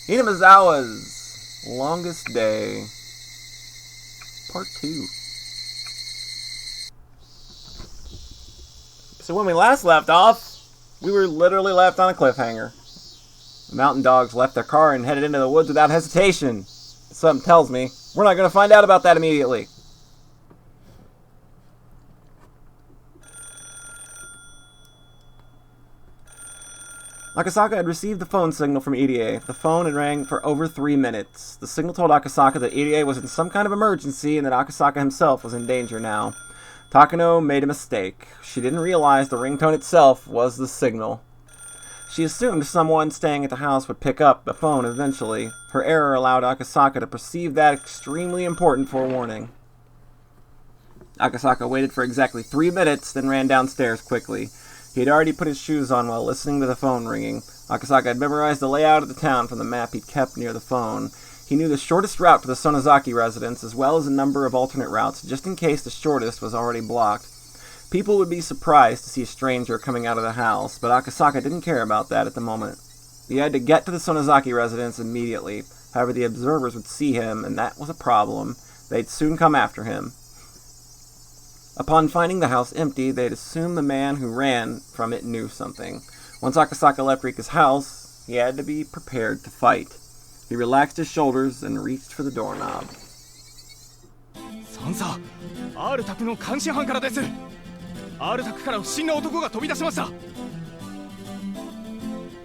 Hinamizawa's Longest Day, Part 2. So when we last left off, we were literally left on a cliffhanger. The mountain dogs left their car and headed into the woods without hesitation. Something tells me we're not going to find out about that immediately. Akasaka had received the phone signal from EDA. The phone had rang for over 3 minutes. The signal told Akasaka that EDA was in some kind of emergency and that Akasaka himself was in danger now. Takano made a mistake. She didn't realize the ringtone itself was the signal. She assumed someone staying at the house would pick up the phone eventually. Her error allowed Akasaka to perceive that extremely important forewarning. Akasaka waited for exactly 3 minutes, then ran downstairs quickly. He had already put his shoes on while listening to the phone ringing. Akasaka had memorized the layout of the town from the map he'd kept near the phone. He knew the shortest route to the Sonozaki residence, as well as a number of alternate routes, just in case the shortest was already blocked. People would be surprised to see a stranger coming out of the house, but Akasaka didn't care about that at the moment. He had to get to the Sonozaki residence immediately. However, the observers would see him, and that was a problem. They'd soon come after him. Upon finding the house empty, they'd assume the man who ran from it knew something. Once Akasaka left Rika's house, he had to be prepared to fight. He relaxed his shoulders and reached for the doorknob. Sansa, R宅の監視班からです。R宅から不審な男が飛び出しました。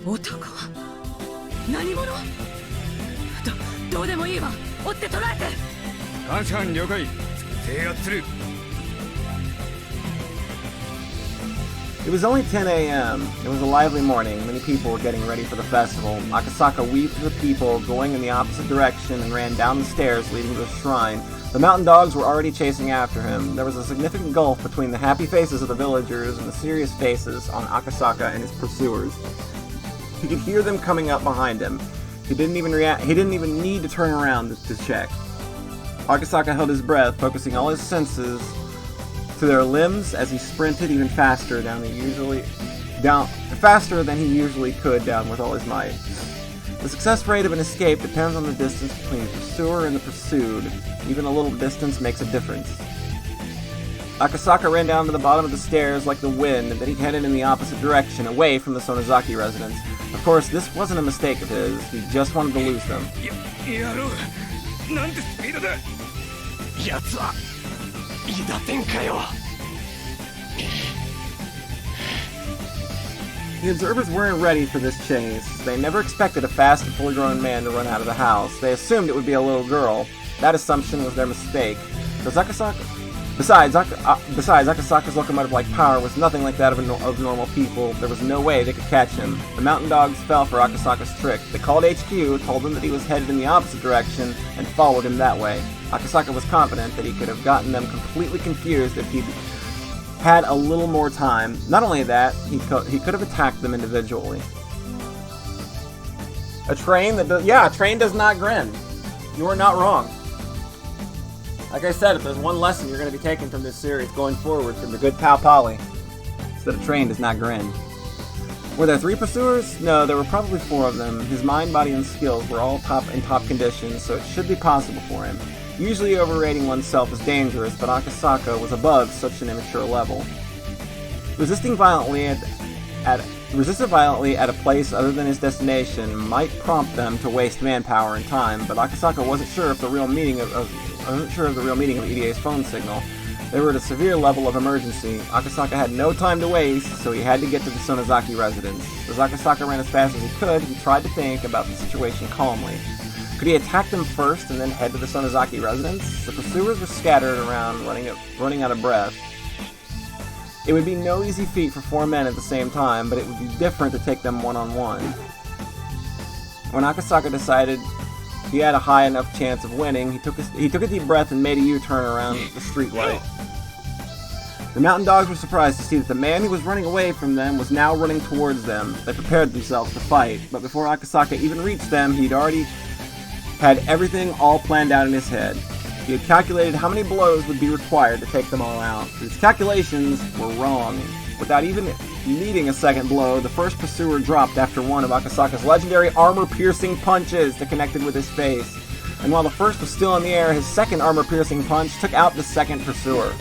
男？何者？どうでもいいわ。追って捕らえて。監視班了解。制圧する。It was only 10 a.m. It was a lively morning. Many people were getting ready for the festival. Akasaka weaved through the people, going in the opposite direction, and ran down the stairs leading to the shrine. The mountain dogs were already chasing after him. There was a significant gulf between the happy faces of the villagers and the serious faces on Akasaka and his pursuers. He could hear them coming up behind him. He didn't even need to turn around to check. Akasaka held his breath, focusing all his senses to their limbs as he sprinted even faster faster than he usually could down with all his might. The success rate of an escape depends on the distance between the pursuer and the pursued. Even a little distance makes a difference. Akasaka ran down to the bottom of the stairs like the wind, and then he headed in the opposite direction, away from the Sonozaki residence. Of course, this wasn't a mistake of his. He just wanted to lose them. The observers weren't ready for this chase. They never expected a fast and fully grown man to run out of the house. They assumed it would be a little girl. That assumption was their mistake. Besides, Akasaka's locomotive-like power was nothing like that of normal people. There was no way they could catch him. The mountain dogs fell for Akasaka's trick. They called HQ, told them that he was headed in the opposite direction, and followed him that way. Akasaka was confident that he could have gotten them completely confused if he'd had a little more time. Not only that, he could have attacked them individually. A train does not grin. You are not wrong. Like I said, if there's one lesson you're going to be taking from this series going forward from the good pal Polly, it's that a train does not grin. Were there 3 pursuers? No, there were probably 4 of them. His mind, body, and skills were all in top condition, so it should be possible for him. Usually overrating oneself is dangerous, but Akasaka was above such an immature level. Resisting violently at a place other than his destination might prompt them to waste manpower and time, but Akasaka wasn't sure of the real meaning of EDA's phone signal. They were at a severe level of emergency. Akasaka had no time to waste, so he had to get to the Sonozaki residence. As Akasaka ran as fast as he could, he tried to think about the situation calmly. Could he attack them first and then head to the Sonozaki residence? The pursuers were scattered around, running out of breath. It would be no easy feat for 4 men at the same time, but it would be different to take them one-on-one. When Akasaka decided he had a high enough chance of winning, he took a deep breath and made a U-turn around the streetlight. The mountain dogs were surprised to see that the man who was running away from them was now running towards them. They prepared themselves to fight, but before Akasaka even reached them, he'd already had everything all planned out in his head. He had calculated how many blows would be required to take them all out. His calculations were wrong. Without even needing a second blow, the first pursuer dropped after one of Akasaka's legendary armor-piercing punches that connected with his face. And while the first was still in the air, his second armor-piercing punch took out the second pursuer.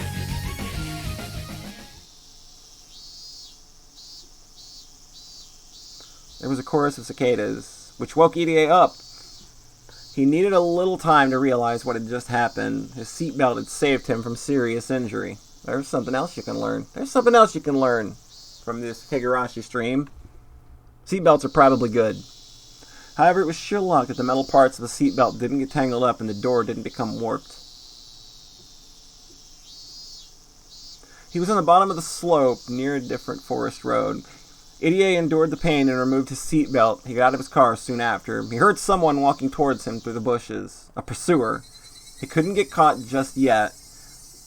There was a chorus of cicadas, which woke EDA up. He needed a little time to realize what had just happened. His seatbelt had saved him from serious injury. There's something else you can learn. There's something else you can learn from this Higurashi stream. Seatbelts are probably good. However, it was sheer luck that the metal parts of the seatbelt didn't get tangled up and the door didn't become warped. He was on the bottom of the slope near a different forest road. Irie endured the pain and removed his seatbelt. He got out of his car soon after. He heard someone walking towards him through the bushes. A pursuer. He couldn't get caught just yet.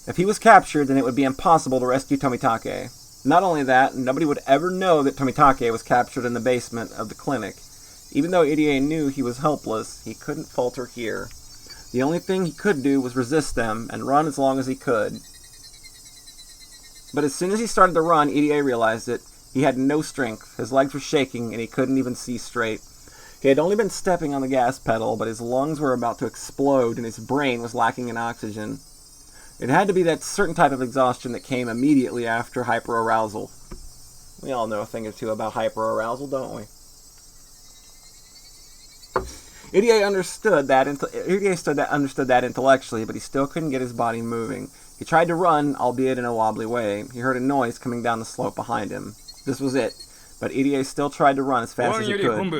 If he was captured, then it would be impossible to rescue Tomitake. Not only that, nobody would ever know that Tomitake was captured in the basement of the clinic. Even though Irie knew he was helpless, he couldn't falter here. The only thing he could do was resist them and run as long as he could. But as soon as he started to run, Irie realized it. He had no strength, his legs were shaking, and he couldn't even see straight. He had only been stepping on the gas pedal, but his lungs were about to explode and his brain was lacking in oxygen. It had to be that certain type of exhaustion that came immediately after hyperarousal. We all know a thing or two about hyperarousal, don't we? Irie understood that intellectually, but he still couldn't get his body moving. He tried to run, albeit in a wobbly way. He heard a noise coming down the slope behind him. This was it, but Irie still tried to run as fast as he could.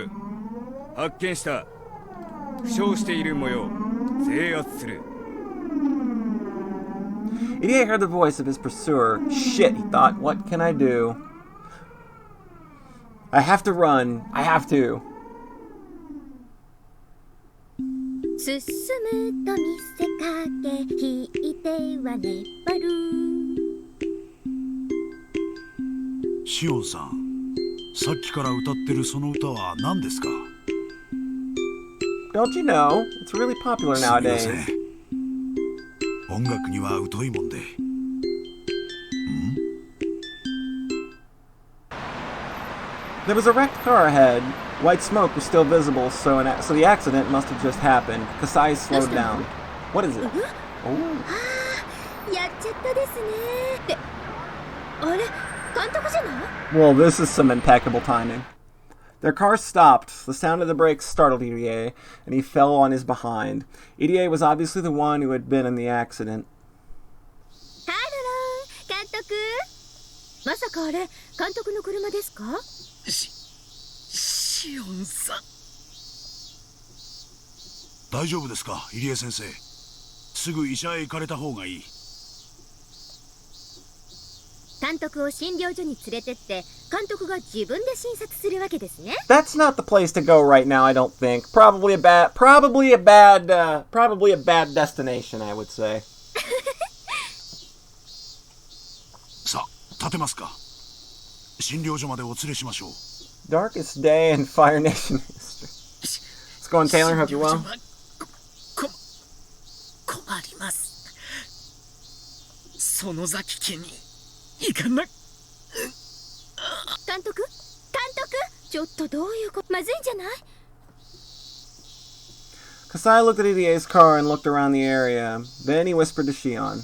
Irie heard the voice of his pursuer. Shit, he thought, what can I do? I have to run. I have to. 進むと見せかけ引いては粘るシオンさん、さっきから歌ってるその歌は何ですか? Don't you know? It's really popular nowadays. すみません。音楽には疎いもんで。There was a wrecked car ahead. White smoke was still visible, so the accident must have just happened. Kasai slowed down. What is it? Oh. やっちゃったですね。って、あれ、監督じゃない? Well, this is some impeccable timing. Their car stopped. The sound of the brakes startled Irie, and he fell on his behind. Irie was obviously the one who had been in the accident. ハロロー、監督。まさかあれ、監督の車ですか? シオンさん。大丈夫ですか、入江先生。すぐ医者へ行かれた方がいい。監督を診療所に連れてって、監督が自分で診察するわけですね。That's not the place to go right now, I don't think. Probably a bad destination, I would say. さあ、立てますか。診療所までお連れしましょう。Darkest day in Fire Nation history. Let's go on, Taylor. Hope you're well. 困ります。その先家に行かな。監督？ちょっとどういうこと？まずいんじゃない？ Kasai looked at Idie's car and looked around the area. Then he whispered to Shion.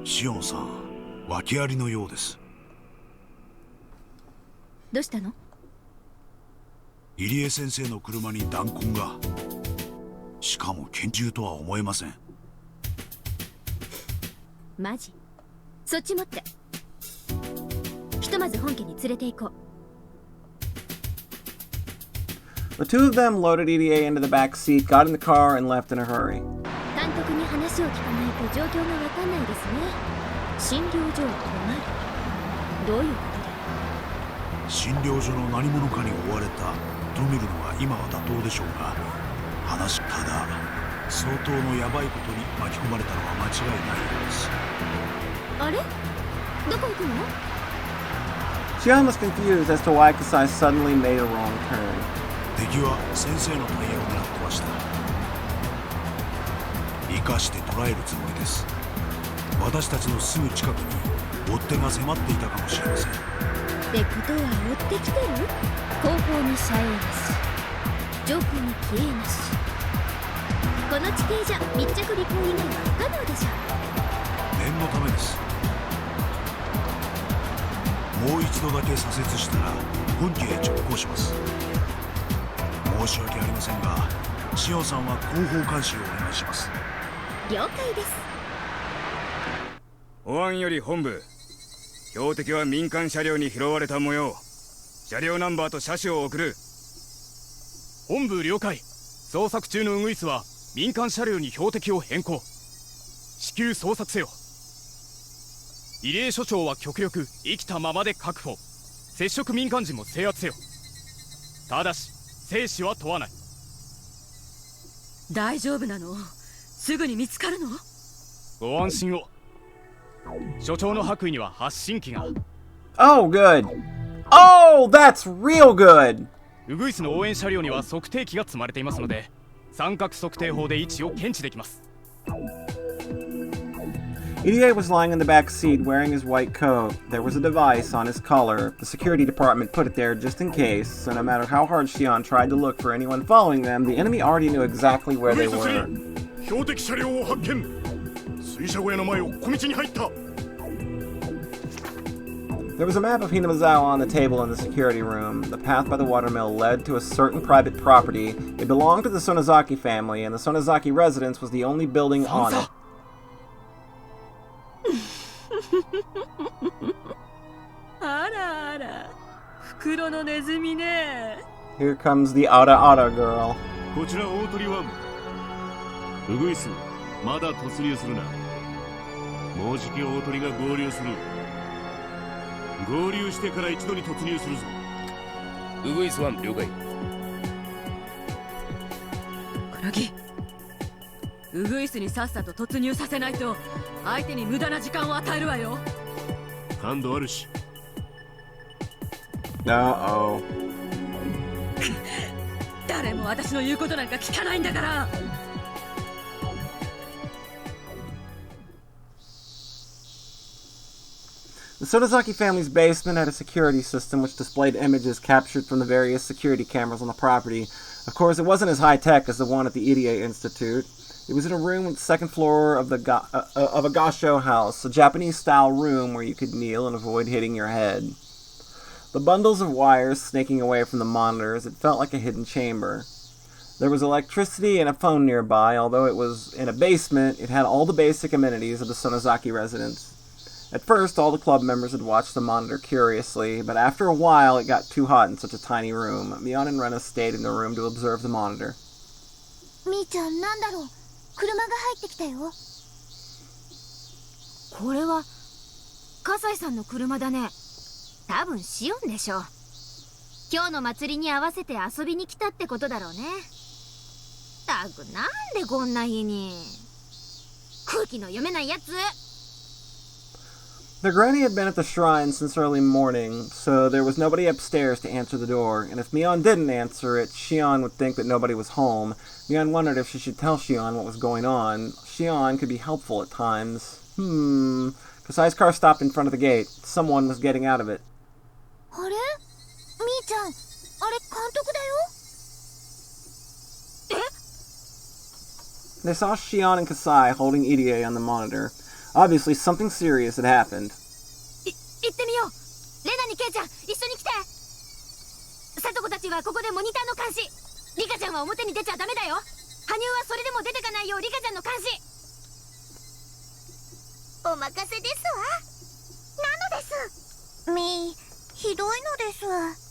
シオンさん、訳ありのようです。どうしたの？入江先生の車に弾痕が。しかも拳銃とは思えません。マジ？そっち持って。ひとまず本家に連れて行こう。The two of them loaded Irie into the back seat, got in the car, and left in a hurry. 監督に話を聞かないと状況がわかんないですね。診療所を止まる。どういうことだ？診療所の何者かに追われたと見るのが今は妥当でしょうが、ただ相当のヤバいことに巻き込まれたのは間違いないようです。あれ？どこ行くの？ Shion was confused as to why Kasai suddenly made a wrong turn. 敵は先生のタイヤを狙ってました。生かして捕らえるつもりです。私たちのすぐ近くに追っ手が迫っていたかもしれません。ってことは追ってきてる？後方に遮影なし、上空に機影なし。この地形じゃ密着尾行以外は不可能でしょ。念のためです。もう一度だけ左折したら本機へ直行します。申し訳ありませんが、シオンさんは後方監視をお願いします。了解です。保安より本部、標的は民間車両に拾われた模様。車両ナンバーと車種を送る。本部了解。捜索中のウグイスは民間車両に標的を変更。至急捜索せよ。異例所長は極力生きたままで確保。接触民間人も制圧せよ。ただし生死は問わない。大丈夫なの？すぐに見つかるの？ご安心を。所長の白衣には発信機が。 Oh, good. Oh, that's real good. ウグイスの応援車両には測定器が積まれていますので、三角測定法で位置を検知できます。EDA was lying in the back seat wearing his white coat. There was a device on his collar. The security department put it there just in case, so no matter how hard Shion tried to look for anyone following them, the enemy already knew exactly where they were. 標的車両を発見。水車小屋の前を小道に入った。 There was a map of Hinamizawa on the table in the security room. The path by the watermill led to a certain private property. It belonged to the Sonozaki family, and the Sonozaki residence was the only building on it. あらあら、袋のネズミね。 Here comes the Ara Ara girl. こちら大鳥湾。ウグイス、まだ突入するな。もうじき大鳥が合流する。合流してから一度に突入するぞ。ウグイス1了解。クラギ、ウグイスにさっさと突入させないと相手に無駄な時間を与えるわよ。感度あるし。Uh-oh. 誰も私の言うことなんか聞かないんだから。The Sonozaki family's basement had a security system which displayed images captured from the various security cameras on the property. Of course, it wasn't as high-tech as the one at the EDA Institute. It was in a room on the second floor of a gasho house, a Japanese-style room where you could kneel and avoid hitting your head. The bundles of wires snaking away from the monitors, it felt like a hidden chamber. There was electricity and a phone nearby. Although it was in a basement, it had all the basic amenities of the Sonozaki residence. At first, all the club members had watched the monitor curiously, but after a while it got too hot in such a tiny room. Mion and Rena stayed in the room to observe the monitor. みーちゃん、なんだろう。車が入ってきたよ。これは笠井さんの車だね。多分シオンでしょ。今日の祭りに合わせて遊びに来たってことだろうね。たく、なんでこんな日に。空気の読めないやつ。 The granny had been at the shrine since early morning, so there was nobody upstairs to answer the door, and if Mion didn't answer it, Shion would think that nobody was home. Mion wondered if she should tell Shion what was going on. Shion could be helpful at times. Kasai's car stopped in front of the gate. Someone was getting out of it. あれ？みーちゃん、あれ監督だよ。They saw Shion and Kasai holding EDA on the monitor. Obviously, something serious had happened. 行ってみよう。レナにケイちゃん、一緒に来て。サトコたちはここでモニターの監視。リカちゃんは表に出ちゃダメだよ。羽生はそれでも出てかないようリカちゃんの監視。お任せですわ。なのです。みー、ひどいのです。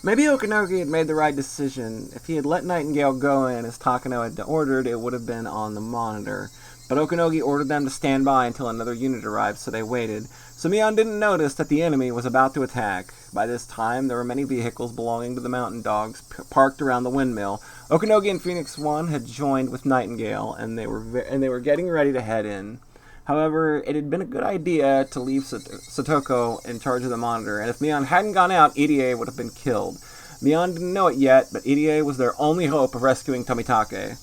Maybe Okanogi had made the right decision. If he had let Nightingale go in as Takano had ordered, it would have been on the monitor. But Okanogi ordered them to stand by until another unit arrived, so they waited. So Mion didn't notice that the enemy was about to attack. By this time, there were many vehicles belonging to the mountain dogs parked around the windmill. Okanogi and Phoenix One had joined with Nightingale, and they were getting ready to head in. However, it had been a good idea to leave Satoko in charge of the monitor, and if Mion hadn't gone out, EDA would have been killed. Mion didn't know it yet, but EDA was their only hope of rescuing Tomitake.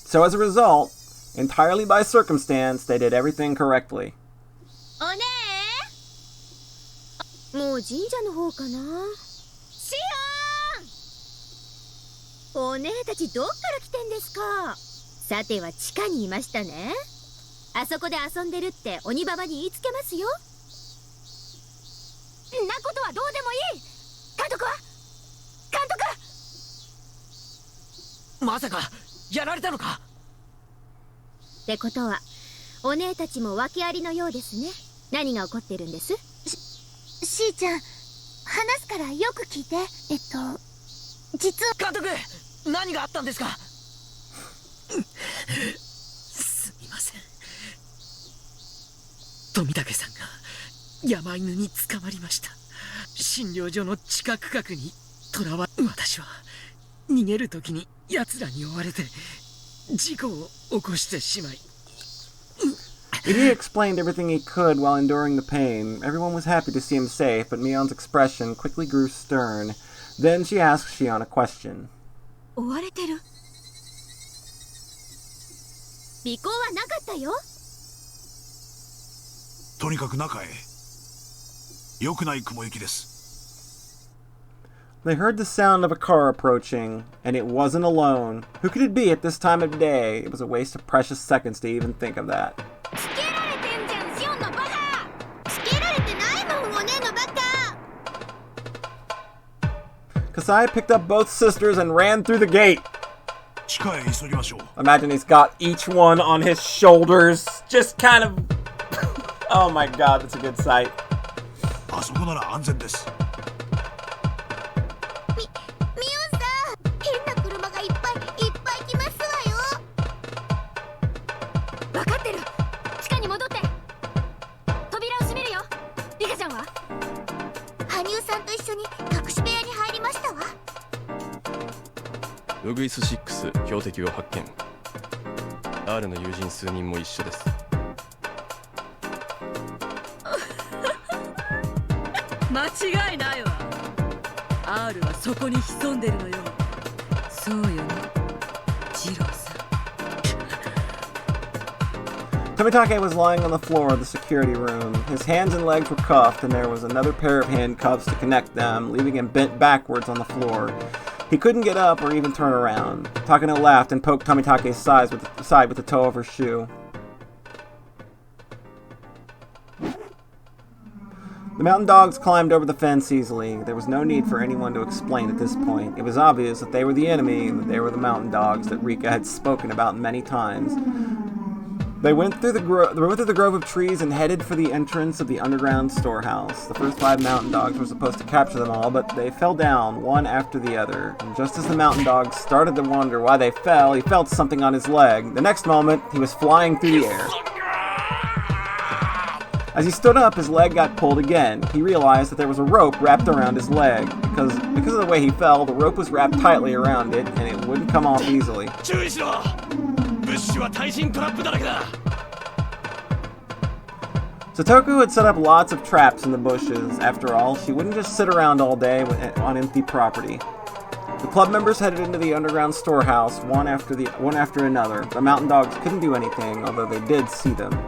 So as a result, Entirely by circumstance, they did everything correctly. おねえ、もう神社の方かな。シオン、お姉たちどっから来てんですか。さては地下にいましたね。あそこで遊んでるって鬼ババに言いつけますよ。んなことはどうでもいい。監督は監督。まさかやられたのか。ってことはお姉たちも訳ありのようですね。何が起こってるんです？しーちゃん、話すからよく聞いて。実は監督、何があったんですか。すみません。富武さんが山犬に捕まりました。診療所の地下区画に囚われ、私は逃げる時に奴らに追われて事故を起こしてしまい。Irie explained everything he could while enduring the pain. Everyone was happy to see him safe, but Mion's expression quickly grew stern. Then she asked Shion a question. 追われてる。尾行はなかったよ。とにかく中へ。良くない雲行きです。They heard the sound of a car approaching, and it wasn't alone. Who could it be at this time of day? It was a waste of precious seconds to even think of that. つけられてんじゃん、シオンのバカ。つけられてないもん、お姉のバカ。Kasai picked up both sisters and ran through the gate. 地下へ急ぎましょう。 Imagine he's got each one on his shoulders. Just kind of... Oh my god, that's a good sight. あそこなら安全です。ミオンさん、変な車がいっぱい来ますわよ。分かってる。地下に戻って。扉を閉めるよ。リカちゃんは？羽生さんと一緒に隠し部屋に入りましたわ。ウグイス6標的を発見。 R の友人数人も一緒です。間違いないわ。 R はそこに潜んでるのよ。そうよね、ジローさん。 Tomitake was lying on the floor of the security room. His hands and legs were cuffed, and there was another pair of handcuffs to connect them, leaving him bent backwards on the floor. He couldn't get up or even turn around. Takano laughed and poked Tomitake's side with the toe of her shoe. The mountain dogs climbed over the fence easily. There was no need for anyone to explain at this point. It was obvious that they were the enemy and that they were the mountain dogs that Rika had spoken about many times. They went through the grove of trees and headed for the entrance of the underground storehouse. The first 5 mountain dogs were supposed to capture them all, but they fell down one after the other. And just as the mountain dogs started to wonder why they fell, he felt something on his leg. The next moment, he was flying through the air. As he stood up, his leg got pulled again. He realized that there was a rope wrapped around his leg. Because of the way he fell, the rope was wrapped tightly around it, and it wouldn't come off easily. Satoku had set up lots of traps in the bushes. After all, she wouldn't just sit around all day on empty property. The club members headed into the underground storehouse, one after another. The mountain dogs couldn't do anything, although they did see them.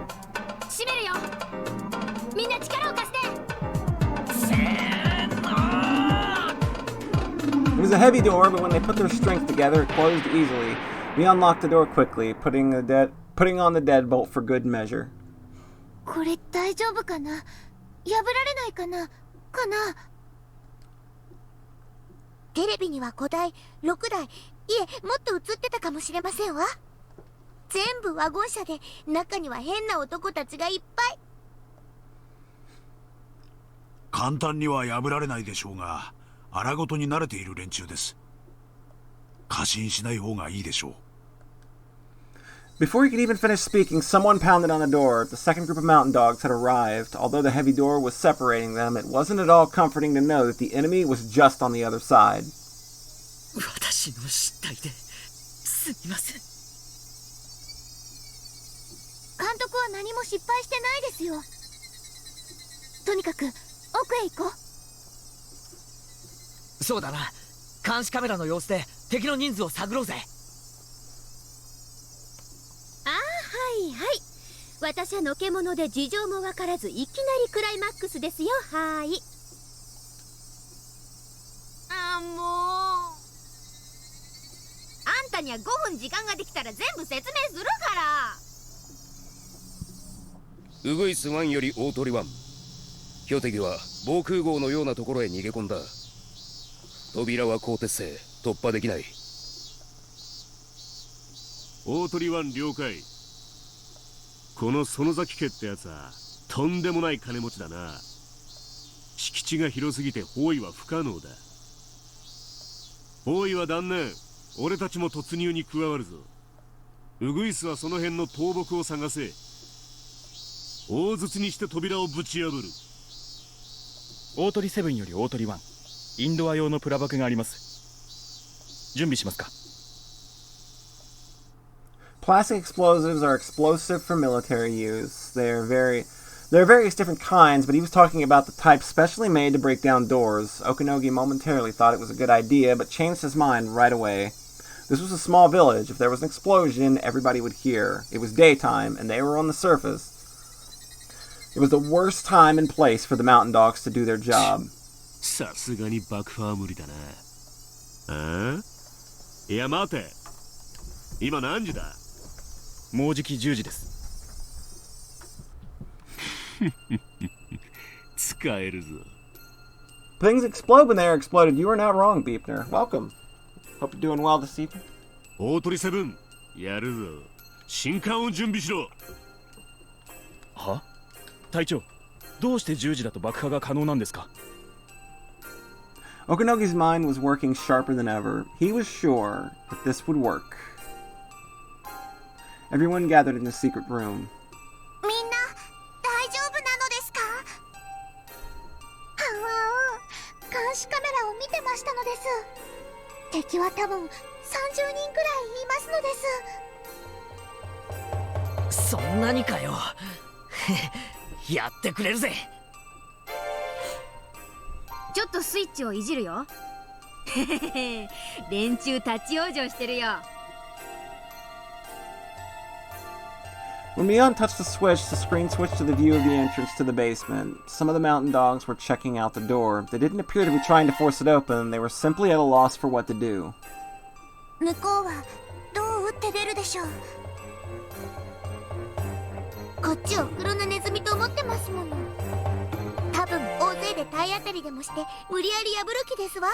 It was a heavy door, but when they put their strength together, it closed easily. We unlocked the door quickly, putting on the deadbolt for good measure. これ大丈夫かな？破られないかな？テレビには5台、6台、いえ、もっと映ってたかもしれませんわ。全部ワゴン車で、中には変な男たちがいっぱい。簡単には破られないでしょうが、荒ごとに慣れている連中です。過信しない方がいいでしょう。Before he could even finish speaking, someone pounded on the door. The second group of mountain dogs had arrived. Although the heavy door was separating them, it wasn't at all comforting to know that the enemy was just on the other side. 私の失態ですみません。監督は何も失敗してないですよ。とにかく奥へ行こう。そうだな。監視カメラの様子で敵の人数を探ろうぜ。ああ、私はのけ者で事情もわからずいきなりクライマックスですよ。はーい。もうあんたには5分時間ができたら全部説明するから。ウグイス1より大鳥1、標的は防空壕のようなところへ逃げ込んだ。扉は鋼鉄製、突破できない。大鳥1了解。この園崎家ってやつはとんでもない金持ちだな。敷地が広すぎて包囲は不可能だ。包囲は断念。俺たちも突入に加わるぞ。ウグイスはその辺の倒木を探せ。大筒にして扉をぶち破る。大鳥7より大鳥1、インドア用のプラバクがあります。準備しますか。Plastic explosives are explosive for military use. There are various different kinds, but he was talking about the type specially made to break down doors. Okanogi momentarily thought it was a good idea, but changed his mind right away. This was a small village. If there was an explosion, everybody would hear. It was daytime, and they were on the surface. It was the worst time and place for the mountain dogs to do their job. さすがに爆破は無理だな。ああ？いや待て。今何時だ？もうじき10時です。使えるぞ。Things explode when they are exploded. You are not wrong, Beepner. Welcome. Hope you're doing well this evening. 大鳥7、やるぞ。新刊を準備しろ。は？隊長、どうして10時だと爆破が可能なんですか？ Okanogi's mind was working sharper than ever. He was sure that this would work. Everyone gathered in the secret room. みんな大丈夫なのですか？監視カメラを見てましたのです。敵は多分30人くらいいますのです。そんなにかよ。やってくれるぜ。ちょっとスイッチをいじるよ。連中立ち往生してるよ。When Mion touched the switch, the screen switched to the view of the entrance to the basement. Some of the mountain dogs were checking out the door. They didn't appear to be trying to force it open. They were simply at a loss for what to do. 向こうはどう打って出るでしょう。こっちを黒のネズミと思ってますもの。多分大勢で体当たりでもして無理やり破る気ですわ。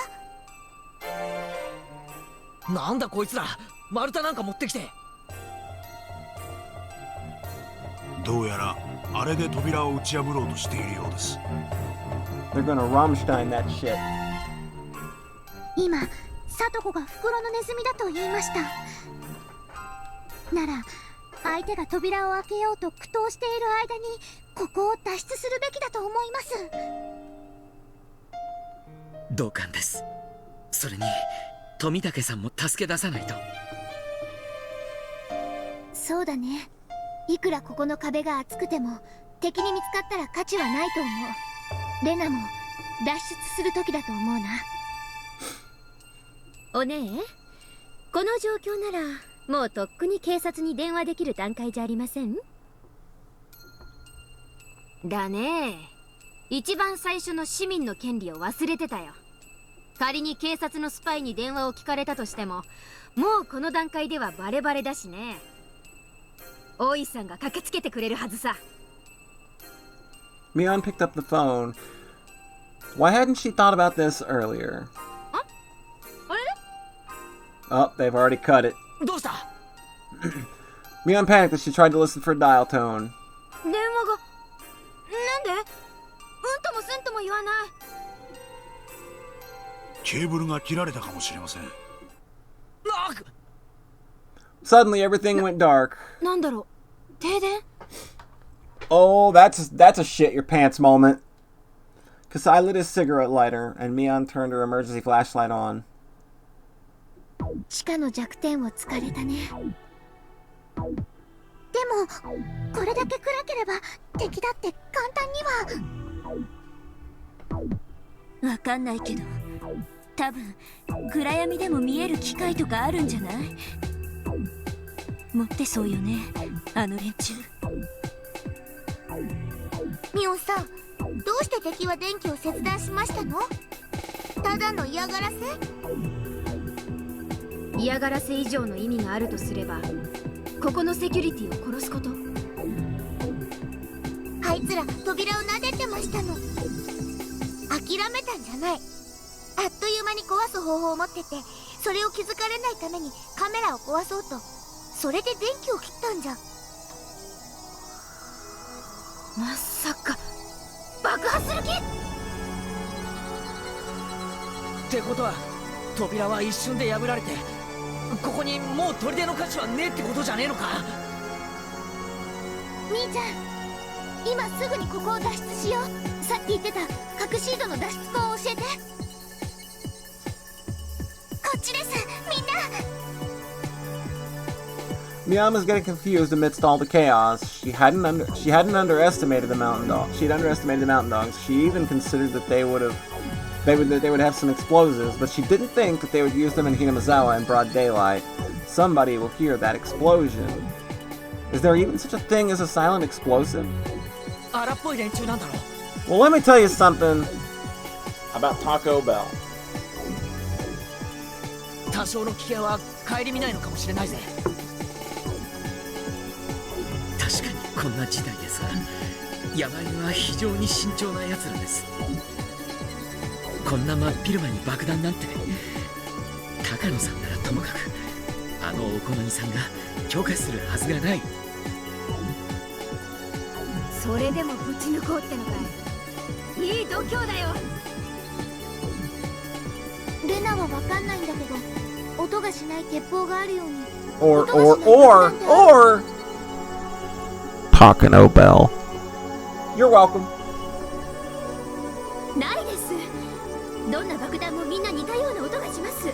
なんだこいつら、丸太なんか持ってきて。どうやらあれで扉を打ち破ろうとしているようです。They're gonna Rammstein that shit. 今、サトコが袋のネズミだと言いました。なら、相手が扉を開けようと苦闘している間にここを脱出するべきだと思います。同感です。それに富武さんも助け出さないと。そうだね。いくらここの壁が厚くても敵に見つかったら価値はないと思う。レナも脱出する時だと思うな。おねえ、この状況ならもうとっくに警察に電話できる段階じゃありません？だね。一番最初の市民の権利を忘れてたよ。仮に警察のスパイに電話を聞かれたとしても、もうこの段階ではバレバレだしね。大井さんが駆けつけてくれるはずさ。Mion picked up the phone. Why hadn't she thought about this earlier? あれ？ Oh, they've already cut it. どうした？ Mion panicked as she tried to listen for a dial tone. 電話がなんで？うんともすんとも言わない。ケーブルが切られたかもしれません。Suddenly, everything went dark. なんだろう？停電？ Oh, that's a shit your pants moment. Kasai lit his cigarette lighter, and Mion turned her emergency flashlight on. 地下の弱点を突かれたね。でもこれだけ暗ければ敵だって簡単には。わかんないけど、多分暗闇でも見える機械とかあるんじゃない？持ってそうよね、あの連中。ミオンさん、どうして敵は電気を切断しましたの？ただの嫌がらせ？嫌がらせ以上の意味があるとすれば、ここのセキュリティを殺すこと。あいつら扉を撫でてましたの。諦めたんじゃない。あっという間に壊す方法を持ってて、それを気づかれないためにカメラを壊そうと、それで電気を切ったんじゃ。まさか爆破する気？ってことは扉は一瞬で破られて、ここにもう砦の価値はねえってことじゃねえのか？みーちゃん、今すぐにここを脱出しよう。さっき言ってた核シードの脱出口を教えて。こっちです、みんな。Miyamo's getting confused amidst all the chaos. She hadn't underestimated the mountain dogs. She'd underestimated the mountain dogs. She even considered that they would have some explosives, but she didn't think that they would use them in Hinamizawa in broad daylight. Somebody will hear that explosion. Is there even such a thing as a silent explosive? Well, let me tell you something about Taco Bell. 多少の危険は顧みないのかもしれないぜ。確かにこんな時代ですが、山犬は非常に慎重な奴らです。こんな真っ昼間に爆弾なんて、高野さんならともかく、あのお好みさんが許可するはずがない。それでもぶち抜こうってのかい。いい度胸だよ。ルナはわかんないんだけど、音がしない鉄砲があるように。or Takano Bell. You're welcome. ないです。どんな爆弾もみんな似たような音がします。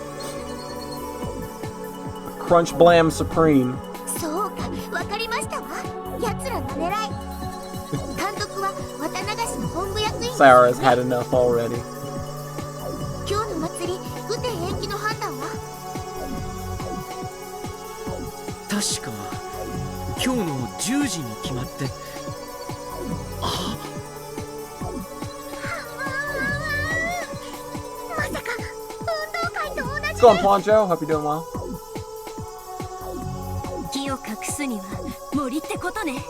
Crunch Blam Supreme. そうか、わかりましたわ。奴らの狙い。監督は綿流しの本部役員。Sarah's had enough already. 今日の祭り、雨天延期の判断は？確か今日の10時に決まって。あ、まさか運動会と同じ。Go on, Poncho. Hope you're doing well. 木を隠すには森ってことね。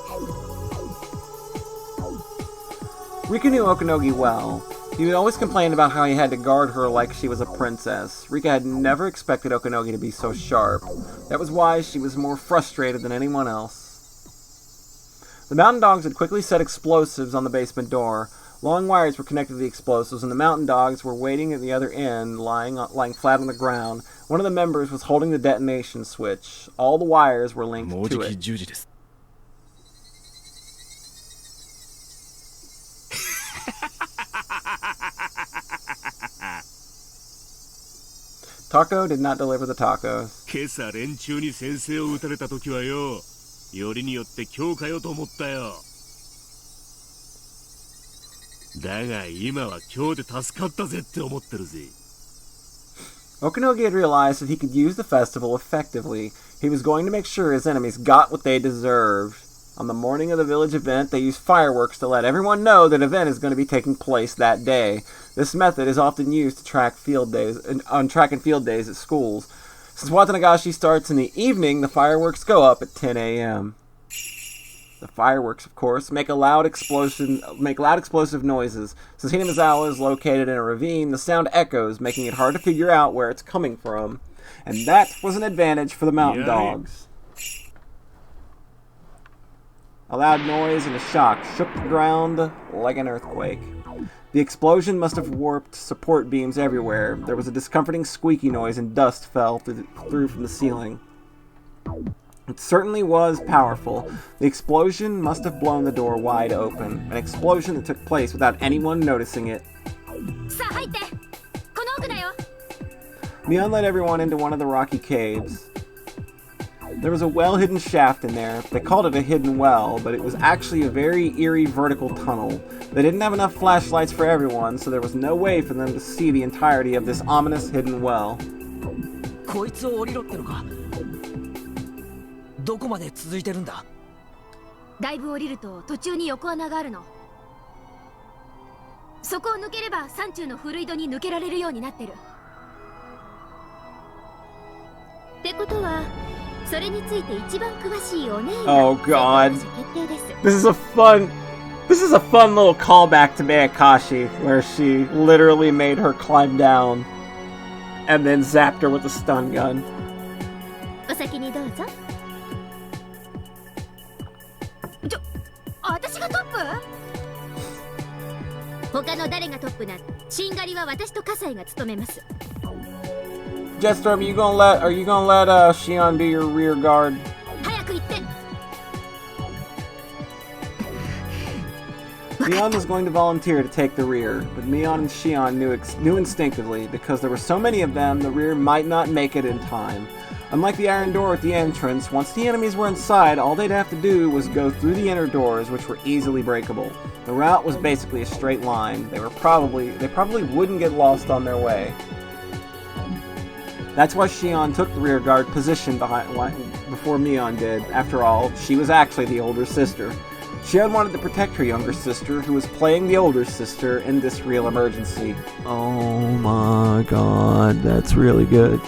Rika knew Okanogi well. He would always complain about how he had to guard her like she was a princess. Rika had never expected Okanogi to be so sharp. That was why she was more frustrated than anyone else. The mountain dogs had quickly set explosives on the basement door. Long wires were connected to the explosives, and the mountain dogs were waiting at the other end, lying flat on the ground. One of the members was holding the detonation switch. All the wires were linked to it. Taco did not deliver the tacos. 今朝連中に先生を撃たれた時はよ、よりによって今日かよと思ったよ。だが今は今日で助かったぜって思ってるぜ。Okanogi had realized that he could use the festival effectively. He was going to make sure his enemies got what they deserved. On the morning of the village event, they used fireworks to let everyone know that an event is going to be taking place that day. This method is often used to track on track and field days at schools. Since Watanagashi starts in the evening, the fireworks go up at 10 a.m. The fireworks, of course, make loud explosive noises. Since Hinamizawa is located in a ravine, the sound echoes, making it hard to figure out where it's coming from. And that was an advantage for the mountain dogs. A loud noise and a shock shook the ground like an earthquake. The explosion must have warped support beams everywhere. There was a discomforting squeaky noise and dust fell through from the ceiling. It certainly was powerful. The explosion must have blown the door wide open. An explosion that took place without anyone noticing it. Mion led everyone into one of the rocky caves. There was a well-hidden shaft in there. They called it a hidden well, but it was actually a very eerie vertical tunnel. They didn't have enough flashlights for everyone, so there was no way for them to see the entirety of this ominous hidden well. こいつを降りろってのか。どこまで続いてるんだ。だいぶ降りると途中に横穴があるの。そこを抜ければ山中の古井戸に抜けられるようになってる。ってことはそれについて一番詳しいお姉が Oh God. 決定です。 This is a fun little callback to Mayakashi, where she literally made her climb down and then zapped her with a stun gun. お先にどうぞ。私がトップ？他の誰がトップなん？しんがりは私と葛西が務めます。 Jetstorm, are you gonna let Shion be your rear guard? 早く行って。 Mion was going to volunteer to take the rear, but Mion and Shion knew instinctively, because there were so many of them, the rear might not make it in time. Unlike the iron door at the entrance, once the enemies were inside, all they'd have to do was go through the inner doors, which were easily breakable. The route was basically a straight line. They probably wouldn't get lost on their way. That's why Shion took the rear guard position before Mion did. After all, she was actually the older sister. Shion wanted to protect her younger sister, who was playing the older sister in this real emergency. Oh my god, that's really good.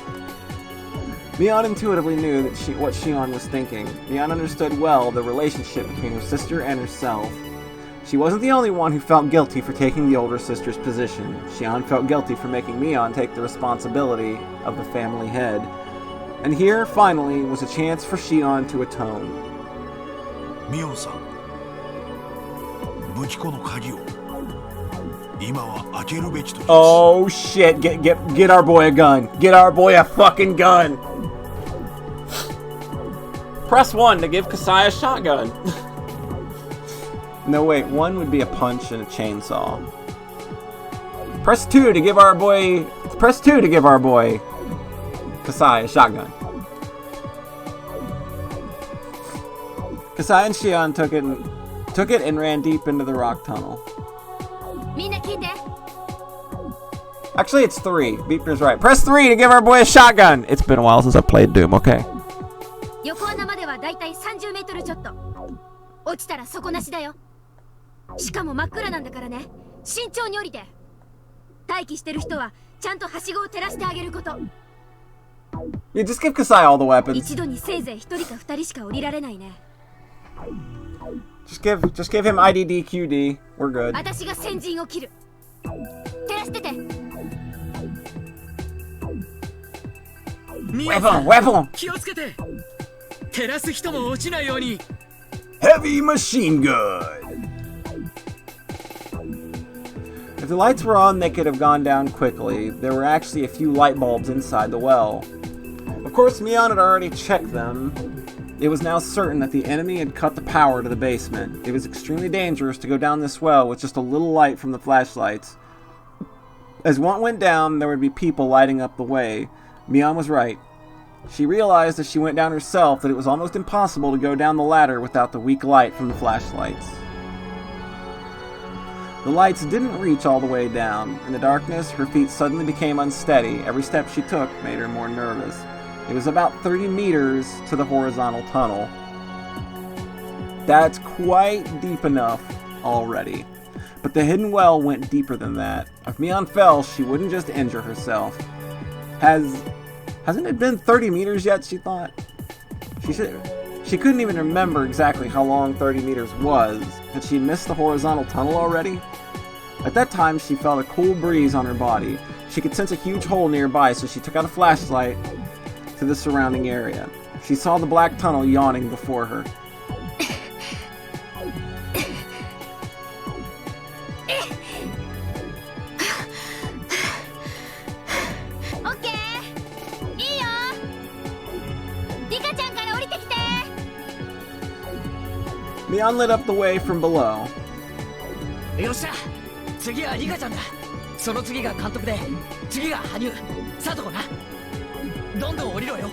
Mion intuitively knew that what Shion was thinking. Mion understood well the relationship between her sister and herself. She wasn't the only one who felt guilty for taking the older sister's position. Shion felt guilty for making Mion take the responsibility of the family head. And here, finally, was a chance for Shion to atone. Mion-san, 武器庫の鍵を今は開けるべきと。 Oh shit! Get our boy a gun! Get our boy a fucking gun! Press 1 to give Kasai a shotgun. No, wait, 1 would be a punch and a chainsaw. Press 2 to give our boy Kasai a shotgun. Kasai and Shion took it and ran deep into the rock tunnel. Actually, it's 3. Beepner's right. Press 3 to give our boy a shotgun! It's been a while since I played Doom, okay. 横穴まではだいたい30メートルちょっと。落ちたら底なしだよ。しかも真っ暗なんだからね。慎重に降りて。待機してる人はちゃんとはしごを照らしてあげること。Yeah, just give Kasai all the weapons. 一度にせいぜい1人か2人しか降りられないね。Just give him IDD-QD. We're good. 私が先陣を切る。照らしてて。Weapon! 気をつけて。照らす人も落ちないように。 Heavy machine gun! If the lights were on, they could have gone down quickly. There were actually a few light bulbs inside the well. Of course, Mion had already checked them. It was now certain that the enemy had cut the power to the basement. It was extremely dangerous to go down this well with just a little light from the flashlights. As one went down, there would be people lighting up the way. Mion was right. She realized as she went down herself that it was almost impossible to go down the ladder without the weak light from the flashlights. The lights didn't reach all the way down. In the darkness, her feet suddenly became unsteady. Every step she took made her more nervous. It was about 30 meters to the horizontal tunnel. That's quite deep enough already. But the hidden well went deeper than that. If Mion fell, she wouldn't just injure herself. Hasn't it been 30 meters yet, she thought? She couldn't even remember exactly how long 30 meters was. Had she missed the horizontal tunnel already? At that time, she felt a cool breeze on her body. She could sense a huge hole nearby, so she took out a flashlight to the surrounding area. She saw the black tunnel yawning before her. Mion lit up the way from below. よっしゃ、次はリカちゃんだ。その次が監督で、次が羽生、佐藤な。どんどん降りろよ。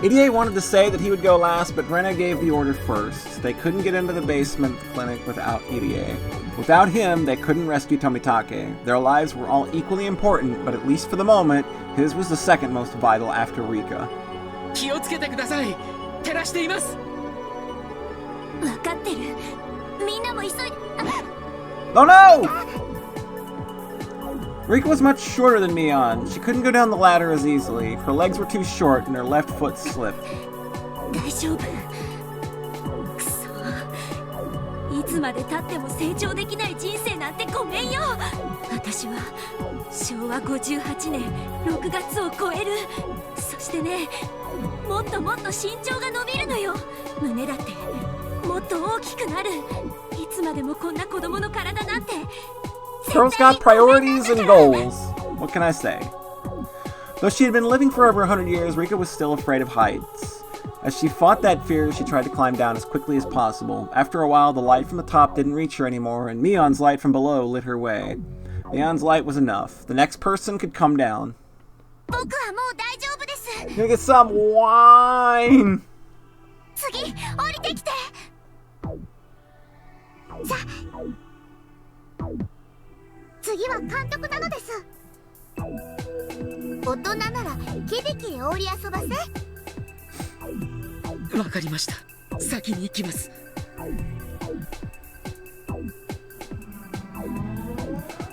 88 wanted to say that he would go last, but Rena gave the order first. They couldn't get into the basement clinic without 88. Without him, they couldn't rescue Tomitake. Their lives were all equally important, but at least for the moment, his was the second most vital after Rika. 気をつけてください。照らしています。分かってる。みんなも急いで。Oh no! Rika was much shorter than Mion. She couldn't go down the ladder as easily. Her legs were too short and her left foot slipped. 大丈夫。くそ。いつまで経っても成長できない人生なんてごめんよ。私は昭和58年6月を超える。そしてね、もっともっと身長が伸びるのよ。胸だってもっと大きくなる。いつまでもこんな子供の体なんて。Girls got priorities and goals. What can I say? Though she had been living for over 100 years, Rika was still afraid of heights. As she fought that fear, she tried to climb down as quickly as possible. After a while, the light from the top didn't reach her anymore, and Mion's light from below lit her way. Mion's light was enough. The next person could come down. You're gonna get some wine! 次、降りてきて。さあ。次は監督なのです。大人ならキビキで降り遊ばせ。わかりました。先に行きます。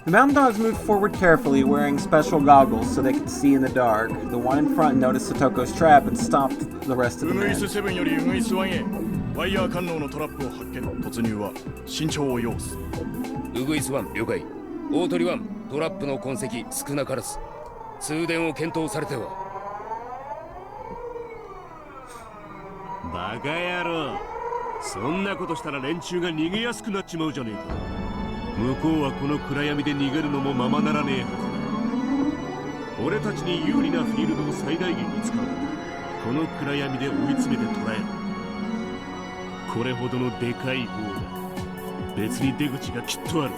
The mountain dogs moved forward carefully, wearing special goggles so they could see in the dark. The one in front noticed Satoko's trap and stopped the rest of the men. 7よりウグイス1へワイヤー観音のトラップを発見。突入は慎重を要す。ウグイス1了解。大鳥1トラップの痕跡少なからず通電を検討されては。バカ野郎、そんなことしたら連中が逃げやすくなっちまうじゃねえか。向こうはこの暗闇で逃げるのもままならねえはずだ。俺たちに有利なフィールドを最大限に使う。この暗闇で追い詰めて捕らえる。これほどのでかい棒だ。別に出口がきっとある。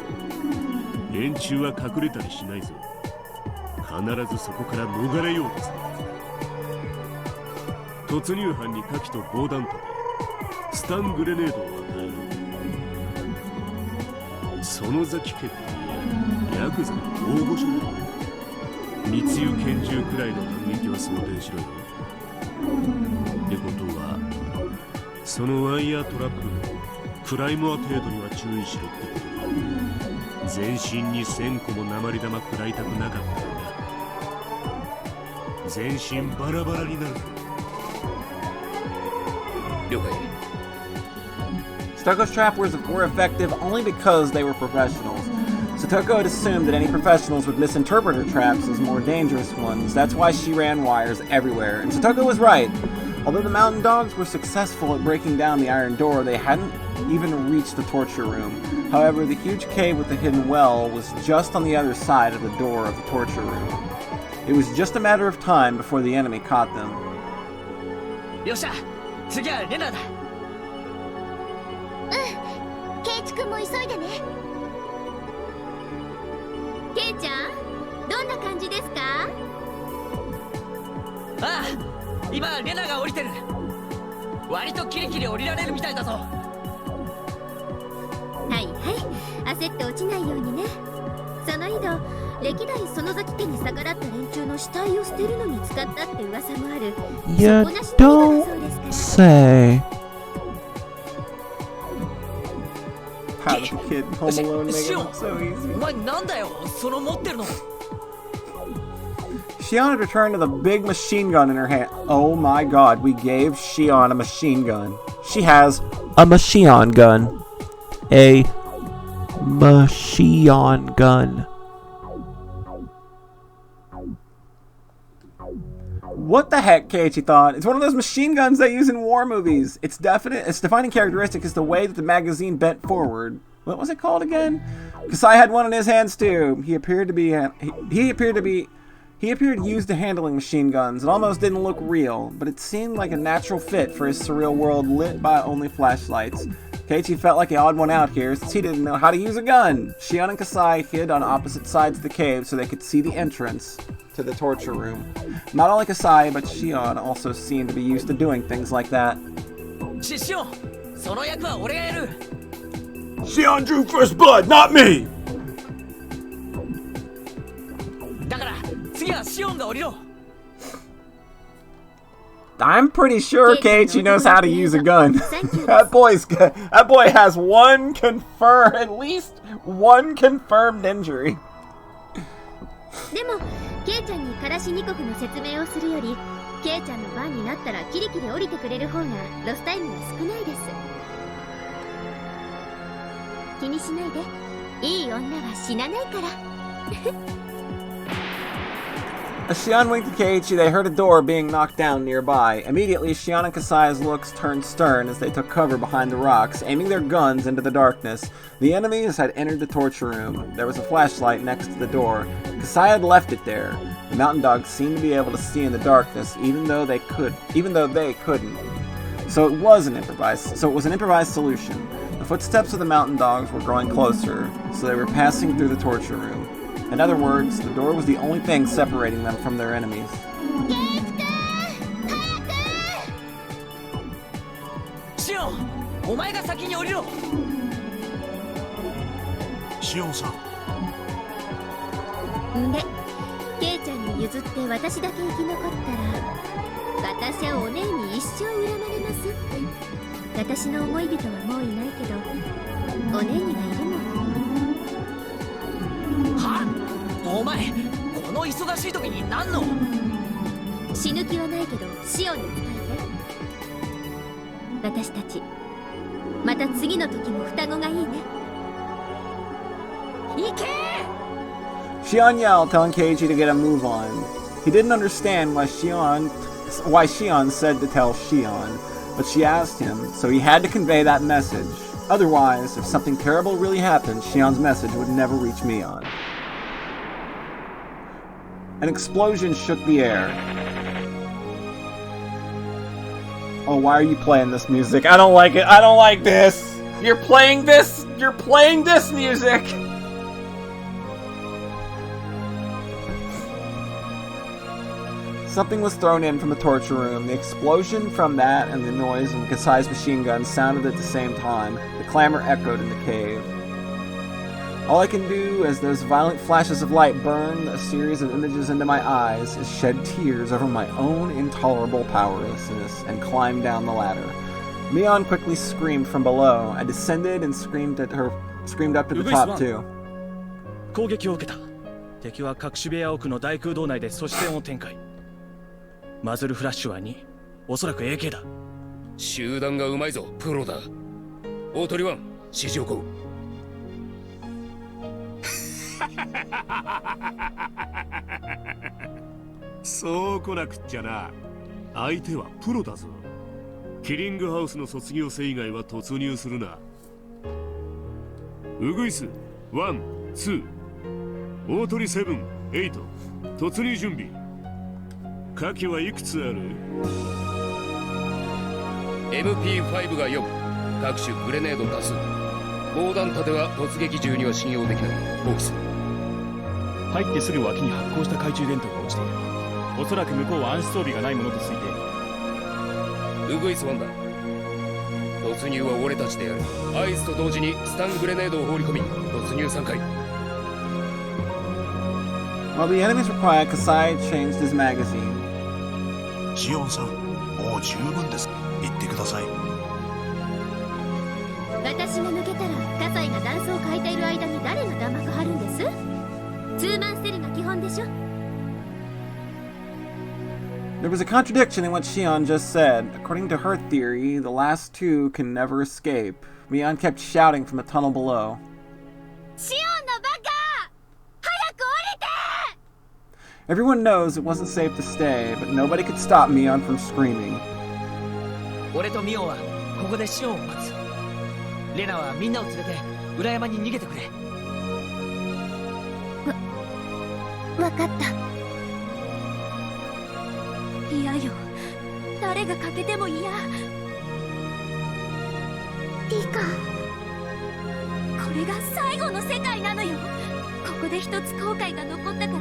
連中は隠れたりしないぞ。必ずそこから逃れようとする。突入班に火器と防弾盾、スタングレネードを与える。園崎家ってヤクザの大御所だ。密輸拳銃くらいの反撃は想定しろよ。ってことはそのワイヤートラップのクライモア程度には注意しろってことだ。全身に1000個も鉛玉食らいたくなかったんだ。全身バラバラになる。了解。Satoko's trap were effective only because they were professionals. Satoko had assumed that any professionals would misinterpret her traps as more dangerous ones. That's why she ran wires everywhere. And Satoko was right. Although the mountain dogs were successful at breaking down the iron door, they hadn't even reached the torture room. However, the huge cave with the hidden well was just on the other side of the door of the torture room. It was just a matter of time before the enemy caught them. よっしゃ、次はレナだ。ケイチ君も急いでね。ケイちゃん、どんな感じですか？ああ、今レナが降りてる。割とキリキリ降りられるみたいだぞ。はいはい、焦って落ちないようにね。その井戸、歴代園崎家に逆らった連中の死体を捨てるのに使ったって噂もある。You don't say. How did the kid Home Alone make it look so easy? お前なんだよ、その持ってるの。Shion had returned to the big machine gun in her hand. Oh my god, we gave Shion a machine gun. She has a machine gun. A machine gun. What the heck, Keiichi thought? It's one of those machine guns they use in war movies. Its defining characteristic is the way that the magazine bent forward. What was it called again? Kasai had one in his hands too. He appeared used to handling machine guns. It almost didn't look real, but it seemed like a natural fit for his surreal world lit by only flashlights. Keiichi felt like the odd one out here since he didn't know how to use a gun. Shion and Kasai hid on opposite sides of the cave so they could see the entrance to the torture room. Not only Kasai, but Shion also seemed to be used to doing things like that. Shion drew first blood, not me! だから次はシオンが降りろ。I'm pretty sure Keiichi knows how to use a gun. That boy has at least one confirmed injury. でもケイちゃんにカラシニコフの説明をするより、ケイちゃんの番になったらキリキリ降りてくれる方がロスタイムは少ないです。気にしないで、いい女は死なないから。As Shion winked at Keiichi, they heard a door being knocked down nearby. Immediately, Shion and Kasai's looks turned stern as they took cover behind the rocks, aiming their guns into the darkness. The enemies had entered the torture room. There was a flashlight next to the door. Kasai had left it there. The mountain dogs seemed to be able to see in the darkness, even though they couldn't. So it was an improvised solution. The footsteps of the mountain dogs were growing closer, so they were passing through the torture room. In other words, the door was the only thing separating them from their enemies. Shion, お前が先に降りろ。シオンさんで、ケイちゃんに譲って私だけ生き残ったら、私はお姉に一生恨まれますって。私の思い人はもういないけど、お姉にはいるもん。はあ、お前この忙しい時に何の。死ぬ気はないけどシオンに伝えて。私たちまた次の時も双子がいいね。行けShion yelled, telling Keiichi to get a move on. He didn't understand why Shion said to tell Shion, but she asked him, so he had to convey that message. Otherwise, if something terrible really happened, Shion's message would never reach Mion. An explosion shook the air. Oh, why are you playing this music? I don't like it. I don't like this. You're playing this music. Something was thrown in from the torture room. The explosion from that and the noise of Kasai's machine gun sounded at the same time. The clamor echoed in the cave. All I can do as those violent flashes of light burn a series of images into my eyes is shed tears over my own intolerable powerlessness and climb down the ladder. Mion quickly screamed from below. I descended and screamed up to the top too. 攻撃を受けた。敵は隠し部屋奥の大空洞内で阻止線を展開。マズルフラッシュは2、おそらく AK だ。集団がうまいぞ、プロだ。大鳥1、指示を行う。そう来なくっちゃな。相手はプロだぞ。キリングハウスの卒業生以外は突入するな。ウグイス1、2、大鳥7、8、突入準備。火器はいくつある？ MP5 が4、各種グレネード多数。砲弾盾は突撃銃には信用できない。放棄する。入ってすぐ脇に発光した懐中電灯が落ちている。おそらく向こうは暗視装備がないものと推定。ウグイス1だ。突入は俺たちでやる。合図と同時にスタングレネードを放り込み、突入3回。While the enemies were quiet, Kasai changed his magazine. シオンさん、もう十分です。言ってください。私が抜けたら、葛西が弾倉を変えている間に誰が弾幕張るんです？ツーマンセルが基本でしょ。There was a contradiction in what Shion just said. According to her theory, the last two can never escape. Mion kept shouting from the tunnel below. シオンのバカ！早く降りて！ Everyone knows it wasn't safe to stay, but nobody could stop Mion from screaming. 俺とミオンはここでシオンを待つ。レナはみんなを連れて裏山に逃げてくれ。わかった。嫌よ。誰が欠けても嫌。リカ。これが最後の世界なのよ。ここで一つ後悔が残ったから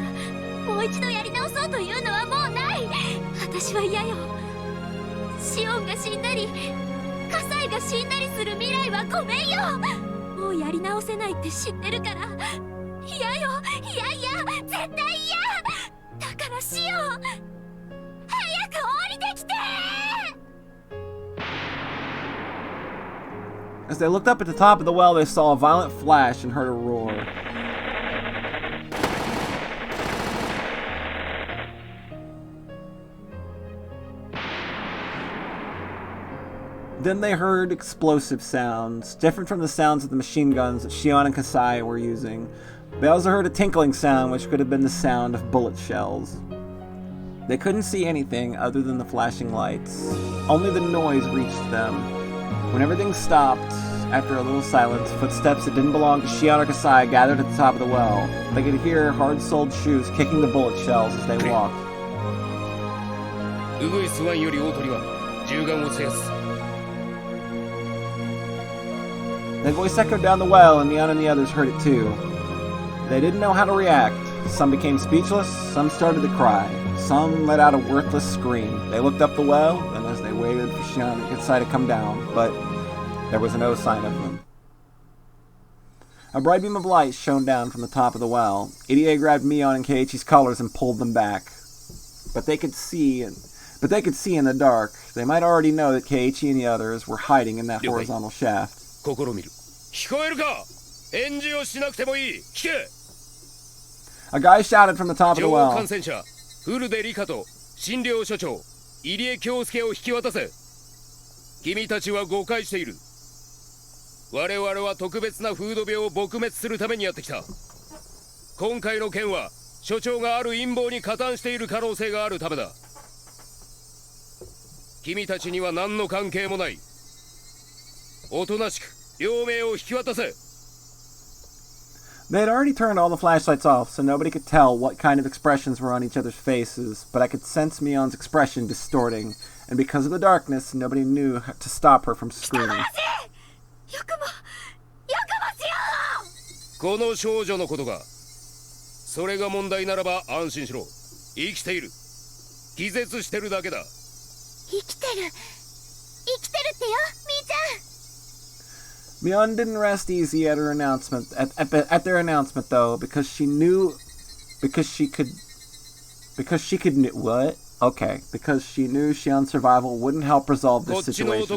もう一度やり直そうというのはもうない。私は嫌よ。シオンが死んだりカサイが死んだりする未来はごめんよ。もうやり直せないって知ってるから。嫌よ。嫌絶対嫌。だからシオン早く降りてきて。As they looked up at the top of the well, they saw a violent flash and heard a roar. Then they heard explosive sounds, different from the sounds of the machine guns that Shion and Kasai were using. They also heard a tinkling sound, which could have been the sound of bullet shells. They couldn't see anything other than the flashing lights. Only the noise reached them. When everything stopped, after a little silence, footsteps that didn't belong to Shion or Kasai gathered at the top of the well. They could hear hard-soled shoes kicking the bullet shells as they walked. That voice echoed down the well, and Mion and the others heard it too. They didn't know how to react. Some became speechless, some started to cry. Some let out a worthless scream. They looked up the well, and as they waited for Shion and Kasai to come down, but there was no sign of them. A bright beam of light shone down from the top of the well. Irie grabbed Mion and Keiichi's collars and pulled them back. But they could see in the dark. They might already know that Keiichi and the others were hiding in that horizontal shaft. A guy shouted from the top of the well. They had already turned all the flashlights off, so nobody could tell what kind of expressions were on each other's faces, but I could sense Mion's expression distorting, and because of the darkness, nobody knew to stop her from screaming. Mion didn't rest easy at her announcement, at their announcement though, because she knew Shion's survival wouldn't help resolve this situation.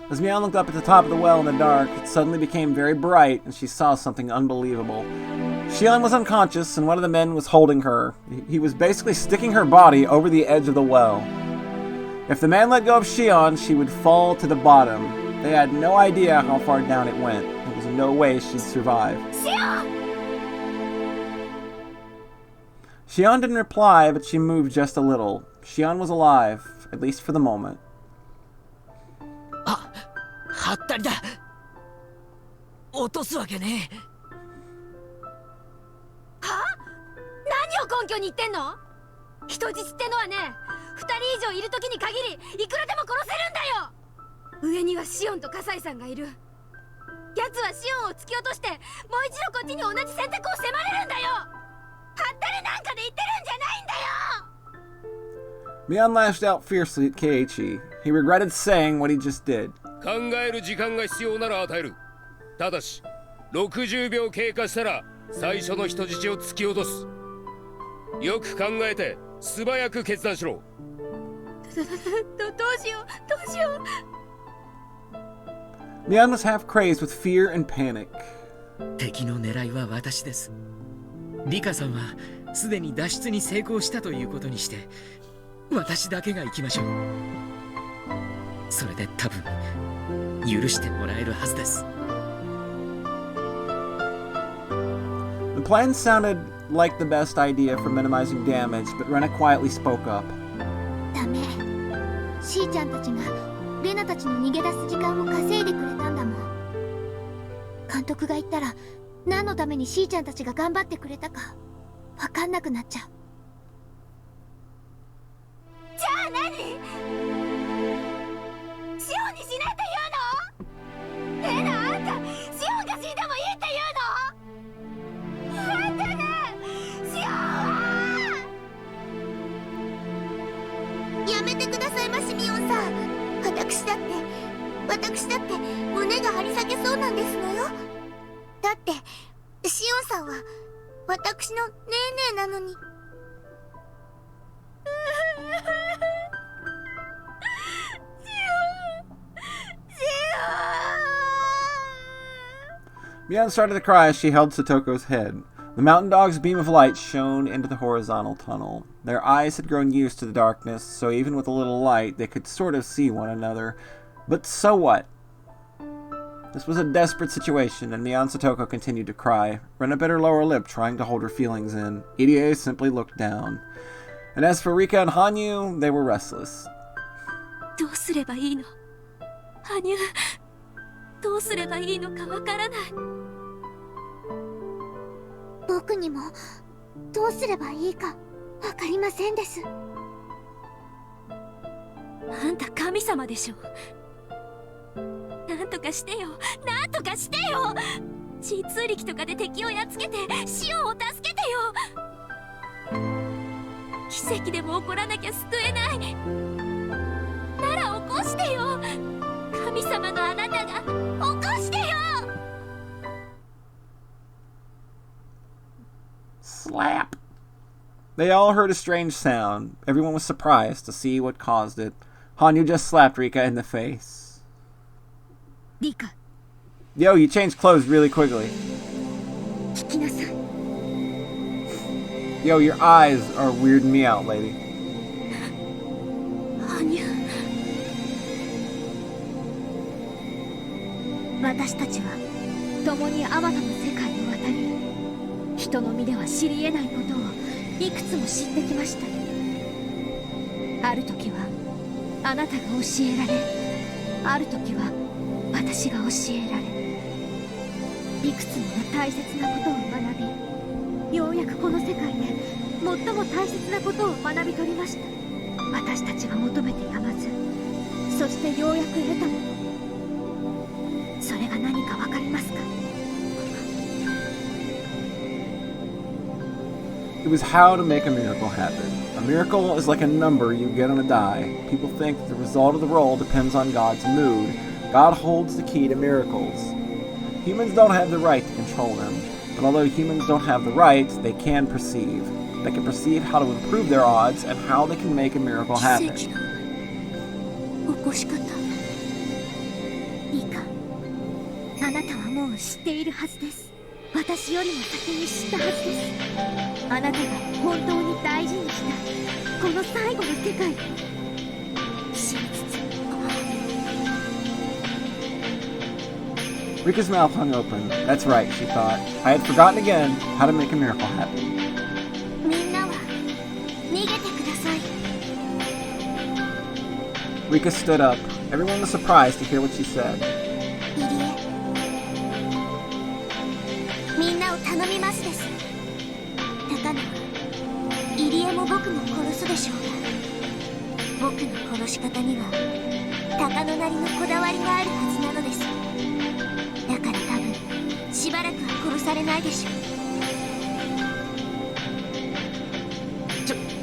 As Mion looked up at the top of the well in the dark, it suddenly became very bright, and she saw something unbelievable. Shion was unconscious, and one of the men was holding her. He was basically sticking her body over the edge of the well. If the man let go of Shion, she would fall to the bottom. They had no idea how far down it went. There was no way she'd survive. Shion didn't reply, but she moved just a little. Shion was alive, at least for the moment. はったりだ。落とすわけねえ。は？何を根拠に言ってんの？人質ってのはね、2人以上いる時に限りいくらでも殺せるんだよ。上にはシオンと葛西さんがいる。奴はシオンを突き落としてもう一度こっちに同じ選択を迫れるんだよ。はったりなんかで言ってるんじゃないんだよ。Mion lashed out fiercely at Keiichi. He regretted saying what he just did. 考える時間が必要なら与える。ただし60秒経過したら最初の人質を突き落とす。よく考えて素早く決断しろ。どうしよう。Mion was half crazed with fear and panic. 敵の狙いは私です。リカさんはすでに脱出に成功したということにして、私だけが行きましょう。それで多分許してもらえるはずです。The plan sounded like the best idea for minimizing damage, but Rena quietly spoke up. ダメ。しーちゃんたちがレナたちの逃げ出す時間を稼いでくれたんだもん。監督が言ったら何のためにしーちゃんたちが頑張ってくれたか分かんなくなっちゃう。じゃあ何？シオンにしないと言うの？レナ、あんたシオンが死んでもいいって言うの？あんたね、シオンは！やめてくださいまし、ミオンさん。私だって私だって胸が張り裂けそうなんですのよ。だってシオンさんは私のねえねえなのに。Mian started to cry as she held Satoko's head. The mountain dog's beam of light shone into the horizontal tunnel. Their eyes had grown used to the darkness, so even with a little light, they could sort of see one another. But so what? This was a desperate situation, and Mian Satoko continued to cry, Rena bit her lower lip, trying to hold her feelings in. Irie simply looked down. And as for Rika and Hanyu, they were restless. どうすればいいの？羽生、どうすればいいのかわからない。僕にもどうすればいいかわかりませんです。あんた神様でしょ。なんとかしてよ、なんとかしてよ。地通力とかで敵をやっつけてシオンを助けてよ。奇跡でも起こらなきゃ救えない。なら起こしてよ。神様のあなたが起こしてよ。Slap! They all heard a strange sound. Everyone was surprised to see what caused it. Hanyu just slapped Rika in the face. Rika. Yo, you changed clothes really quickly. Yo, your eyes are weirding me out, lady. Hanyu. 私たちは共にあまたの世界を渡り、人の身では知り得ないことをいくつも知ってきました。ある時はあなたが教えられ、ある時は私が教えられ、いくつもの大切なことを学び、ようやくこの世界で最も大切なことを学び取りました。私たちが求めてやまず、そしてようやく得たもの、それが何かわかりますか？ It was how to make a miracle happen. A miracle is like a number you get on a die. People think that the result of the roll depends on God's mood. God holds the key to miracles. Humans don't have the right to control them, but although humans don't have the right, they can perceive. They can perceive how to improve their odds and how they can make a miracle happen. 起こし方。いいか、あなたはもう知っているはずです。私よりも先に知ったはずです。あなたが本当に大事にしたこの最後の世界、真実。Rika's mouth hung open. That's right, she thought. I had forgotten again how to make a miracle happen. みんなは逃げてください。 Rika stood up. Everyone was surprised to hear what she said. 入江、みんなを頼みますです。高野、入江も僕も殺すでしょうが、僕の殺し方には高野なりのこだわりがあるはずなのです。だから多分しばらくは殺されないでしょう。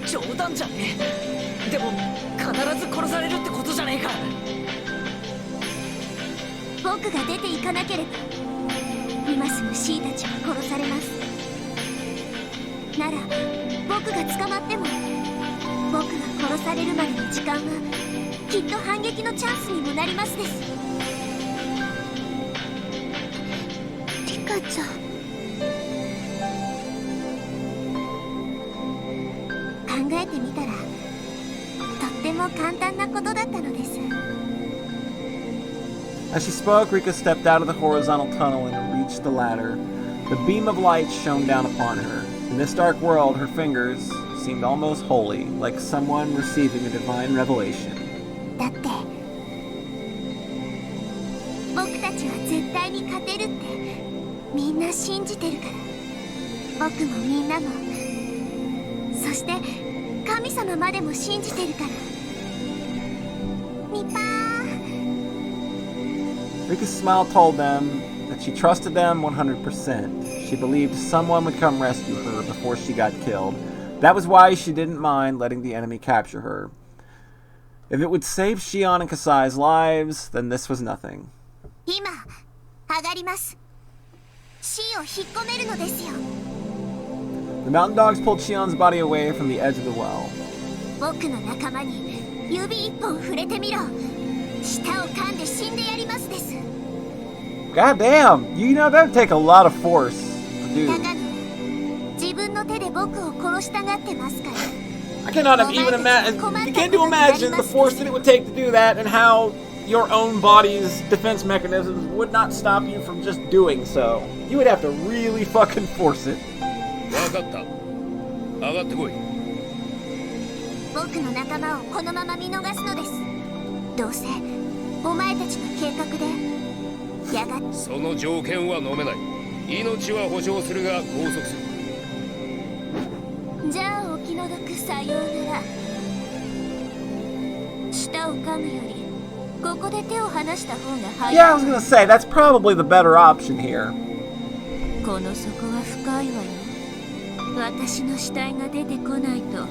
冗談じゃねえ。でも必ず殺されるってことじゃねえか。僕が出て行かなければ今すぐシーたちは殺されます。なら僕が捕まっても僕が殺されるまでの時間はきっと反撃のチャンスにもなりますです。リカちゃん、考えてみたらとっても簡単なことだったのです。As she spoke, Rika stepped out of the horizontal tunnel and reached the ladder. The beam of light shone down upon her. In this dark world, her fingers seemed almost holy, like someone receiving a divine revelation. だって僕たちは絶対に勝てるってみんな信じてるから。僕もみんなも、そして神様までも信じてるから。ミパー。 Rika's smile told them that she trusted them 100%. She believed someone would come rescue her before she got killed. That was why she didn't mind letting the enemy capture her. If it would save Shion and Kasai's lives, then this was nothing. 今上がります。死を引っ込めるのですよ。 The mountain dogs pulled Shion's body away from the edge of the well. 僕の仲間に指一本触れてみろ。舌を噛んで死んでやりますです。 God damn! You know that would take a lot of force to do. 高野、自分の手で僕を殺したがってますから。 I cannot have even imagine. Begin to imagine the force that it would take to do that, and how your own body's defense mechanisms would not stop you from just doing so. You would have to really fucking force it. 分かった。上がってこい。僕の仲間をこのまま見逃すのです。どうせお前たちの計画でやがて。その条件は飲めない。命は保証するが拘束する。じゃあお気の毒さようなら。舌を噛むよりここで手を離した方が早い。 Yeah, I was gonna say that's probably the better option here. この底は深いわよ。私の死体が出てこないと、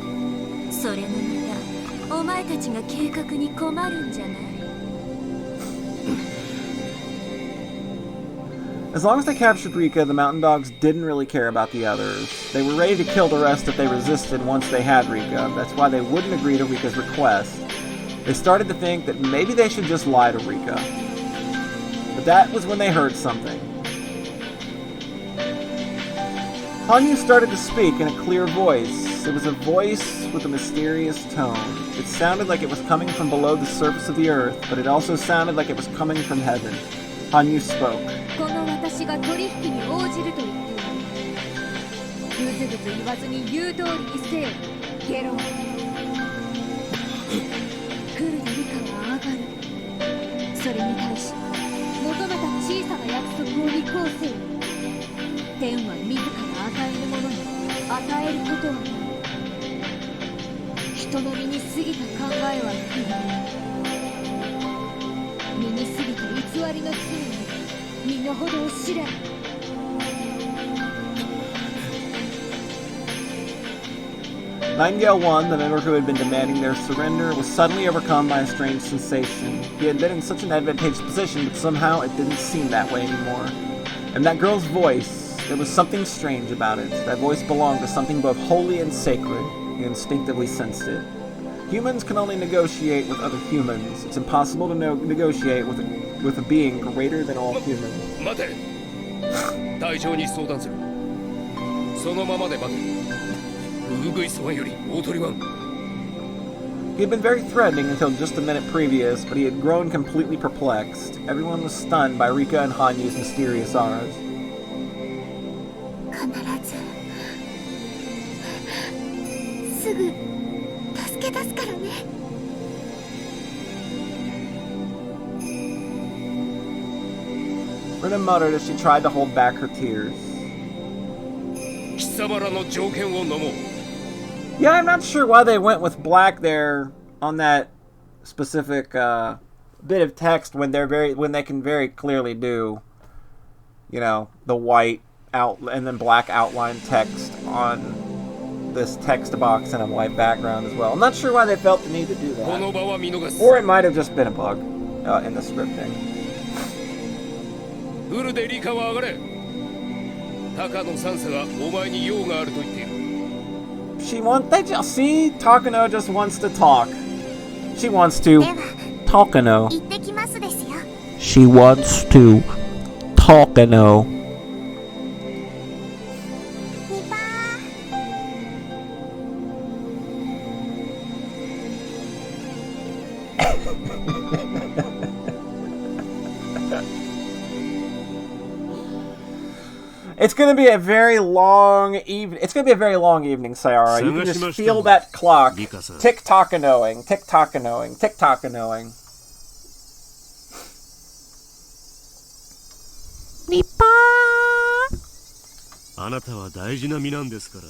それもまたお前たちが計画に困るんじゃない。 As long as they captured Rika, the mountain dogs didn't really care about the others. They were ready to kill the rest if they resisted once they had Rika. That's why they wouldn't agree to Rika's request. They started to think that maybe they should just lie to Rika. But that was when they heard something. Hanyu started to speak in a clear voice. It was a voice with a mysterious tone. It sounded like it was coming from below the surface of the earth, but it also sounded like it was coming from heaven. Hanyu spoke. この私が取引に応じると言っている。ぐずぐず言わずに言う通りにせよ。ゲロ。来るよりかは上がる。それに対し求めた小さな約束を履行せよ。天は自ら与えるものに与えることはない。人の身に過ぎた考えは不要。身に過ぎた偽りの罪に身の程を知れ。 Nightingale 1, the member who had been demanding their surrender, was suddenly overcome by a strange sensation. He had been in such an advantageous position, but somehow it didn't seem that way anymore. And that girl's voice, there was something strange about it. That voice belonged to something both holy and sacred. He instinctively sensed it. Humans can only negotiate with other humans. It's impossible to negotiate with a being greater than all humans. 待て。隊長に相談する。そのままで待て。 He had been very threatening until just a minute previous, but he had grown completely perplexed. Everyone was stunned by Rika and Hanyu's mysterious auras. 必ずすぐ助け出すからね。 Rina muttered as she tried to hold back her tears. 貴様らの条件を飲もう。 Yeah, I'm not sure why they went with black there on that specific bit of text when they can very clearly do, you know, the white out and then black outline text on this text box and a white background as well. I'm not sure why they felt the need to do that. Or it might have just been a bug in the scripting. フルでリカは上がれ。高野三佐がお前に用があると言っている。 They just see Takano just wants to talk. She wants to Takano. She wants to Takano. It's gonna be a very long evening. It's gonna be a very long evening, Sayara. You can just feel that clock tick-tock-a-knowing, tick-tock-a-knowing, tick-tock-a-knowing. Nipa. あなたは大事な身なんですから、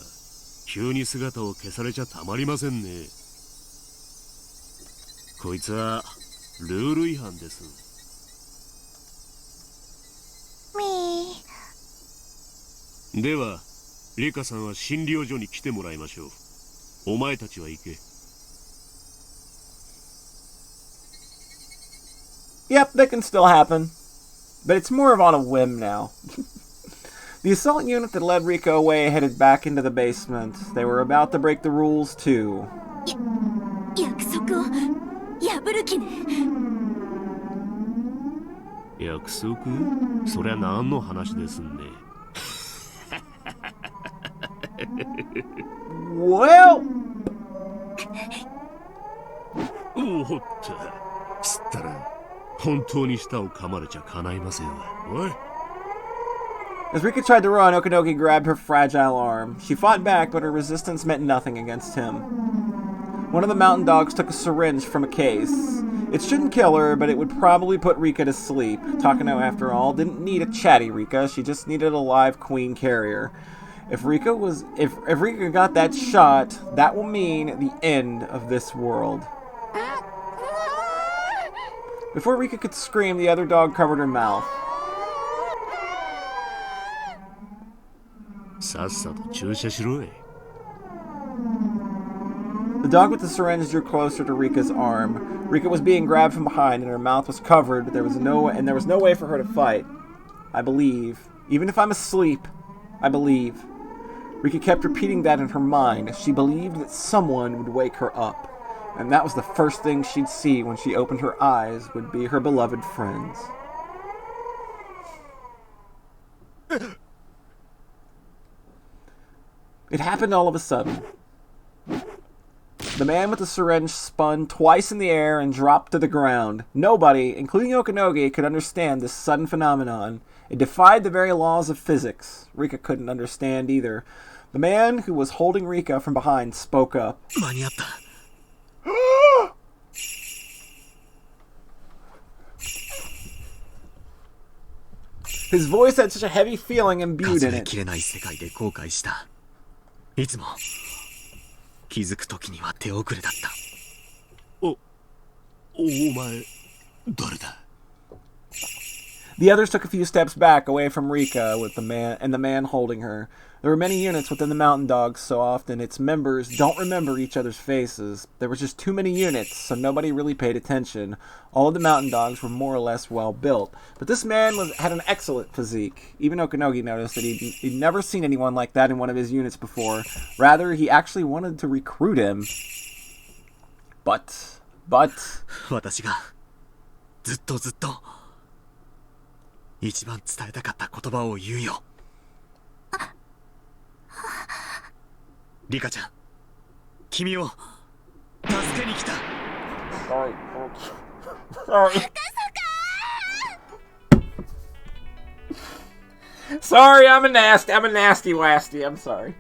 急に姿を消されちゃたまりませんね。こいつはルール違反です。では、リカさんは診療所に来てもらいましょう。お前たちは行け。Yep, that can still happen. But it's more of on a whim now. The assault unit that led Rika away headed back into the basement. They were about to break the rules, too. 約束を破る気ね。約束？そりゃ何の話ですんね。Well... おほっと、つったら本当に舌を噛まれちゃ叶いませんわ。おい。 As Rika tried to run, Okanogi grabbed her fragile arm. She fought back, but her resistance meant nothing against him. One of the mountain dogs took a syringe from a case. It shouldn't kill her, but it would probably put Rika to sleep. Takano, after all, didn't need a chatty Rika. She just needed a live queen carrier. If Rika got that shot, that will mean the end of this world. Before Rika could scream, the other dog covered her mouth. さっさと注射しろい。 The dog with the syringe drew closer to Rika's arm. Rika was being grabbed from behind, and her mouth was covered. There was no way for her to fight. I believe, even if I'm asleep, I believe. Rika kept repeating that in her mind. She believed that someone would wake her up, and that was the first thing she'd see when she opened her eyes would be her beloved friends. It happened all of a sudden. The man with the syringe spun twice in the air and dropped to the ground. Nobody, including Okanogi, could understand this sudden phenomenon. It defied the very laws of physics. Rika couldn't understand either. The man who was holding Rika from behind spoke up. His voice had such a heavy feeling imbued in it. いつも気づくときには手遅れだった。お前誰だ? The others took a few steps back away from Rika with the man holding her. There were many units within the Mountain Dogs, so often its members don't remember each other's faces. There were just too many units, so nobody really paid attention. All of the Mountain Dogs were more or less well built, but this man had an excellent physique. Even Okanogi noticed that he'd never seen anyone like that in one of his units before. Rather, he actually wanted to recruit him. But... 私がずっと一番伝えたかった言葉を言うよ。リカちゃん、君を助けに来た。Sorry, I'm a nasty wasty. I'm sorry.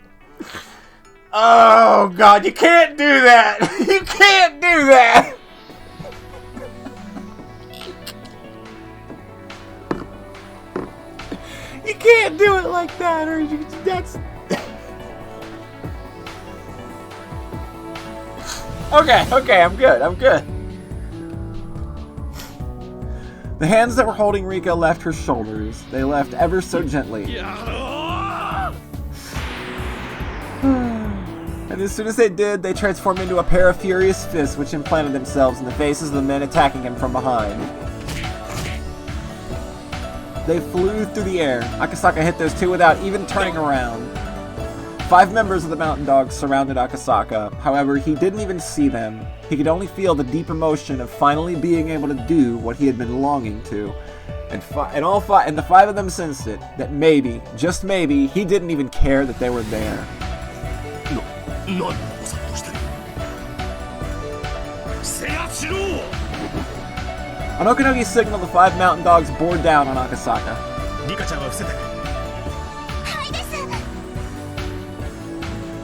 Oh God, you can't do that. You can't do that. You can't do it like that, or that's. Okay, I'm good. The hands that were holding Rika left her shoulders. They left ever so gently. And as soon as they did, they transformed into a pair of furious fists which implanted themselves in the faces of the men attacking him from behind. They flew through the air. Akasaka hit those two without even turning around. 5 members of the Mountain Dogs surrounded Akasaka. However, he didn't even see them. He could only feel the deep emotion of finally being able to do what he had been longing to. And the 5 of them sensed it, that maybe, just maybe, he didn't even care that they were there. On Okanogi's signal, the 5 Mountain Dogs bore down on Akasaka.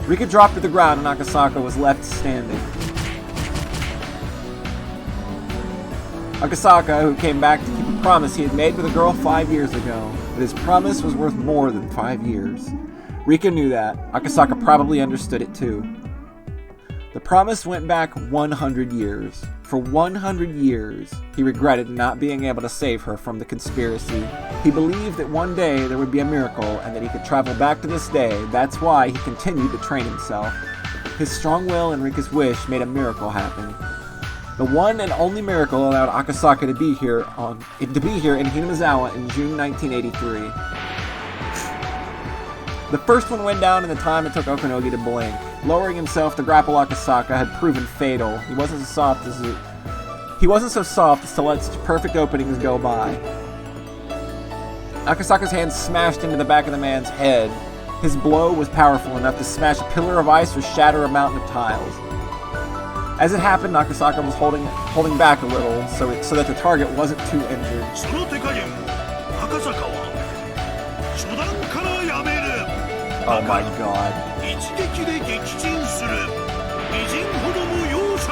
Rika dropped to the ground and Akasaka was left standing. Akasaka, who came back to keep a promise he had made with a girl 5 years ago, but his promise was worth more than 5 years. Rika knew that. Akasaka probably understood it too. The promise went back 100 years. For 100 years, he regretted not being able to save her from the conspiracy. He believed that one day there would be a miracle and that he could travel back to this day. That's why he continued to train himself. His strong will and Rika's wish made a miracle happen. The one and only miracle allowed Akasaka to be here in Hinamizawa in June 1983. The first one went down in the time it took Okunogi to blink. Lowering himself to grapple Akasaka had proven fatal. He wasn't so soft as to let such perfect openings go by. Akasaka's hand smashed into the back of the man's head. His blow was powerful enough to smash a pillar of ice or shatter a mountain of tiles. As it happened, Akasaka was holding back a little so that the target wasn't too injured. Oh my god.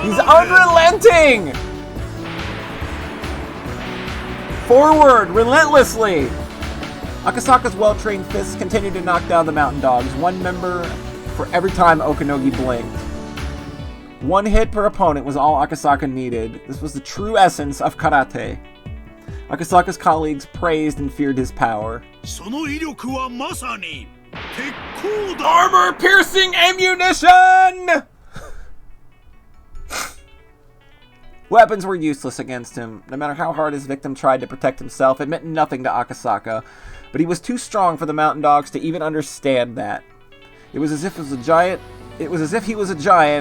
He's unrelenting! Forward, relentlessly! Akasaka's well-trained fists continued to knock down the mountain dogs, one member for every time Okunogi blinked. One hit per opponent was all Akasaka needed. This was the true essence of karate. Akasaka's colleagues praised and feared his power. Armor-piercing ammunition! Weapons were useless against him. No matter how hard his victim tried to protect himself, it meant nothing to Akasaka. But he was too strong for the mountain dogs to even understand that. It was as if he was a giant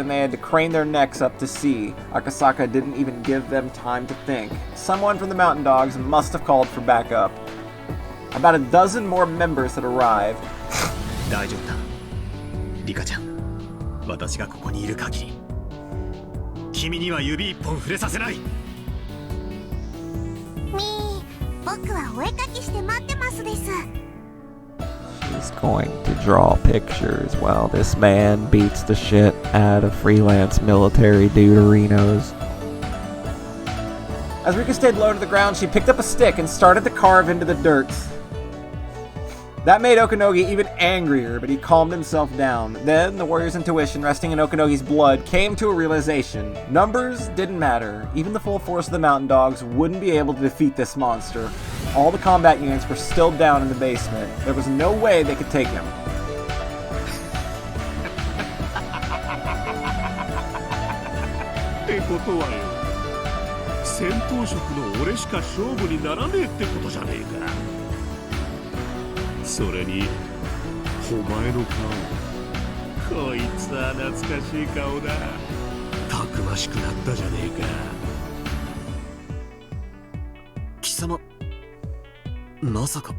and they had to crane their necks up to see. Akasaka didn't even give them time to think. Someone from the mountain dogs must have called for backup. About a dozen more members had arrived. 大丈夫だ。リカちゃん、私がここにいる限り、君には指一本触れさせない。僕はお絵かきして待ってますです。 He's going to draw pictures while this man beats the shit out of freelance military deuterinos. As Rika stayed low to the ground, she picked up a stick and started to carve into the dirt. That made Okunogi even angrier, but he calmed himself down. Then, the warrior's intuition, resting in Okunogi's blood, came to a realization. Numbers didn't matter. Even the full force of the mountain dogs wouldn't be able to defeat this monster. All the combat units were still down in the basement. There was no way they could take him. ってことはよ、戦闘職の俺しか勝負にならねえってことじゃねえか。それにお前の顔、こいつは懐かしい顔だ。たくましくなったじゃねえか。貴様、まさか。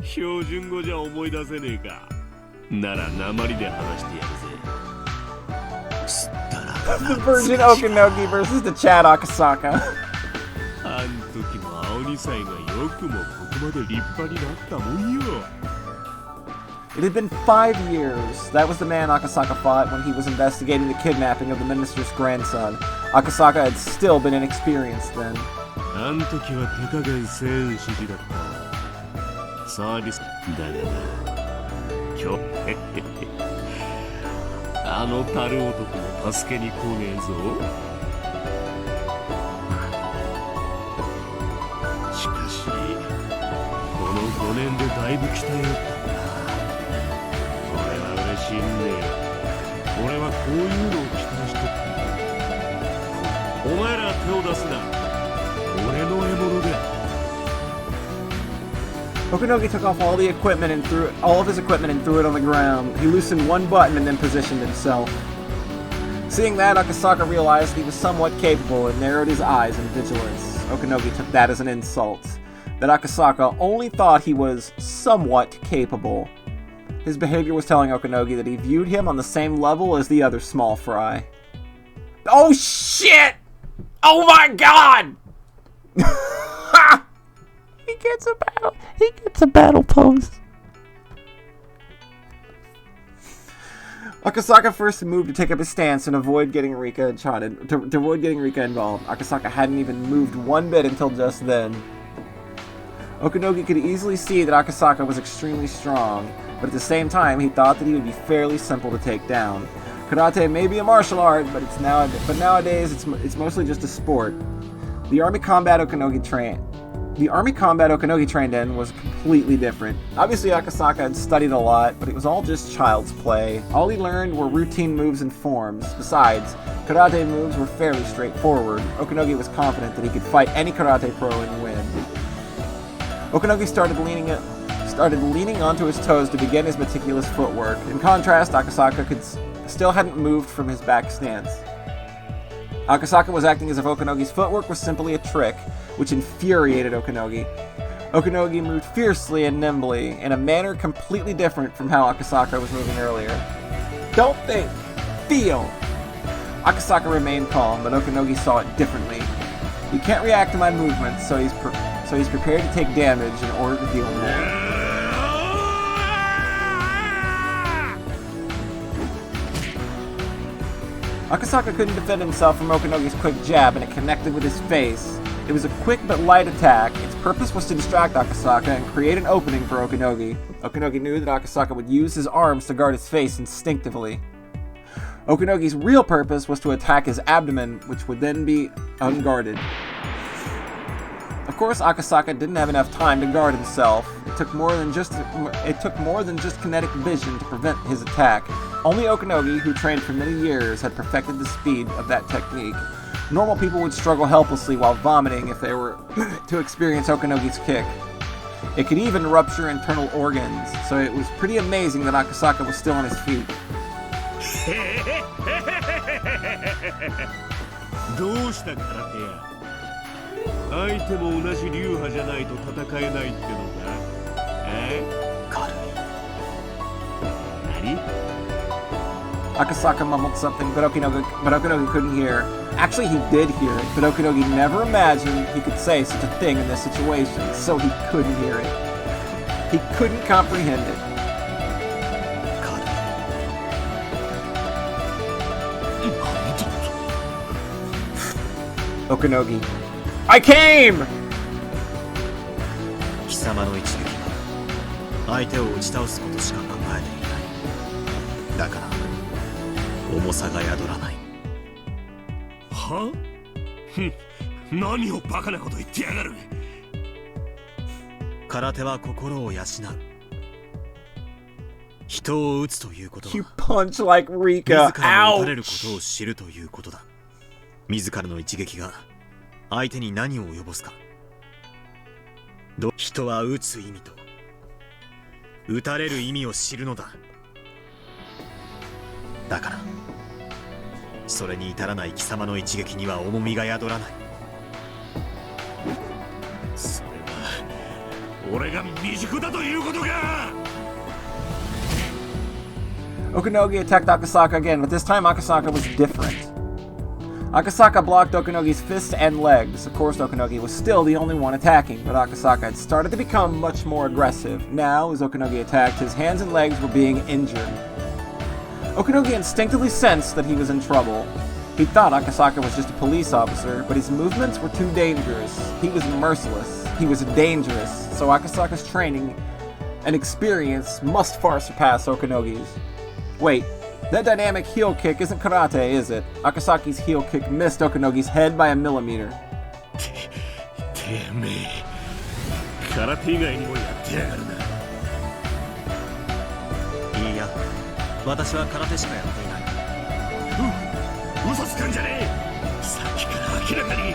標準語じゃ思い出せねえか。なら鉛で話してやるぜ。吸ったら The Virgin Okunogi versus the Chad Akasaka. あん時の青二歳がよくもここまで立派になったもんよ。It had been 5 years. That was the man Akasaka fought when he was investigating the kidnapping of the minister's grandson. Akasaka had still been inexperienced then. あん時は手加減せん指示だった。サービスだがな。今日あの樽男も助けに来ねえぞ。しかしこの5年でだいぶ鍛えよったんだ。俺は嬉しいんだよ。俺はこういうのを期待しとった。お前ら手を出すな。俺の獲物だ。Okunogi took off all of his equipment and threw it on the ground. He loosened one button and then positioned himself. Seeing that, Akasaka realized he was somewhat capable and narrowed his eyes in vigilance. Okunogi took that as an insult. That Akasaka only thought he was somewhat capable. His behavior was telling Okunogi that he viewed him on the same level as the other small fry. Oh shit! Oh my god! He gets a battle pose. Akasaka first moved to take up his stance and avoid getting Rika involved. Akasaka hadn't even moved one bit until just then. Okunogi could easily see that Akasaka was extremely strong, but at the same time he thought that he would be fairly simple to take down. Karate may be a martial art, but nowadays it's mostly just a sport. The army combat Okunogi trained The army combat Okanogi trained in was completely different. Obviously, Akasaka had studied a lot, but it was all just child's play. All he learned were routine moves and forms. Besides, karate moves were fairly straightforward. Okanogi was confident that he could fight any karate pro and win. Okanogi started leaning onto his toes to begin his meticulous footwork. In contrast, Akasaka still hadn't moved from his back stance. Akasaka was acting as if Okanogi's footwork was simply a trick, which infuriated Okanogi. Okanogi moved fiercely and nimbly, in a manner completely different from how Akasaka was moving earlier. Don't think! Feel! Akasaka remained calm, but Okanogi saw it differently. He can't react to my movements, so he's prepared to take damage in order to deal more. Akasaka couldn't defend himself from Okanogi's quick jab, and it connected with his face. It was a quick but light attack. Its purpose was to distract Akasaka and create an opening for Okanogi. Okanogi knew that Akasaka would use his arms to guard his face instinctively. Okanogi's real purpose was to attack his abdomen, which would then be unguarded. Of course, Akasaka didn't have enough time to guard himself. It took more than just kinetic vision to prevent his attack. Only Okanogi, who trained for many years, had perfected the speed of that technique. Normal people would struggle helplessly while vomiting if they were to experience Okanogi's kick. It could even rupture internal organs, so it was pretty amazing that Akasaka was still on his feet. どうした空手や相手も同じ流派じゃないと戦えないってのか軽い何 Akasaka mumbled something, but Okanogi couldn't hear. Actually, he did hear it, but Okanogi never imagined he could say such a thing in this situation, so he couldn't hear it. He couldn't comprehend it. Okanogi. I came! 貴様の一撃は相手を打ち倒すことしか考えていない。だから重さが宿らない。は？何をバカなこと言ってやがる。空手は心を養う。人を打つということは You punch like Rika. 自らの打たれることを知るということだ。自らの一撃が相手に何を及ぼすか。人は打つ意味と打たれる意味を知るのだ。だからそれに至らない貴様の一撃には重みが宿らない。それは俺が未熟だということか。Okanogi attacked Akasaka again, but this time Akasaka was different. Akasaka blocked Okanogi's fists and legs. Of course, Okanogi was still the only one attacking, but Akasaka had started to become much more aggressive. Now, as Okanogi attacked, his hands and legs were being injured. Okanogi instinctively sensed that he was in trouble. He thought Akasaka was just a police officer, but his movements were too dangerous. He was merciless. He was dangerous, so Akasaka's training and experience must far surpass Okanogi's. Wait, that dynamic heel kick isn't karate, is it? Akasaki's heel kick missed Okanogi's head by a millimeter. てめえ、空手以外にもやってやがるな。いいや、私は空手しかやっていない。嘘つくんじゃねえ。さっきから明らかに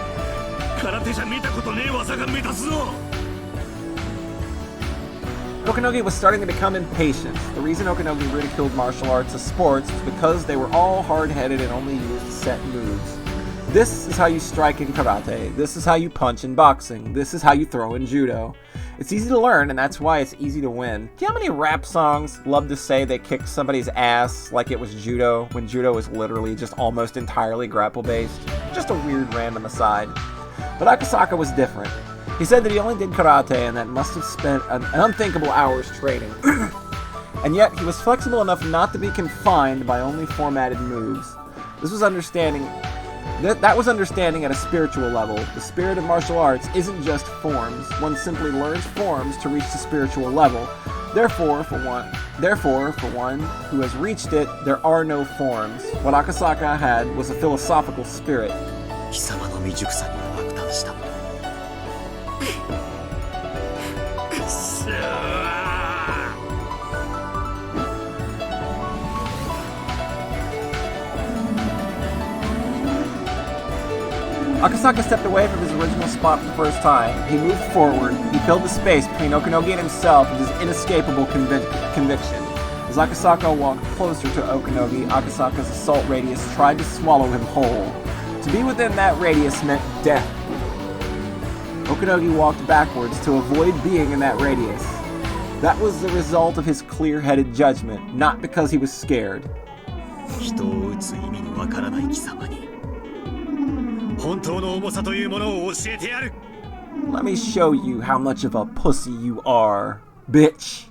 空手じゃ見たことねえ技が目立つぞ。Okanogi was starting to become impatient. The reason Okanogi ridiculed martial arts as sports was because they were all hard-headed and only used set moves. This is how you strike in karate. This is how you punch in boxing. This is how you throw in judo. It's easy to learn, and that's why it's easy to win. Do you know how many rap songs love to say they kicked somebody's ass like it was judo, when judo is literally just almost entirely grapple-based? Just a weird random aside. But Akasaka was different. He said that he only did karate and that must have spent an unthinkable hours training. And yet, he was flexible enough not to be confined by only formatted moves. This was understanding. That was understanding at a spiritual level. The spirit of martial arts isn't just forms. One simply learns forms to reach the spiritual level. Therefore, for one who has reached it, there are no forms. What Akasaka had was a philosophical spirit. 貴様の未熟さには落胆した。Akasaka stepped away from his original spot for the first time. He moved forward. He filled the space between Okanogi and himself with his inescapable conviction. As Akasaka walked closer to Okanogi, Akasaka's assault radius tried to swallow him whole. To be within that radius meant death. Okanogi walked backwards to avoid being in that radius. That was the result of his clear-headed judgment, not because he was scared. 人を撃つ意味のわからない貴様に本当の重さというものを教えてやる Let me show you how much of a pussy you are, bitch.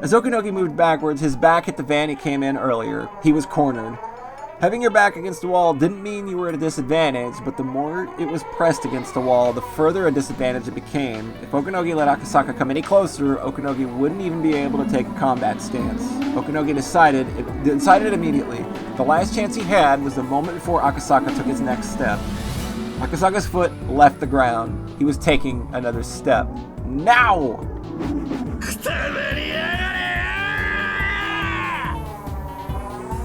As Okanogi moved backwards, his back hit the van he came in earlier. He was cornered. Having your back against the wall didn't mean you were at a disadvantage, but the more it was pressed against the wall, the further a disadvantage it became. If Okanogi let Akasaka come any closer, Okanogi wouldn't even be able to take a combat stance. Okanogi decided immediately. The last chance he had was the moment before Akasaka took his next step. Akasaka's foot left the ground. He was taking another step. Now!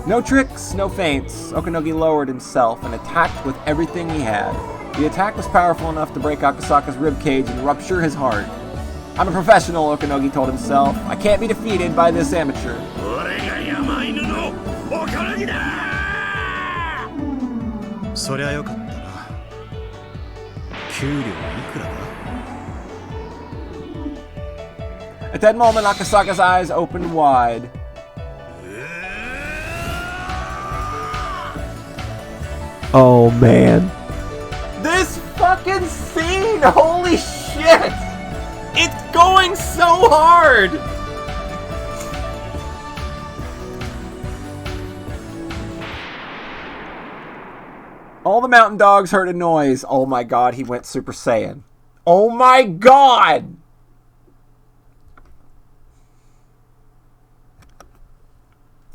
No tricks, no feints. Okanogi lowered himself and attacked with everything he had. The attack was powerful enough to break Akasaka's ribcage and rupture his heart. I'm a professional, Okanogi told himself. I can't be defeated by this amateur. そりゃよかったな。給料いくらだ At that moment, Akasaka's eyes opened wide. Oh man. This fucking scene! Holy shit! It's going so hard! All the mountain dogs heard a noise. Oh my god, he went Super Saiyan. Oh my god!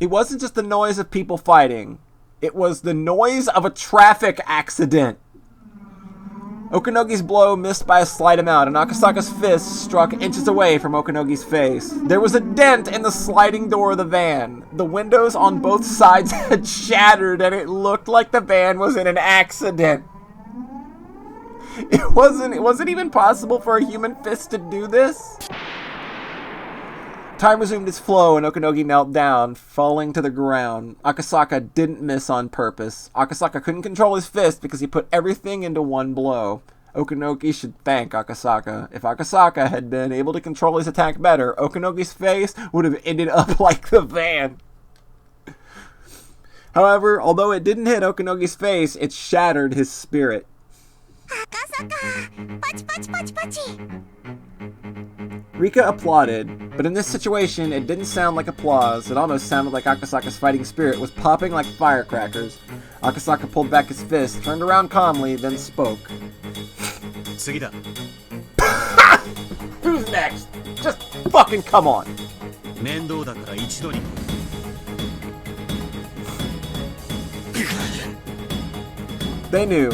It wasn't just the noise of people fighting. It was the noise of a traffic accident. Okanogi's blow missed by a slight amount, and Akasaka's fist struck inches away from Okanogi's face. There was a dent in the sliding door of the van. The windows on both sides had shattered, and it looked like the van was in an accident. It wasn't even possible for a human fist to do this. Time resumed its flow, and Okanogi knelt down, falling to the ground. Akasaka didn't miss on purpose. Akasaka couldn't control his fist because he put everything into one blow. Okanogi should thank Akasaka. If Akasaka had been able to control his attack better, Okanogi's face would have ended up like the van. However, although it didn't hit Okanogi's face, it shattered his spirit. Akasaka! Pachi pachi pachi pachi! Rika applauded, but in this situation, it didn't sound like applause. It almost sounded like Akasaka's fighting spirit was popping like firecrackers. Akasaka pulled back his fist, turned around calmly, then spoke. 次だ Who's next? Just fucking come on. 面倒だから一度に They knew,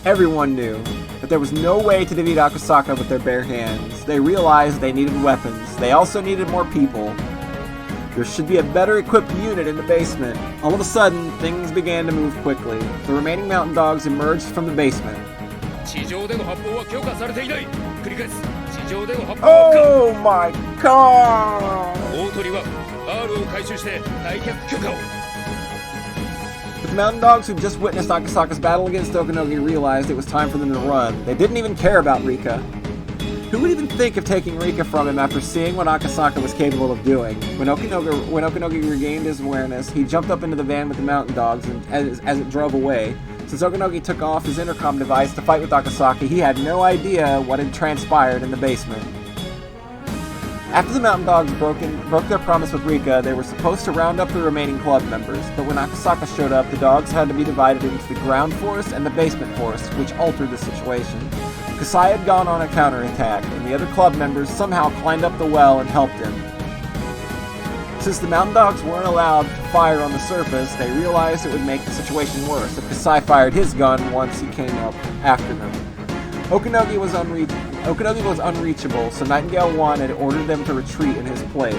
everyone knew, that there was no way to defeat Akasaka with their bare hands. They realized they needed weapons. They also needed more people. There should be a better equipped unit in the basement. All of a sudden, things began to move quickly. The remaining mountain dogs emerged from the basement. Oh my god! The mountain dogs who just witnessed Akasaka's battle against Okanogi realized it was time for them to run. They didn't even care about Rika. Who would even think of taking Rika from him after seeing what Akasaka was capable of doing? When Okanogi regained his awareness, he jumped up into the van with the mountain dogs and as it drove away. Since Okanogi took off his intercom device to fight with Akasaka, he had no idea what had transpired in the basement. After the mountain dogs broke their promise with Rika, they were supposed to round up the remaining club members, but when Akasaka showed up, the dogs had to be divided into the ground force and the basement force, which altered the situation. Kasai had gone on a counterattack, and the other club members somehow climbed up the well and helped him. Since the mountain dogs weren't allowed to fire on the surface, they realized it would make the situation worse if Kasai fired his gun once he came up after them. Okanogi was unreachable, so Nightingale 1 had ordered them to retreat in his place.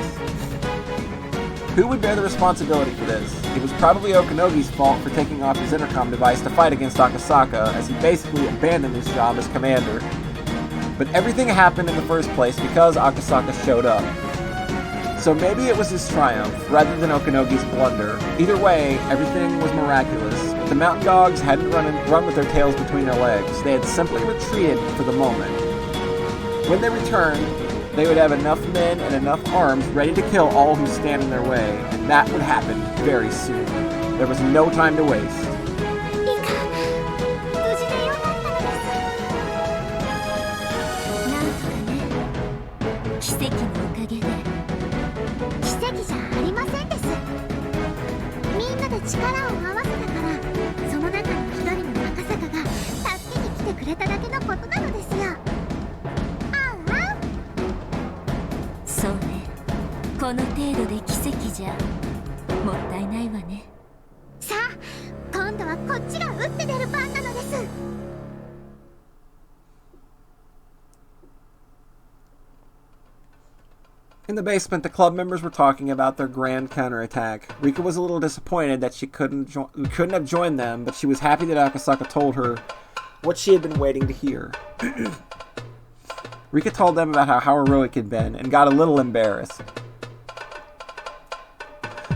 Who would bear the responsibility for this? It was probably Okanogi's fault for taking off his intercom device to fight against Akasaka, as he basically abandoned his job as commander. But everything happened in the first place because Akasaka showed up. So maybe it was his triumph, rather than Okanogi's blunder. Either way, everything was miraculous. The mountain dogs hadn't run with their tails between their legs. They had simply retreated for the moment. When they returned, they would have enough men and enough arms ready to kill all who stand in their way, and that would happen very soon. There was no time to waste. In the basement, the club members were talking about their grand counterattack. Rika was a little disappointed that she couldn't have joined them, but she was happy that Akasaka told her what she had been waiting to hear. Rika told them about how heroic it had been, and got a little embarrassed.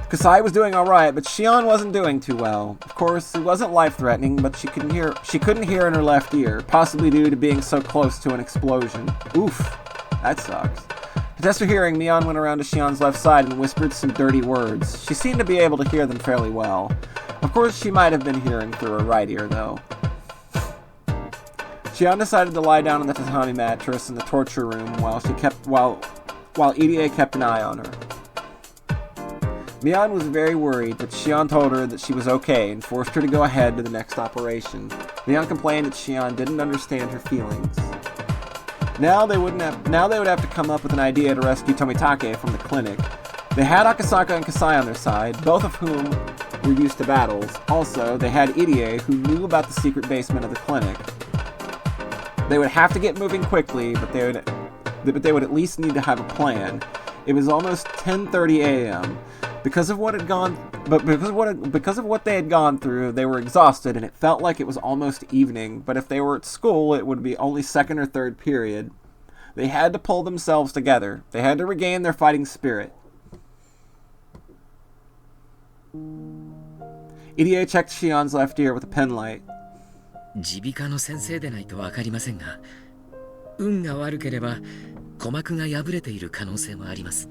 Kasai was doing alright, but Shion wasn't doing too well. Of course, it wasn't life-threatening, but she couldn't hear in her left ear, possibly due to being so close to an explosion. Oof, that sucks. To test her hearing, Mion went around to Shion's left side and whispered some dirty words. She seemed to be able to hear them fairly well. Of course, she might have been hearing through her right ear, though. Shion decided to lie down on the tatami mattress in the torture room while EDA kept an eye on her. Mion was very worried, but Shion told her that she was okay and forced her to go ahead to the next operation. Mion complained that Shion didn't understand her feelings. Now they would have to come up with an idea to rescue Tomitake from the clinic. They had Akasaka and Kasai on their side, both of whom were used to battles. Also, they had Irie, who knew about the secret basement of the clinic. They would have to get moving quickly, but they would at least need to have a plan. It was almost 10:30 a.m. Because of what they had gone through, they were exhausted, and it felt like it was almost evening. But if they were at school, it would be only second or third period. They had to pull themselves together. They had to regain their fighting spirit. Irie checked Shion's left ear with a penlight. 耳鼻科の先生でないとわかりませんが、運が悪ければ鼓膜が破れている可能性もあります。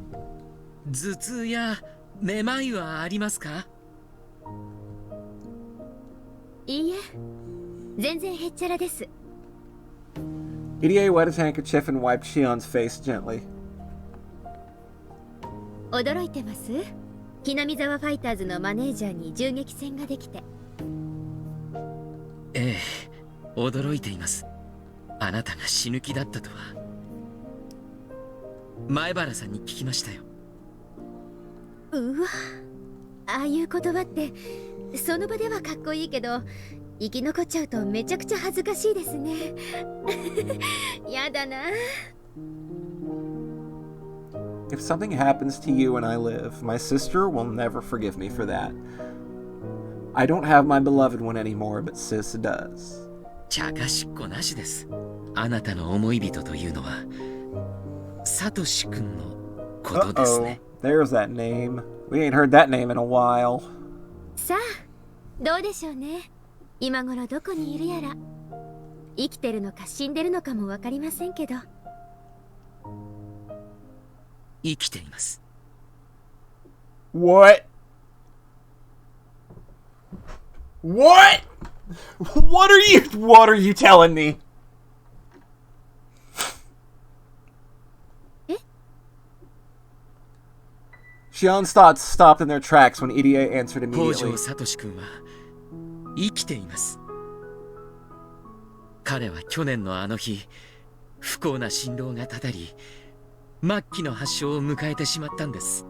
頭痛やめまいはありますか？いいえ、全然へっちゃらです。Irie wet his handkerchief and wiped Shion's face gently. 驚いてます？Hinamizawaファイターズのマネージャーに銃撃戦ができて。ええ、驚いています。あなたが死ぬ気だったとは。前原さんに聞きましたよ。うわ、ああいう言葉ってその場ではかっこいいけど生き残っちゃうとめちゃくちゃ恥ずかしいですね。やだな。If something happens to you when I live, my sister will never forgive me for that. I don't have my beloved one anymore, but Sis does. 茶化しっこなしです。あなたの思い人というのはサトシ君のことですね。There's that name. We ain't heard that name in a while. さあ、どうでしょうね。今頃どこにいるやら。生きてるのか死んでるのかもわかりませんけど。生きています。What? What? What are you telling me? Shion's thoughts stopped in their tracks when Irie answered immediately. 北条サトシ君は生きています。彼は去年のあの日、不幸な心労がたたり、末期の発症を迎えてしまったんです。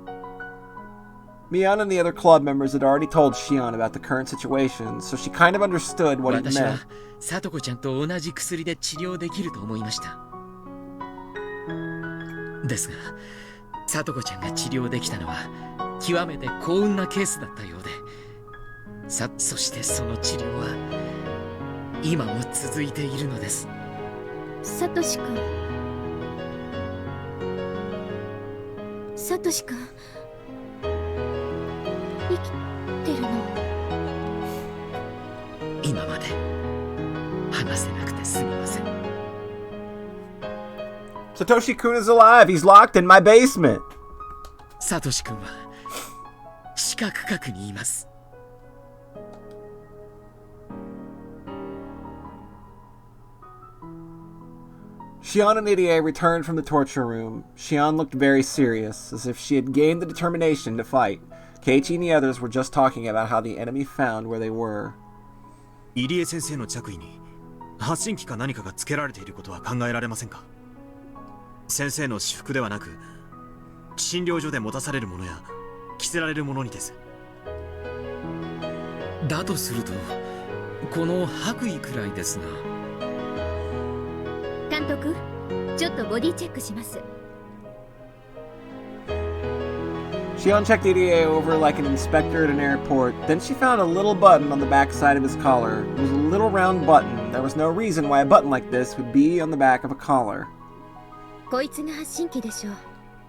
Mion and the other club members had already told Shion about the current situation, so she kind of understood what it 私は meant. サトコちゃんと同じ薬で治療できると思いました。ですが、サトコちゃんが治療できたのは極めて幸運なケースだったようで、そしてその治療は今も続いているのです。サトシ君、サトシ君、生きてるの？今まで話せなくてすみません。Satoshi-kun is alive. He's locked in my basement. サトシ君は四角角にいます。Shion and Irie returned from the torture room. Shion looked very serious, as if she had gained the determination to fight. Keiichi and the others were just talking about how the enemy found where they were. 入江先生の着衣に発信機か何かがつけられていることは考えられませんか？先生の私服ではなく、診療所で持たされるものや着せられるものにです。だとすると、この白衣くらいですが。監督、ちょっとボディチェックします。Shion checked Irie over like an inspector at an airport. Then she found a little button on the back side of his collar. It was a little round button. There was no reason why a button like this would be on the back of a collar. こいつが発信機でしょう。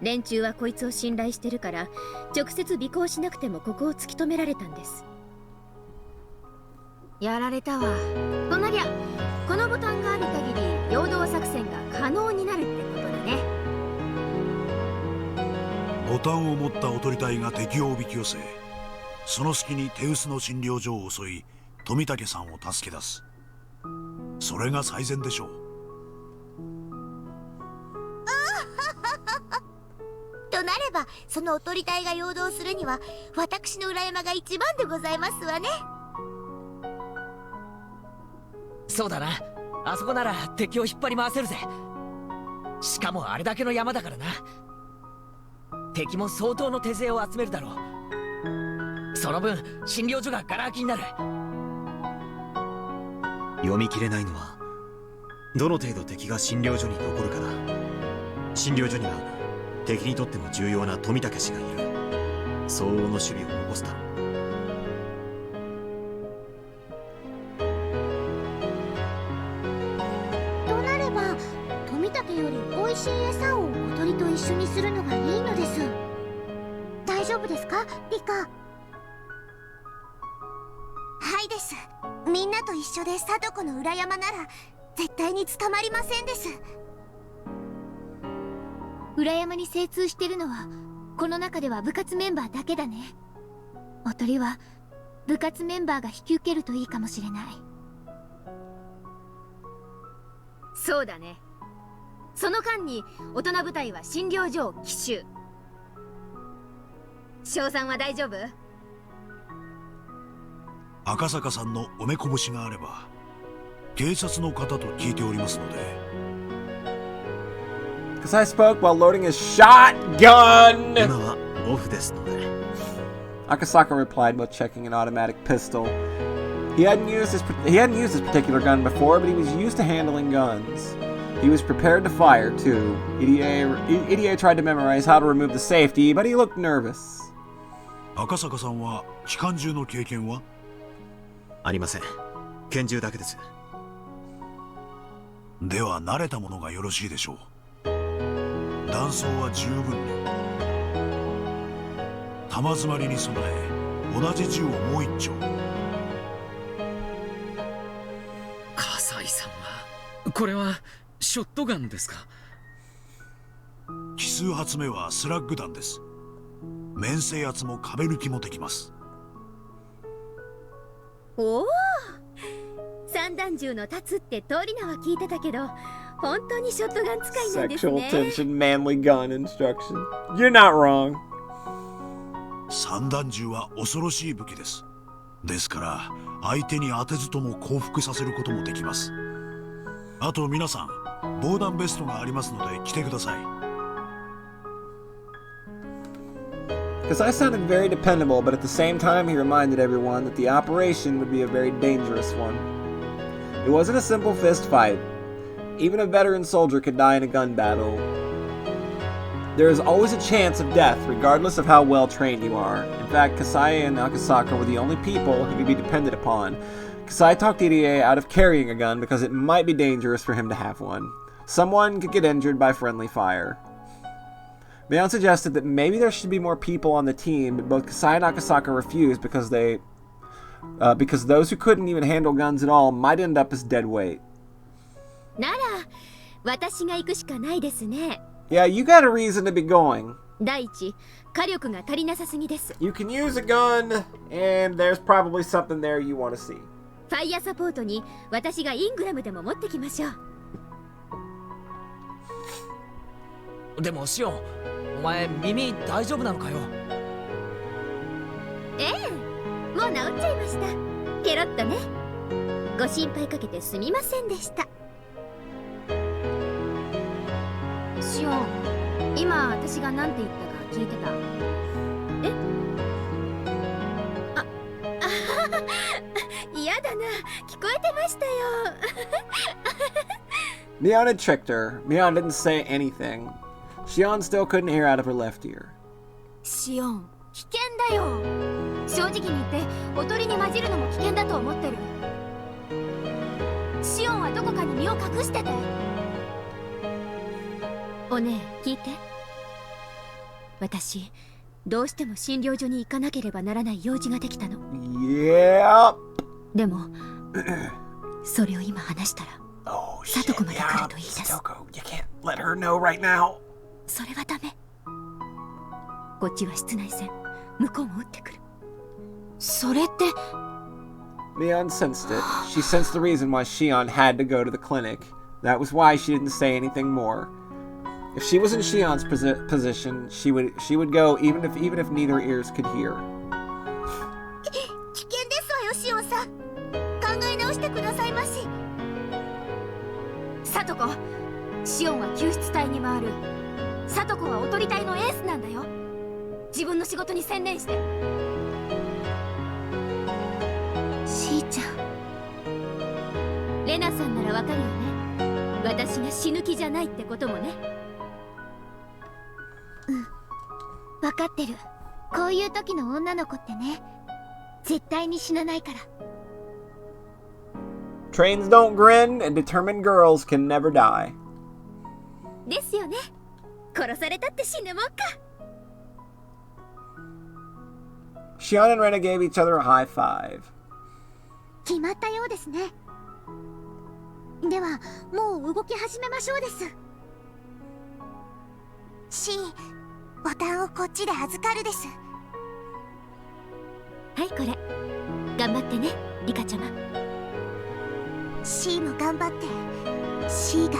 連中はこいつを信頼してるから、直接尾行しなくてもここを突き止められたんです。やられたわ。となりゃ、このボタンがある限り陽動作戦が可能になるってことだね。ボタンを持ったおとり隊が敵をおびき寄せ、その隙に手薄の診療所を襲い、富武さんを助け出す。それが最善でしょう。となれば、そのおとり隊が陽動するには私の裏山が一番でございますわね。そうだな、あそこなら敵を引っ張り回せるぜ。しかもあれだけの山だからな。敵も相当の手勢を集めるだろう。その分診療所がガラ空きになる。読み切れないのは、どの程度敵が診療所に残るかだ。診療所には敵にとっても重要な富武氏がいる。相応の守備を残すだろう。となれば、富武より美味しい餌をおとりと一緒にするのがいいのです。大丈夫ですか、リカ？はいです。みんなと一緒で貞子の裏山なら絶対に捕まりませんです。裏山に精通してるのはこの中では部活メンバーだけだね。おとりは部活メンバーが引き受けるといいかもしれない。そうだね。その間に大人部隊は診療所を奇襲。翔さんは大丈夫？赤坂さんのおめこぼしがあれば警察の方と聞いておりますので。Because I spoke while loading his shotgun! 今はオフですので。Akasaka replied while checking an automatic pistol. He hadn't used this particular gun before, but he was used to handling guns. He was prepared to fire, too. Irie tried to memorize how to remove the safety, but he looked nervous. 赤坂さんは機関銃の経験は？ありません。拳銃だけです。では慣れたものがよろしいでしょう。弾倉は十分に。弾詰まりに備え、同じ銃をもう一丁。笠井さんは、これはショットガンですか？奇数発目はスラッグ弾です。面制圧も壁抜きもできます。おお、散弾銃の立つって通り名は聞いてたけど、本当にショットガン使いなんですね。 Sexual tension, manly gun instruction. You're not wrong. 散弾銃は恐ろしい武器です。ですから相手に当てずとも降伏させることもできます。あと皆さん、防弾ベストがありますので着てください。Kasai sounded very dependable, but at the same time he reminded everyone that the operation would be a very dangerous one. It wasn't a simple fist fight. Even a veteran soldier could die in a gun battle. There is always a chance of death, regardless of how well trained you are. In fact, Kasai and Akasaka were the only people who could be depended upon. Kasai talked Irie out of carrying a gun because it might be dangerous for him to have one. Someone could get injured by friendly fire. Mion suggested that maybe there should be more people on the team, but both Kasai and Akasaka refused because those who couldn't even handle guns at all might end up as dead weight. Yeah, you got a reason to be going. You can use a gun, and there's probably something there you want to see. ファイヤーサポートに私がイングラムでも持ってきましょう。でもシオン、お前耳大丈夫なのかよ。ええ、もう治っちゃいました。ケロッとね。ご心配かけてすみませんでした。シオン、今私が何て言ったか聞いてた？え？嫌だな、聞こえてましたよ。Mion had tricked her. Mion didn't say anything. Shion still couldn't hear out of her left ear. シオン、危険だよ。正直に言っておとりに混じるのも危険だと思ってる。シオンはどこかに身を隠してて。おねえ、聞いて。私どうしても診療所に行かなければならない用事ができたの。Yeah. でもそれを今話したらサトコまで来ると言い出す。 You can't let her know right now. それはダメ。こっちは室内戦、向こうも撃ってくる。それって。 Mion sensed it. She sensed the reason why Shion had to go to the clinic. That was why she didn't say anything more. If she was in Shion's position, she would go even if neither ears could hear. 危険ですわよ、シオンさん。考え直してくださいまし。サトコ、シオンは救出隊に回る。サトコはおとり隊のエースなんだよ。自分の仕事に専念して。しーちゃん、レナさんならわかるよね。私が死ぬ気じゃないってこともね。うん、わかってる。こういう時の女の子ってね、絶対に死なないから。Trains don't grin, and determined girls can never die. ですよね。殺されたって死ぬもんか。Shion and Rena gave each other a high five. 決まったようですね。では、もう動き始めましょうです。C、ボタンをこっちで預かるです。はい、これ。頑張ってね、リカちゃま。C も頑張って。C が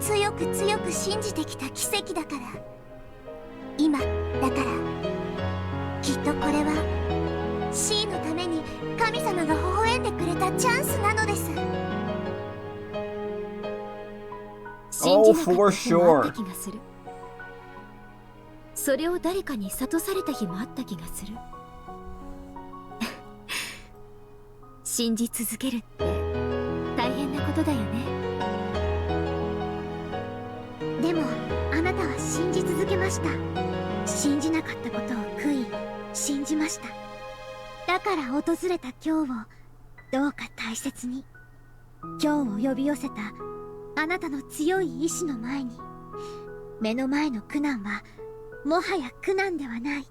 強く強く信じてきた奇跡だから。今、だから、きっとこれは C のために神様が微笑んでくれたチャンスなのです。Oh, for sure. それを誰かに諭された日もあった気がする。信じ続けるって大変なことだよね。でもあなたは信じ続けました。信じなかったことを悔い信じました。だから訪れた今日をどうか大切に。今日を呼び寄せたあなたの強い意志の前に、目の前の苦難はもはや苦難ではない。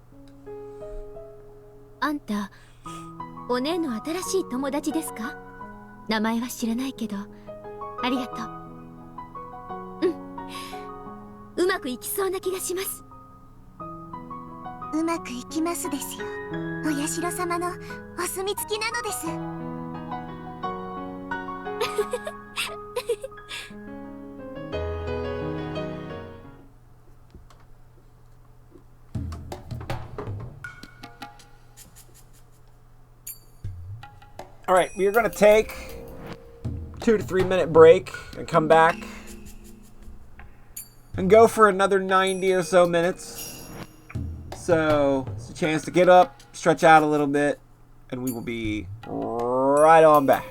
あんた、お姉の新しい友達ですか？名前は知らないけど、ありがとう。うまくいきそうな気がします。うまくいきますですよ。お社様のお墨付きなのです。All right, we are going to take 2 to 3 minute break and come back and go for another 90 or so minutes. So it's a chance to get up, stretch out a little bit, and we will be right on back.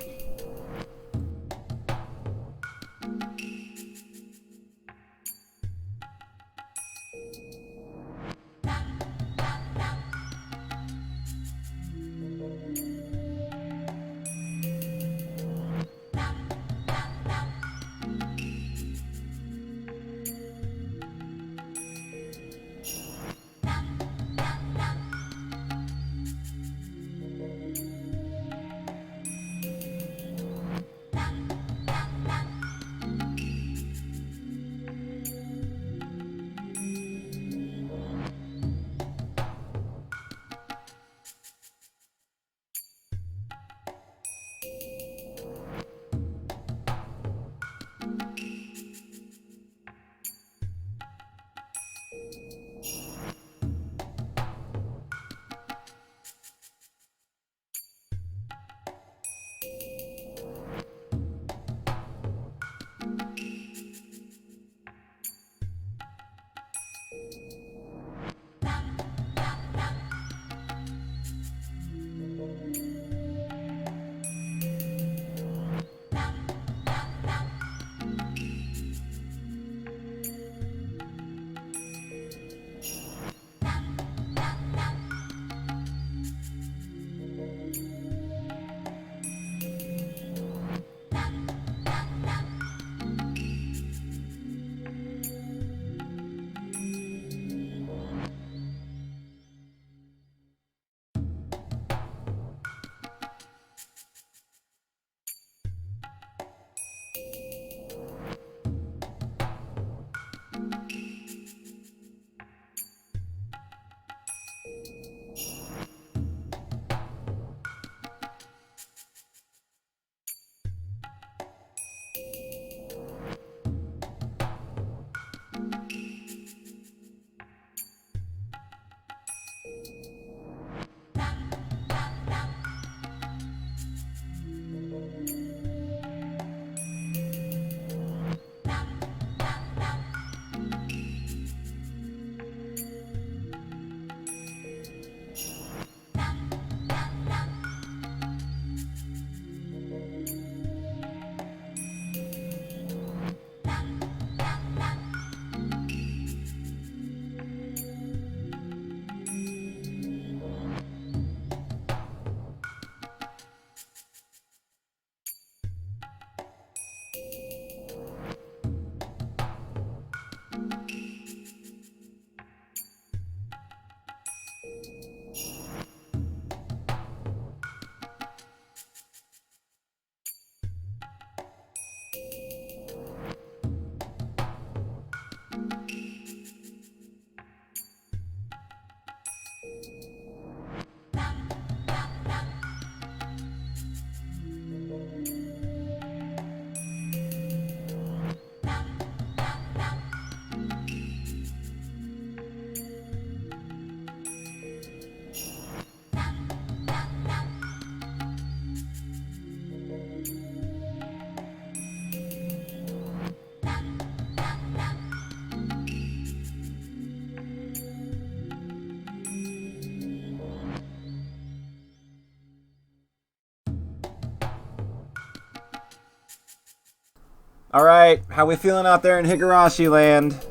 Alright, how we feeling out there in Higurashi land?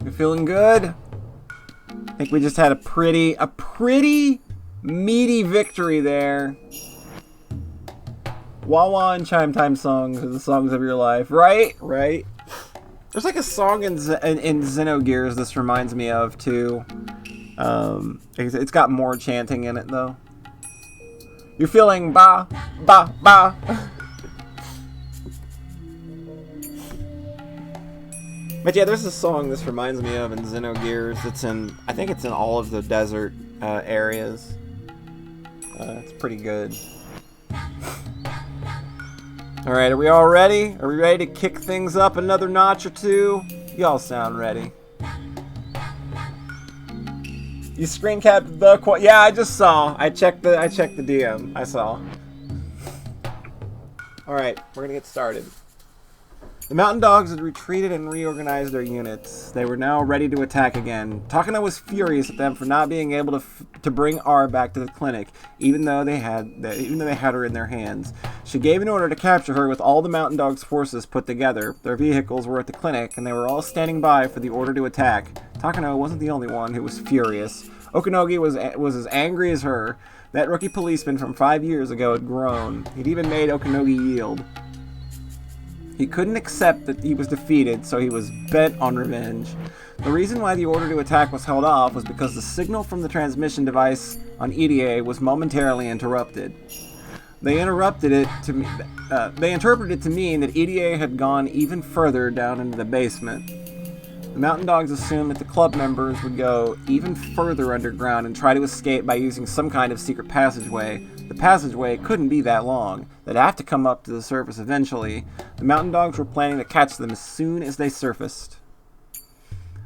We feeling good? I think we just had a pretty meaty victory there. Wawa and Chime Time songs are the songs of your life, right? Right? There's like a song in Xenogears this reminds me of, too. It's got more chanting in it, though. You're feeling ba, ba, ba. But yeah, there's a song this reminds me of in Xenogears. I think it's in all of the desert areas. It's pretty good. Alright, are we all ready? Are we ready to kick things up another notch or two? Y'all sound ready. You screen capped the yeah, I just saw. I checked the DM. I saw. Alright, we're gonna get started. The Mountain Dogs had retreated and reorganized their units. They were now ready to attack again. Takano was furious at them for not being able to bring R back to the clinic, even though they had her in their hands. She gave an order to capture her with all the Mountain Dogs' forces put together. Their vehicles were at the clinic, and they were all standing by for the order to attack. Takano wasn't the only one who was furious. Okanogi was as angry as her. That rookie policeman from 5 years ago had grown. He'd even made Okanogi yield. He couldn't accept that he was defeated, so he was bent on revenge. The reason why the order to attack was held off was because the signal from the transmission device on EDA was momentarily interrupted. They interpreted it to mean that EDA had gone even further down into the basement. The Mountain Dogs assumed that the club members would go even further underground and try to escape by using some kind of secret passageway. The passageway couldn't be that long. They'd have to come up to the surface eventually. The Mountain Dogs were planning to catch them as soon as they surfaced.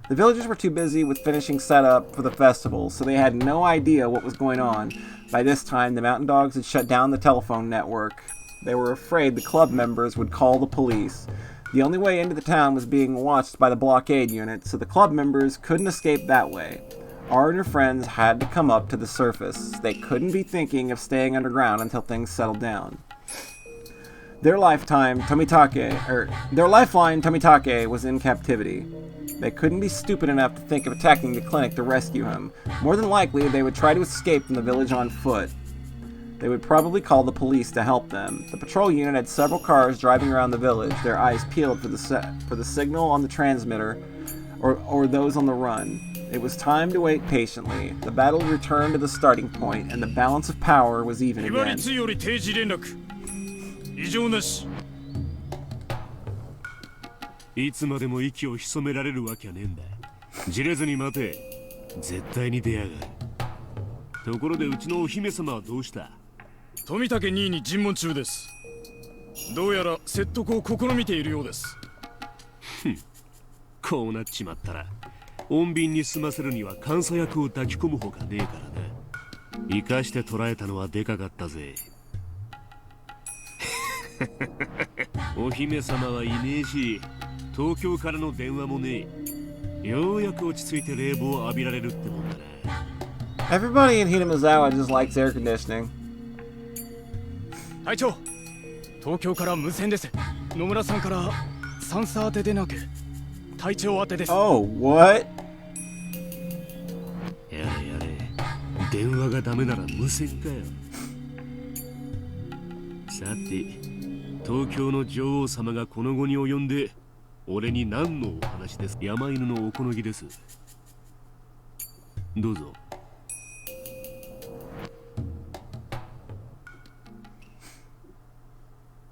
The villagers were too busy with finishing setup for the festival, so they had no idea what was going on. By this time, the Mountain Dogs had shut down the telephone network. They were afraid the club members would call the police. The only way into the town was being watched by the blockade unit, so the club members couldn't escape that way. R and her friends had to come up to the surface. They couldn't be thinking of staying underground until things settled down. Their lifeline, Tomitake, was in captivity. They couldn't be stupid enough to think of attacking the clinic to rescue him. More than likely, they would try to escape from the village on foot. They would probably call the police to help them. The patrol unit had several cars driving around the village, their eyes peeled for the signal on the transmitter or those on the run. It was time to wait patiently. The battle returned to the starting point, and the balance of power was even again. いつまでも息を潜められるわけはねえんだ。じれずに待て。絶対に出やがる。ところでうちのお姫様はどうした？富武兄に尋問中です。どうやら説得を試みているようです。こうなっちまったら、穏便に済ませるには監査役を抱き込むほかねえからな。生かして捕らえたのはでかかったぜ。お姫様はいねえし、東京からの電話もねえ。ようやく落ち着いて冷房を浴びられるってもんだな。Everybody in Hinamizawa just likes air conditioning. 隊長、東京から無線です。野村さんからサンサー宛てでなく隊長宛てです。Oh, what? やれやれ、電話がダメなら無線かよ。さて、東京の女王様がこの後に及んで俺に何のお話です？山犬のおこのぎです。どうぞ。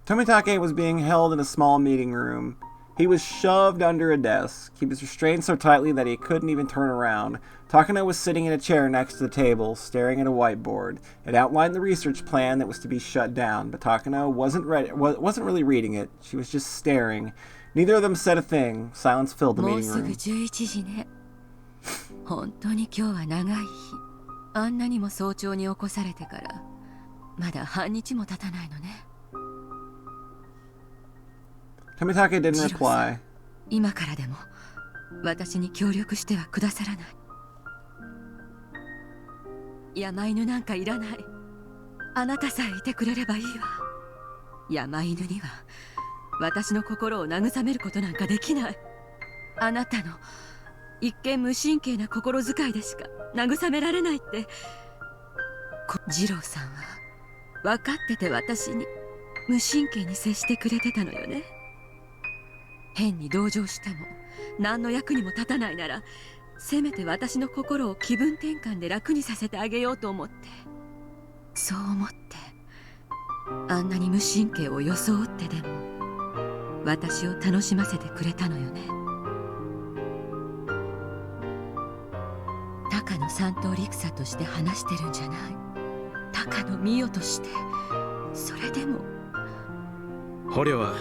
Tomitake was being held in a small meeting room. He was shoved under a desk. He was restrained so tightly that he couldn't even turn around. Takano was sitting in a chair next to the table, staring at a whiteboard. It outlined the research plan that was to be shut down, but Takano wasn't really reading it. She was just staring. Neither of them said a thing. Silence filled the meeting room. もうすぐ11時ね。本当に今日は長い日。あんなにも早朝に起こされてからまだ半日も経たないのね。Tomitake didn't reply. 今からでも私に協力してはくださらない。山犬なんかいらない。あなたさえいてくれればいいわ。山犬には私の心を慰めることなんかできない。あなたの一見無神経な心遣いでしか慰められないって。次郎さんは分かってて私に無神経に接してくれてたのよね。変に同情しても何の役にも立たないなら、せめて私の心を気分転換で楽にさせてあげようと思って、そう思ってあんなに無神経を装ってでも私を楽しませてくれたのよね。高野三等陸佐として話してるんじゃない。高野美代として。それでも捕虜は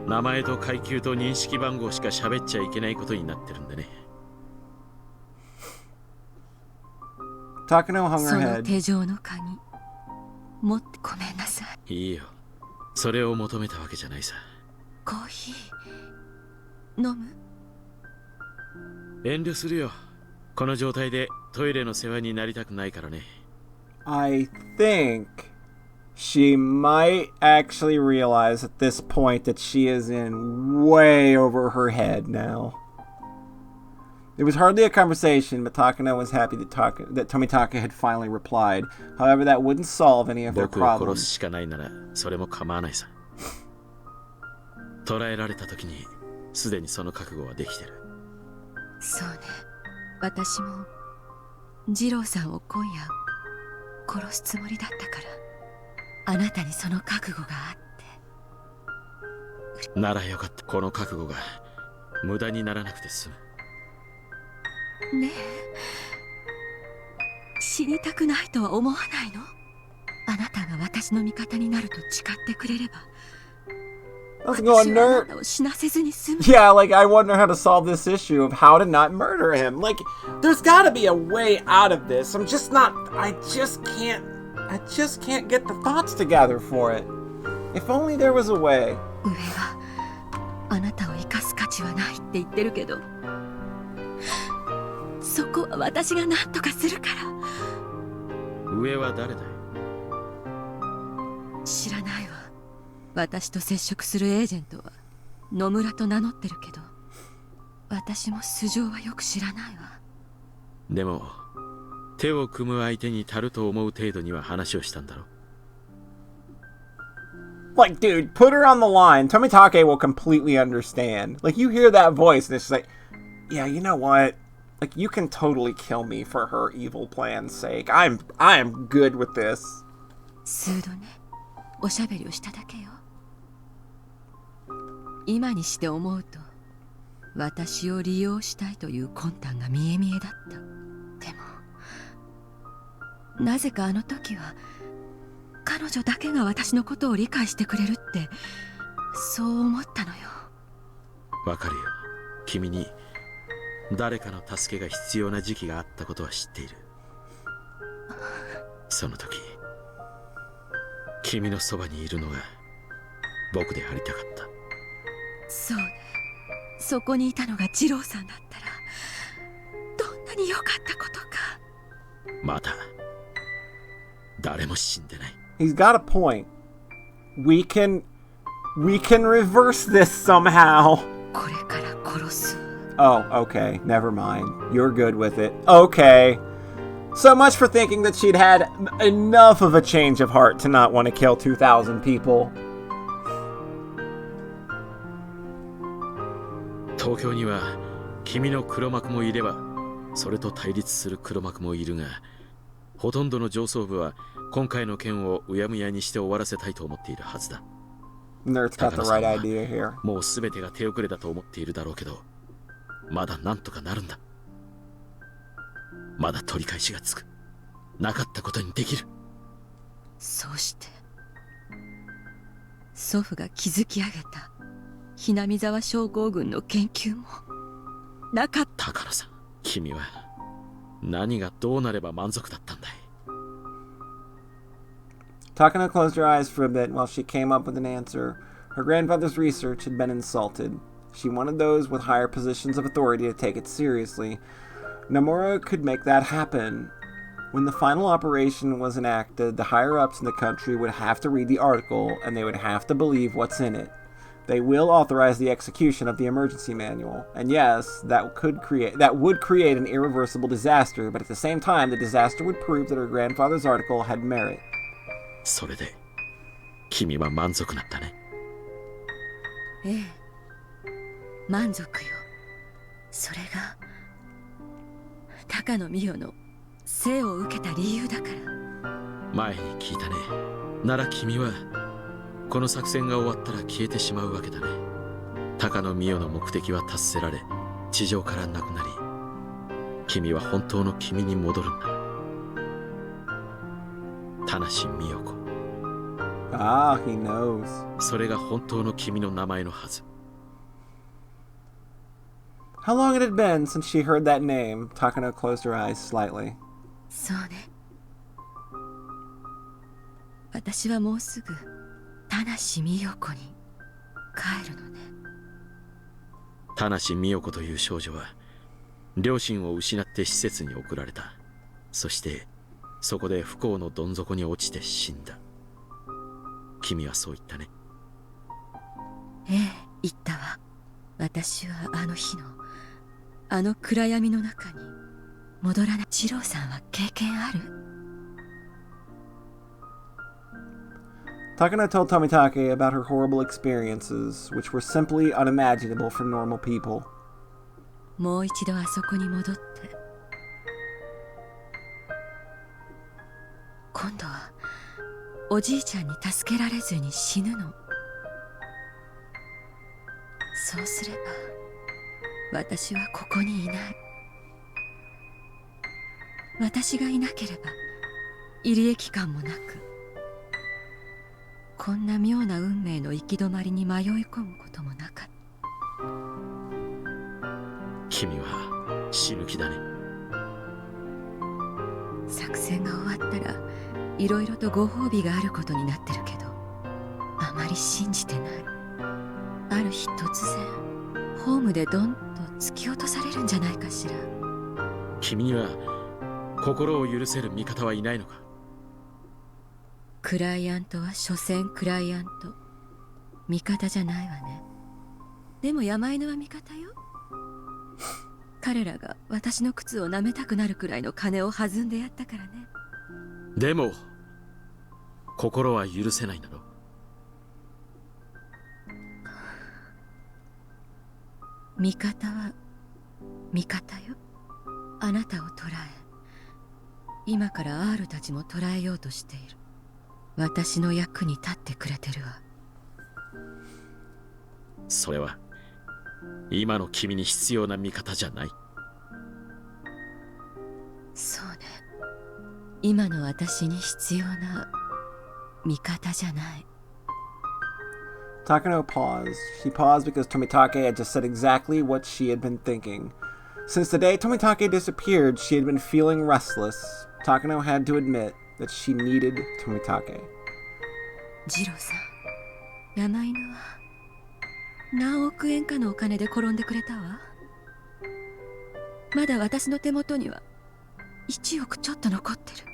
名前と階級と認識番号しか喋っちゃいけないことになってるんでね。Takano hung her その head. 手錠の鍵持ってごめんなさい。いいよ、それを求めたわけじゃないさ。コーヒー飲む？遠慮するよ。この状態でトイレの世話になりたくないからね。I think she might actually realize at this point that she is in way over her head now. It was hardly a conversation, but Takano was happy that Tomitaka had finally replied. However, that wouldn't solve any of their 僕を殺 problems. すしかないならそれも構わないさ。捕らえられた時にすでにその覚悟はできてる。そうね。私も二郎さんを今夜殺すつもりだったから、あなたにその覚悟があって。ならよかった。この覚悟が無駄にならなくて済む。ねえ、死にたくないとは思わないの？あなたが私の味方になると誓ってくれれば、 Let's go on 私はあ nerd. なたを死なせずに済む。 Yeah, like, I wonder how to solve this issue of how to not murder him. Like, there's gotta be a way out of this. I just can't get the thoughts together for it. If only there was a way. 上はあなたを生かす価値はないって言ってるけど、そこは私が何とかするから。上は誰だい？知らないわ。私と接触するエージェントは野村と名乗ってるけど、私も素性はよく知らないわ。でも手を組む相手に足ると思う程度には話をしたんだろ。 Like, dude, put her on the line. Tomitake will completely understand. Like, you hear that voice and it's just like, yeah, you know what? Like, you can totally kill me for her evil plan's sake. I am good with this. 数度ね、おしゃべりをしただけよ。今にして思うと、私を利用したいという魂胆が見え見えだった。でもなぜかあの時は彼女だけが私のことを理解してくれるってそう思ったのよ。わかるよ。君に誰かの助けが必要な時期があったことは知っている。その時君のそばにいるのが僕でありたかった。そうね。そこにいたのが二郎さんだったらどんなに良かったことか。まだ誰も死んでない。 He's got a point. We can reverse this somehow. これから殺す。 Oh, okay. Never mind. You're good with it. Okay. So much for thinking that she'd had enough of a change of heart to not want to kill 2,000 people. 東京には君の黒幕もいればそれと対立する黒幕もいるが、ほとんどの上層部は今回の件をうやむやにして終わらせたいと思っているはずだ。 Nerd's got the right idea here. もう全てが手遅れだと思っているだろうけど、まだなんとかなるんだ。まだ取り返しがつく。なかったことにできる。そうして祖父が築き上げたHinamizawa症候群の研究もなかった。高野さん、君は何がどうなれば満足だったんだい。 Takano closed her eyes for a bit while she came up with an answer. Her grandfather's research had been insulted. She wanted those with higher positions of authority to take it seriously. Nomura could make that happen. When the final operation was enacted, the higher-ups in the country would have to read the article, and they would have to believe what's in it. They will authorize the execution of the emergency manual. And yes, that would create an irreversible disaster, but at the same time, the disaster would prove that her grandfather's article had merit. それで君は満足なんだね。ええ、満足よ。それが高野美代の生を受けた理由だから。前に聞いたね。なら君はこの作戦が終わったら消えてしまうわけだね。高野美代の目的は達せられ、地上からなくなり、君は本当の君に戻るんだ。田無美代子。Ah, he knows. それが本当の君の名前のはず。How long had it been since she heard that name? Takano closed her eyes slightly. そうね。私はもうすぐ田無美代子に帰るのね。田無美代子という少女は両親を失って施設に送られた。そしてそこで不幸のどん底に落ちて死んだ。君はそう言ったね。ええ、言ったわ。私はあの日のあの暗闇の中に戻らない。二郎さんは経験ある？Takano told Tomitake about her horrible experiences, which were simply unimaginable for normal people. もう一度あそこに戻って、今度はおじいちゃんに助けられずに死ぬの。そうすれば私はここにいない。私がいなければ入江期間もなく、こんな妙な運命の行き止まりに迷い込むこともなかった。君は死ぬ気だね。作戦が終わったらいろいろとご褒美があることになってるけど、あまり信じてない。ある日突然ホームでドンと突き落とされるんじゃないかしら。君には心を許せる味方はいないのか？クライアントは所詮クライアント、味方じゃないわね。でも山犬は味方よ。彼らが私の靴を舐めたくなるくらいの金を弾んでやったからね。でも心は許せないだろ。味方は味方よ。あなたを捕らえ、今から R たちも捕らえようとしている。私の役に立ってくれてるわ。それは今の君に必要な味方じゃない。そうね。今の私に必要な味方じゃない。Takano paused. She paused because Tomitake had just said exactly what she had been thinking. Since the day Tomitake disappeared, she had been feeling restless. Takano had to admit that she needed Tomitake. 二郎さん、山犬は何億円かのお金で転んでくれたわ。まだ私の手元には1億ちょっと残ってる。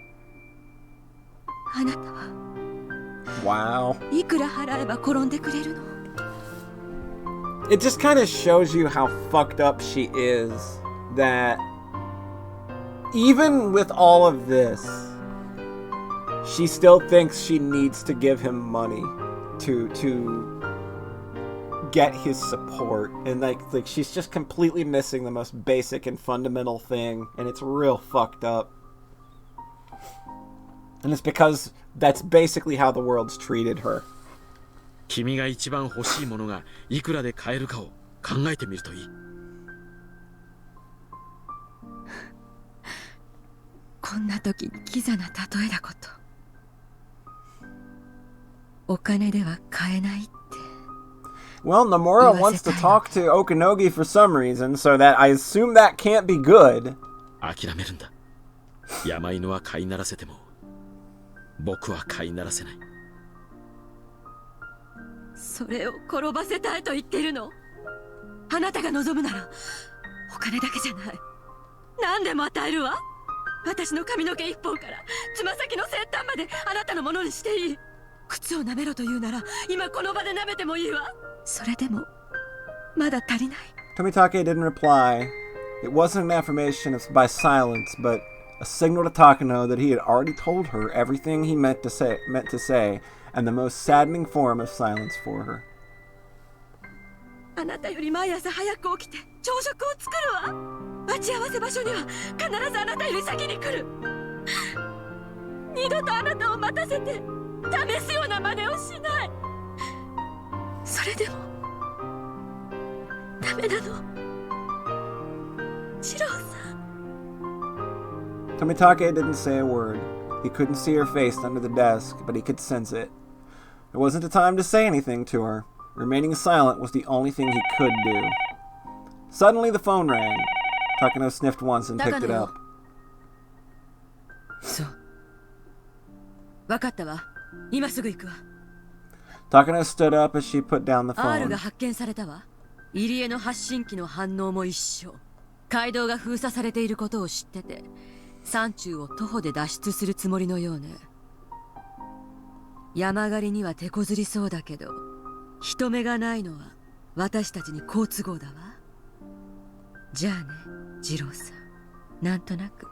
あなたは Wow. いくら払えば転んでくれるの？ It just kind of shows you how fucked up she is, that even with all of this, she still thinks she needs to give him money to get his support, and like she's just completely missing the most basic and fundamental thing, and it's real fucked up. And it's because that's basically how the world's treated her. 君が一番欲しいものがいくらで買えるかを考えてみるといい。こんな時にキザな例えだこと。お金では買えないって。Well, Nomura wants to talk to Okanogi for some reason, so that I assume that can't be good. 諦めるんだ。山犬は飼いならせても僕は飼いならせない。それを転ばせたいと言っているの？あなたが望むならお金だけじゃない、何でも与えるわ。私の髪の毛一本からつま先の先端まであなたのものにしていい。靴を舐めろと言うなら今この場で舐めてもいいわ。それでもまだ足りない。 Tomitake didn't reply. It wasn't an affirmation by silence, but a signal to Takano that he had already told her everything he meant to say, and the most saddening form of silence for her. あなたより毎朝早く起きて朝食を作るわ。待ち合わせ場所には必ずあなたより先に来る。二度とあなたを待たせて試すような真似をしない。それでもダメなの、二郎さん。 Tomitake didn't say a word. He couldn't see her face under the desk, but he could sense it. It wasn't a time to say anything to her. Remaining silent was the only thing he could do. Suddenly the phone rang. Takano sniffed once and picked it up. そう。わかったわ。今すぐ行くわ。 Takano stood up as she put down the R が phone. 発見されたわ。入江の発信機の反応も一緒。街道が封鎖されていることを知ってて、山中を徒歩で脱出するつもりのようね。山狩りには手こずりそうだけど、人目がないのは私たちに好都合だわ。じゃあね、二郎さん。なんとなく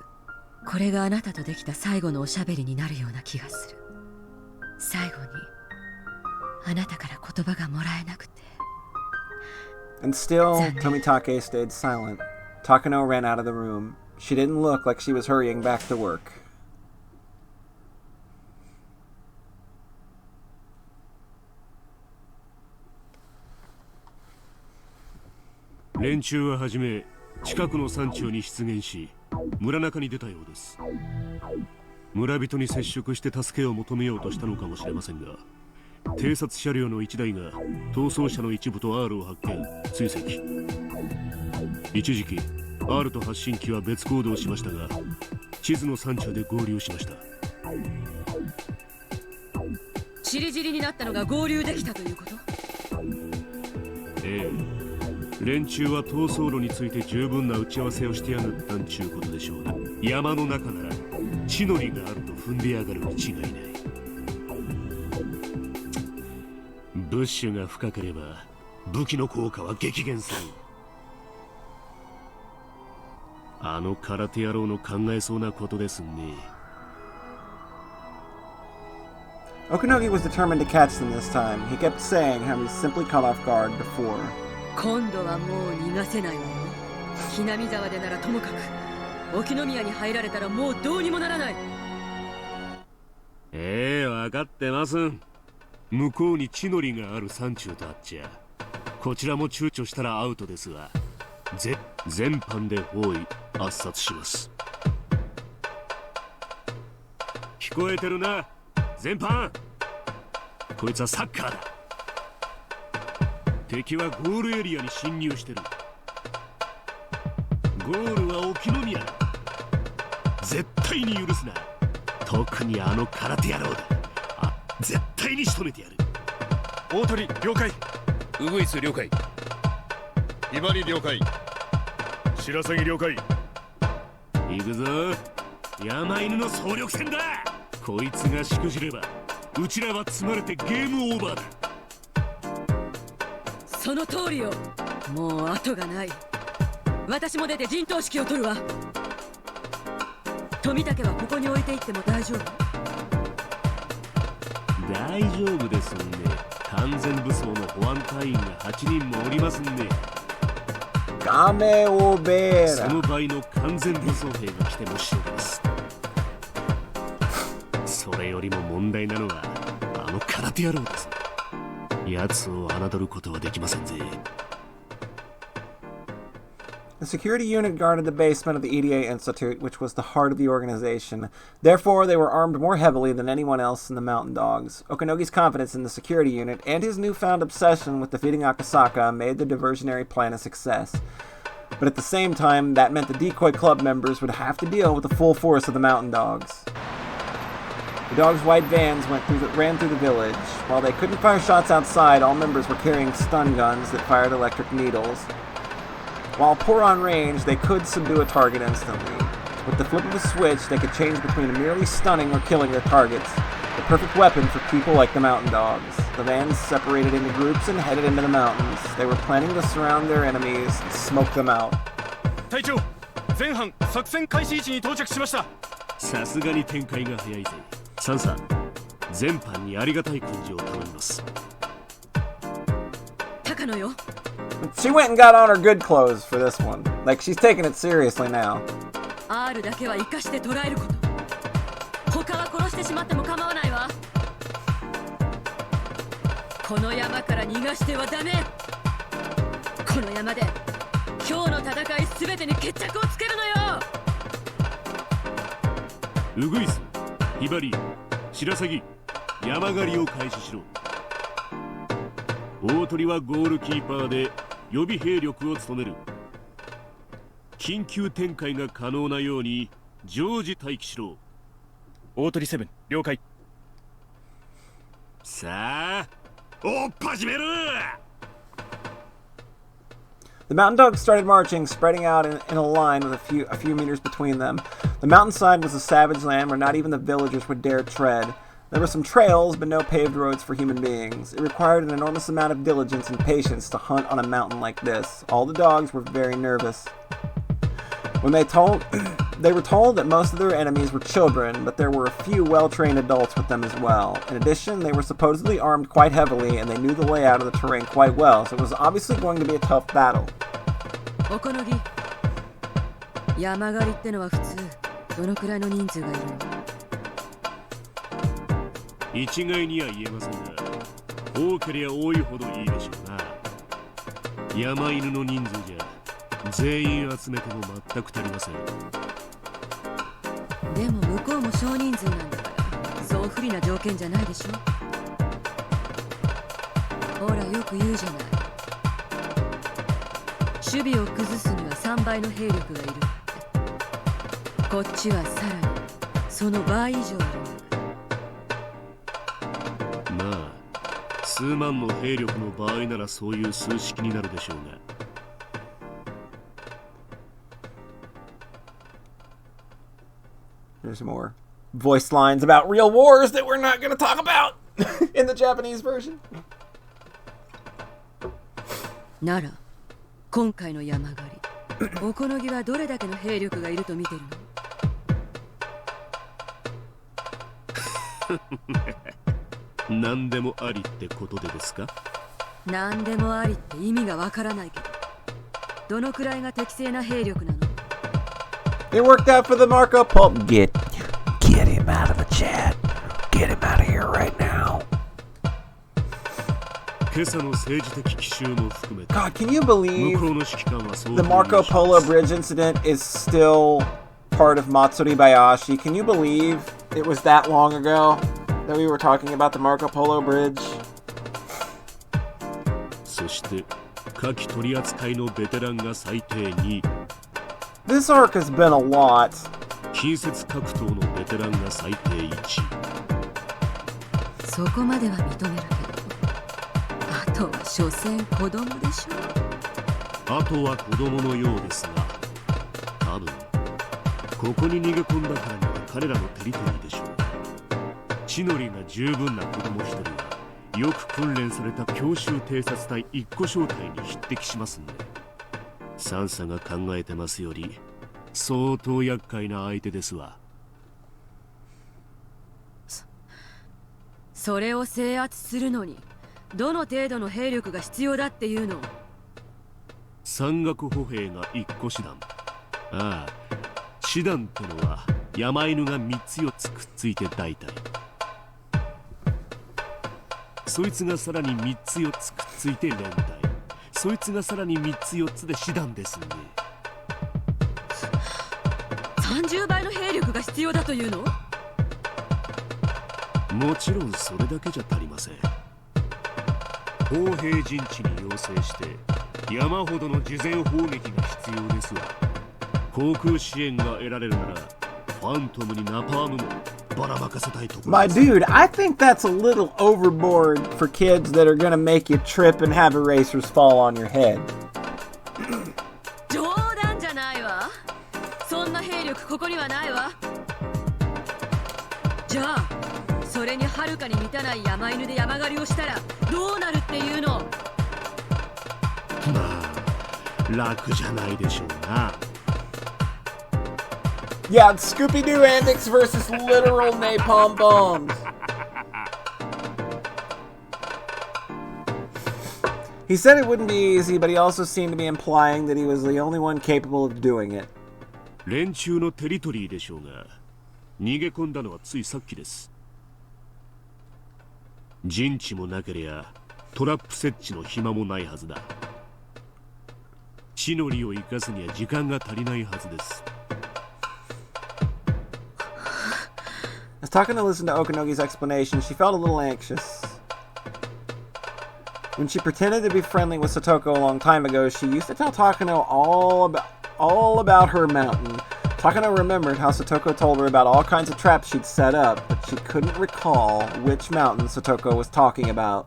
これがあなたとできた最後のおしゃべりになるような気がする。最後にあなたから言葉がもらえなくて。 And still, Tomitake stayed silent. Takano ran out of the room. She didn't look like she was hurrying back to work. 連中ははじめ近くの山中に出現し、村中に出たようです。村人に接触して助けを求めようとしたのかもしれませんが、偵察車両の1台が逃走車の一部と R を発見、追跡。一時期 R と発信機は別行動しましたが、地図の山中で合流しました。チリジリになったのが合流できたということ？ええ。連中は逃走路について十分な打ち合わせをしてやがったんちゅうことでしょうね。山の中なら地の利があると踏んでやがるに違いない。ブッシュが深ければ武器の効果は激減する。あの空手野郎の考えそうなことですね。Okunogi was determined to catch them this time. He kept saying how he was simply caught off guard before. 今度はもう逃がせないわよ。Hinamizawaでならともかく、沖宮に入られたらもうどうにもならない。分かってます。向こうに地の利がある山中とあっちゃ、こちらも躊躇したらアウトですわ。全般で包囲圧殺します。聞こえてるな、全般。こいつはサッカーだ。敵はゴールエリアに侵入してる。ゴールは沖宮だ。絶対に許すな。特にあの空手野郎だ。絶対に仕留めてやる。大鳥了解。ウグイス了解。ひばり了解。白鷺了解。行くぞ。山犬の総力戦だ。こいつがしくじればうちらは積まれてゲームオーバーだ。その通りよ。もう後がない。私も出て陣頭指揮を取るわ。富武はここに置いていっても大丈夫？大丈夫ですんで。完全武装の保安隊員が8人もおりますんで。ガメオベーラ。その倍の完全武装兵が来ても一緒です。それよりも問題なのはあの空手野郎です。奴を侮ることはできませんぜ。The security unit guarded the basement of the EDA Institute, which was the heart of the organization. Therefore, they were armed more heavily than anyone else in the Mountain Dogs. Okunogi's confidence in the security unit and his newfound obsession with defeating Akasaka made the diversionary plan a success. But at the same time, that meant the decoy club members would have to deal with the full force of the Mountain Dogs. The dogs' white vans ran through the village. While they couldn't fire shots outside, all members were carrying stun guns that fired electric needles. While poor on range, they could subdue a target instantly. With the flip of a switch, they could change between merely stunning or killing their targets, the perfect weapon for people like the Mountain Dogs. The bands separated into groups and headed into the mountains. They were planning to surround their enemies and smoke them out. 隊長、前半作戦開始位置に到着しました。さすがに展開が早いぜ。サンサ、全班にありがたい訓示を頼みます。高野よ。She went and got on her good clothes for this one. Like, she's taking it seriously now. R だけは生かして捕らえること。他は殺してしまっても構わないわ。この山から逃がしてはダメ。この山で今日の戦いすべてに決着をつけるのよ。ウグイス、ヒバリ、白鷺、山狩りを開始しろ。大鳥はゴールキーパーで予備兵力を務める。緊急展開が可能なように常時待機しろ。大鳥セブン、了解。さあ、おっ始める。The mountain dogs started marching, spreading out in a line with a few meters between them. The mountainside was a savage land where not even the villagers would dare tread. There were some trails, but no paved roads for human beings. It required an enormous amount of diligence and patience to hunt on a mountain like this. All the dogs were very nervous. When they were told that most of their enemies were children, but there were a few well-trained adults with them as well. In addition, they were supposedly armed quite heavily, and they knew the layout of the terrain quite well, so it was obviously going to be a tough battle. おこのぎ、山狩りってのは普通どのくらいの人数がいるの？一概には言えませんが、多ければ多いほどいいでしょうな。山犬の人数じゃ全員集めても全く足りません。でも向こうも少人数なんだからそう不利な条件じゃないでしょ。ほらよく言うじゃない。守備を崩すには3倍の兵力がいるって。こっちはさらにその倍以上いる。まあ数万の兵力の場合ならそういう数式になるでしょうが。There's more voice lines about real wars that we're not going to talk about in the Japanese version. なら今回の山狩り、おこのぎはどれだけの兵力がいると見てるの？何でもありってことでですか？何でもありって意味がわからないけど、どのくらいが適正な兵力なの？ It worked out for the Marco Polo. Get him out of the chat. Get him out of here right now. God, can you believe the Marco Polo Bridge incident is still part of Matsuribayashi? Can you believe it was that long ago that we were talking about the Marco Polo Bridge? This arc has been a lot. 近接格闘のベテランが最低1。そこまでは認めるけど、あとは所詮子供でしょ。あとは子供のようですが、多分ここに逃げ込んだからには彼らのテリトリーでしょう。地の利が十分な子供一人はよく訓練された強襲偵察隊一個小隊に匹敵しますんで、サンサが考えてますより相当厄介な相手ですわ。それを制圧するのにどの程度の兵力が必要だっていうの？山岳歩兵が1個師団。ああ、師団ってのは山犬が3つ4つくっついて大隊。そいつがさらに3つ4つくっついて連隊。そいつがさらに3つ4つで師団ですね。30倍の兵力が必要だというの？もちろんそれだけじゃ足りません。砲兵陣地に要請して山ほどの事前砲撃が必要ですわ。航空支援が得られるならファントムにナパームもばらまかせたいところ。 My dude, I think that's a little overboard for kids that are gonna make you trip and have erasers fall on your head. 冗談じゃないわ。そんな兵力ここにはないわ。じゃあそれにはるかに満たない山犬で山狩りをしたらどうなるっていうの。まあ楽じゃないでしょうな。 Yeah, it's Scooby-Doo antics versus literal napalm bombs. He said it wouldn't be easy, but he also seemed to be implying that he was the only one capable of doing it. 連中のテリトリーでしょうが、逃げ込んだのはついさっきです。陣地もなけりゃトラップ設置の暇もないはずだ。地の利を生かすには時間が足りないはずです。 As Takano listened to Okanogi's explanation, she felt a little anxious. When she pretended to be friendly with Satoko a long time ago, she used to tell Takano all about her mountain. Takano remembered how Satoko told her about all kinds of traps she'd set up, but she couldn't recall which mountain Satoko was talking about.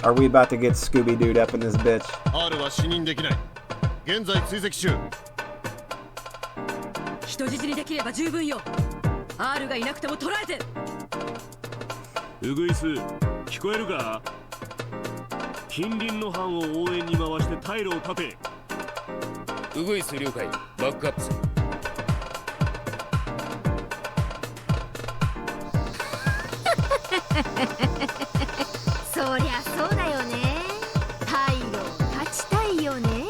Are we about to get Scooby-Dooed up in this bitch? R がいなくても捕らえて。ウグイス、聞こえるか？近隣の班を応援に回して退路を立て。ウグイス了解、バックアップする。そりゃそうだよね。退路を立ちたいよね。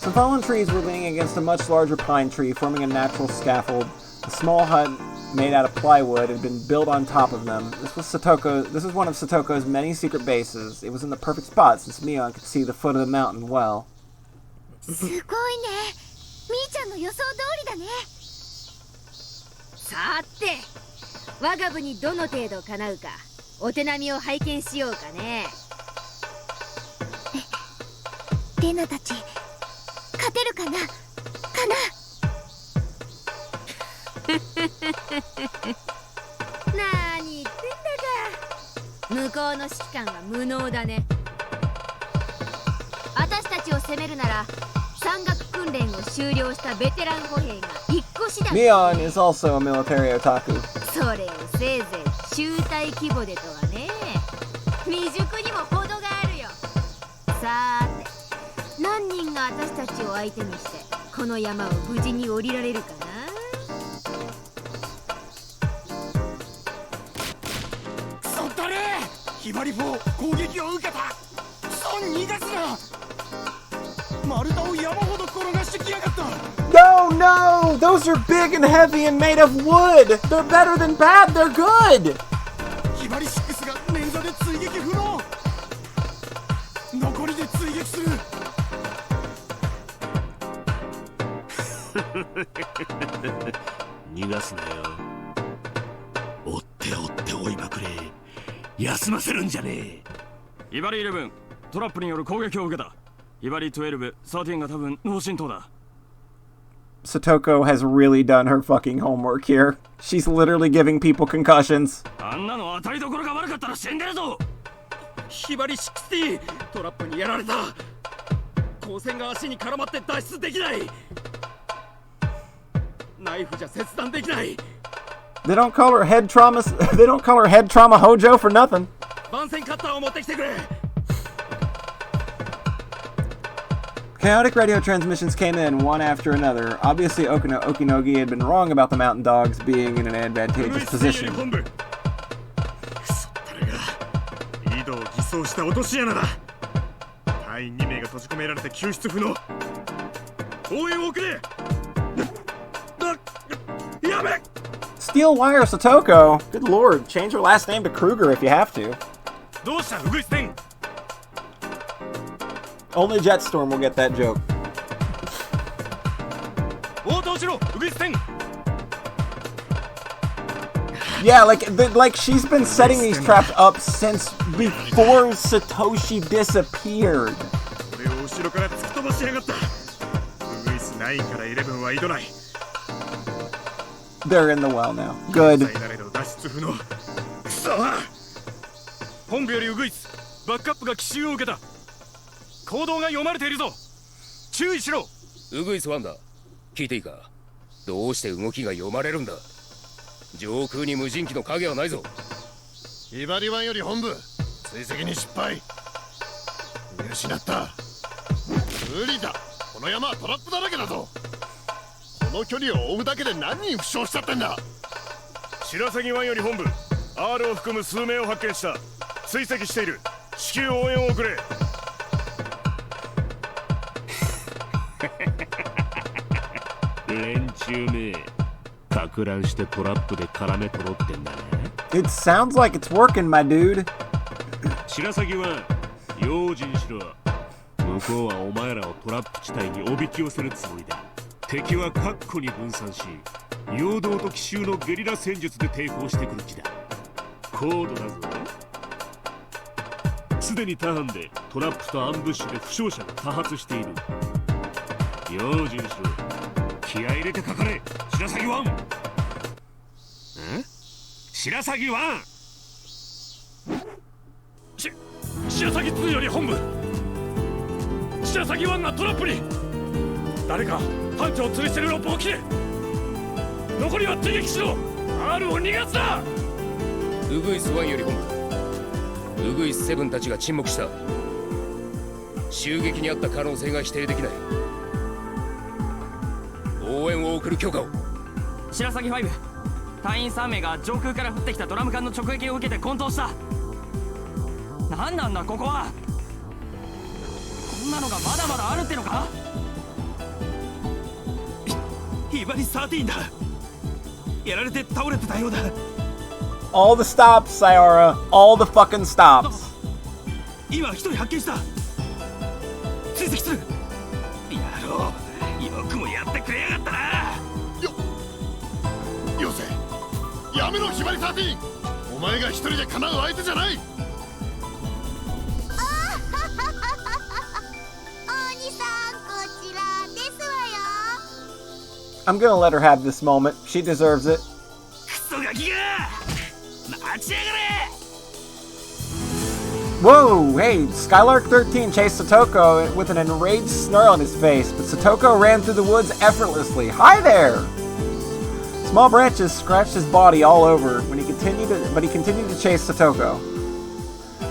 Some fallen trees were leaning against a much larger pine tree, forming a natural scaffold. A small hut made out of plywood had been built on top of them. This was one of Satoko's many secret bases. It was in the perfect spot since Mion could see the foot of the mountain well. すごいね。みーちゃんの予想通りだね。さて、我が部にどの程度叶うか、お手並みを拝見しようかね。レナたち、勝てるかな？なーに言ってんだか。向こうの指揮官は無能だね。私たちを攻めるなら山岳訓練を終了したベテラン歩兵が1個次第。 Mion is also a military otaku. それをせいぜい集隊規模でとはね。未熟にも程があるよ。さーて、何人が私たちを相手にしてこの山を無事に降りられるかな。そったれ、ヒバリ4攻撃を受けた。そん逃がすな。丸太を山ほど転がしてきやがった。 No, no! Those are big and heavy and made of wood! They're better than bad, they're good! ヒバリ6が捻挫で追撃不能。残りで追撃する。逃がすなよ。追って追って追いまくれ。休ませるんじゃねえ。イバリ11、トラップによる攻撃を受けた。イバリ12、13が多分脳震盪だ。Satoko has really done her fucking homework here. She's literally giving people concussions. あんなの当たりどころが悪かったら死んでるぞ。ヒバリ60、トラップにやられた。光線が足に絡まって脱出できない。ナイフじゃ切断できない。 They don't call her head trauma. They don't call her head trauma Hojo for nothing. 番線カッターを持ってきてくれ。 Chaotic radio transmissions came in one after another. Obviously, Okinogi had been wrong about the mountain dogs being in an advantageous position. リードを偽装した落とし穴だ。隊員2名が閉じ込められて救出不能。応援を送れ。やべ。 Steel Wire Satoko? Good lord, change her last name to Kruger if you have to. どうしたウグイステン。 Only Jetstorm will get that joke. 応答しろウグイステン。 Yeah, like she's been setting these traps up since before Satoshi disappeared. 俺を後ろから突き飛ばしやがった。ウグイス9から11は井戸内。 They're in the well now. Good. 脱出不能。くそ。本部よりウグイス、バックアップが奇襲を受けた。行動が読まれているぞ。注意しろ。ウグイス1だ。聞いていいか。どうして動きが読まれるんだ。上空に無人機の影はないぞ。ひばり湾より本部、追跡に失敗。見失った。無理だ。この山はトラップだらけだぞ。この距離を追うだけで何人負傷しちゃってんだ。白鷺湾より本部、 R を含む数名を発見した。追跡している。至急応援を送れ。連中め、か乱してトラップで絡め取ろうってんだね。 It sounds like it's working, my dude. 白鷺湾、用心しろ。向こうはお前らをトラップ地帯におびき寄せるつもりだ。敵は各個に分散し、陽動と奇襲のゲリラ戦術で抵抗してくる気だ。高度だぞ。すでに他班でトラップとアンブッシュで負傷者が多発している。用心しろ。気合い入れてかかれ、白鷺湾。白鷺湾。白鷺2より本部、白鷺湾がトラップに。誰か班長を吊り捨てるロープを切れ。残りは追撃しろ。 R を逃がすな。ウグイス1より本部、ウグイス7たちが沈黙した。襲撃にあった可能性が否定できない。応援を送る許可を。白鷺5、隊員3名が上空から降ってきたドラム缶の直撃を受けて混沌した。何なんだここは。こんなのがまだまだあるってのか。ヒバリ13だ。やられて倒れてたようだ。All the stops, Sayora. All the fucking stops. 今一人発見した。追跡する。野郎、よくもやってくれやがったな。よせ、やめろひばり13。お前が一人でかなう相手じゃない。I'm gonna let her have this moment. She deserves it. クソガキが待ちやがれ。 Whoa, hey, Skylark 13 chased Satoko with an enraged snarl on his face, but Satoko ran through the woods effortlessly. Hi there! Small branches scratched his body all over when he continued to chase Satoko.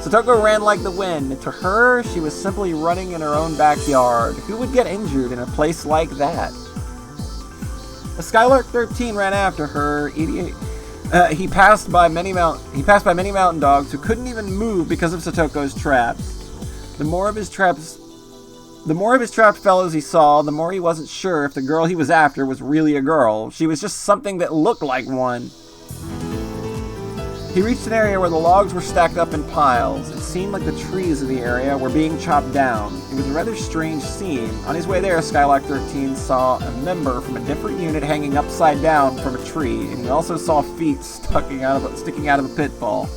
Satoko ran like the wind, and to her, she was simply running in her own backyard. Who would get injured in a place like that? As Skylark 13 ran after her, he passed by many mountain dogs who couldn't even move because of Satoko's traps. The more of his trapped fellows he saw, the more he wasn't sure if the girl he was after was really a girl. She was just something that looked like one. He reached an area where the logs were stacked up in piles. It seemed like the trees in the area were being chopped down. It was a rather strange scene. On his way there, Skylark 13 saw a member from a different unit hanging upside down from a tree, and he also saw feet sticking out of a pitfall.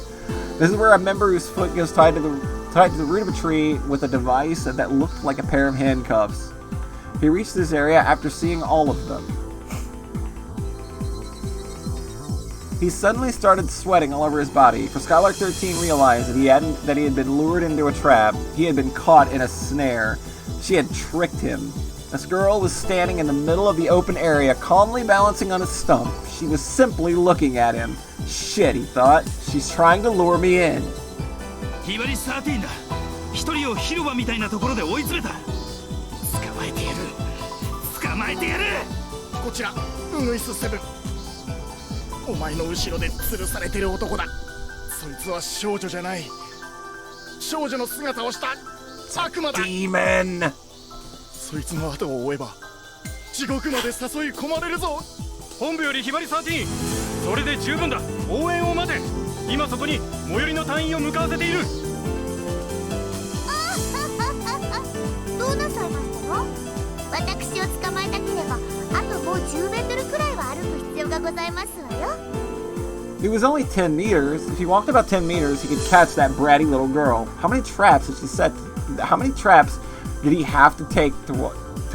This is where a member whose foot goes tied to the root of a tree with a device that looked like a pair of handcuffs. He reached this area after seeing all of them. He suddenly started sweating all over his body, for Skylark 13 realized that he had been lured into a trap. He had been caught in a snare. She had tricked him. This girl was standing in the middle of the open area, calmly balancing on a stump. She was simply looking at him. Shit, he thought. She's trying to lure me in. ヒバリ13だ。一人を広場みたいなところで追い詰めた。捕まえてやる。捕まえてやる。こちら、ウグイス7。お前の後ろで吊るされてる男だ。そいつは少女じゃない。少女の姿をした悪魔だ。Demon。そいつの後を追えば地獄まで誘い込まれるぞ。本部よりひばり13、それで十分だ。応援を待て。今そこに最寄りの隊員を向かわせている。どうなさいましたの？私を捕まえたければあともう10メートルくらいは歩く必要がございますわよ。 It was only 10 meters. If he walked about 10 meters, he could catch that bratty little girl. How many traps did she set? How many traps did he have to take to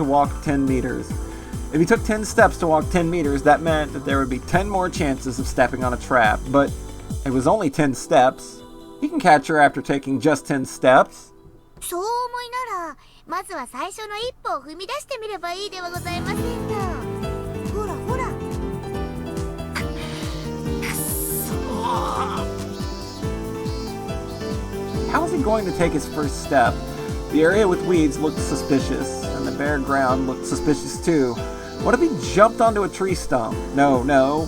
walk 10 meters? If he took 10 steps to walk 10 meters, that meant that there would be 10 more chances of stepping on a trap. But it was only 10 steps. He can catch her after taking just 10 steps. そう思いなら、まずは最初の一歩を踏み出してみればいいではございませんか。How is he going to take his first step? The area with weeds looked suspicious, and the bare ground looked suspicious too. What if he jumped onto a tree stump? No.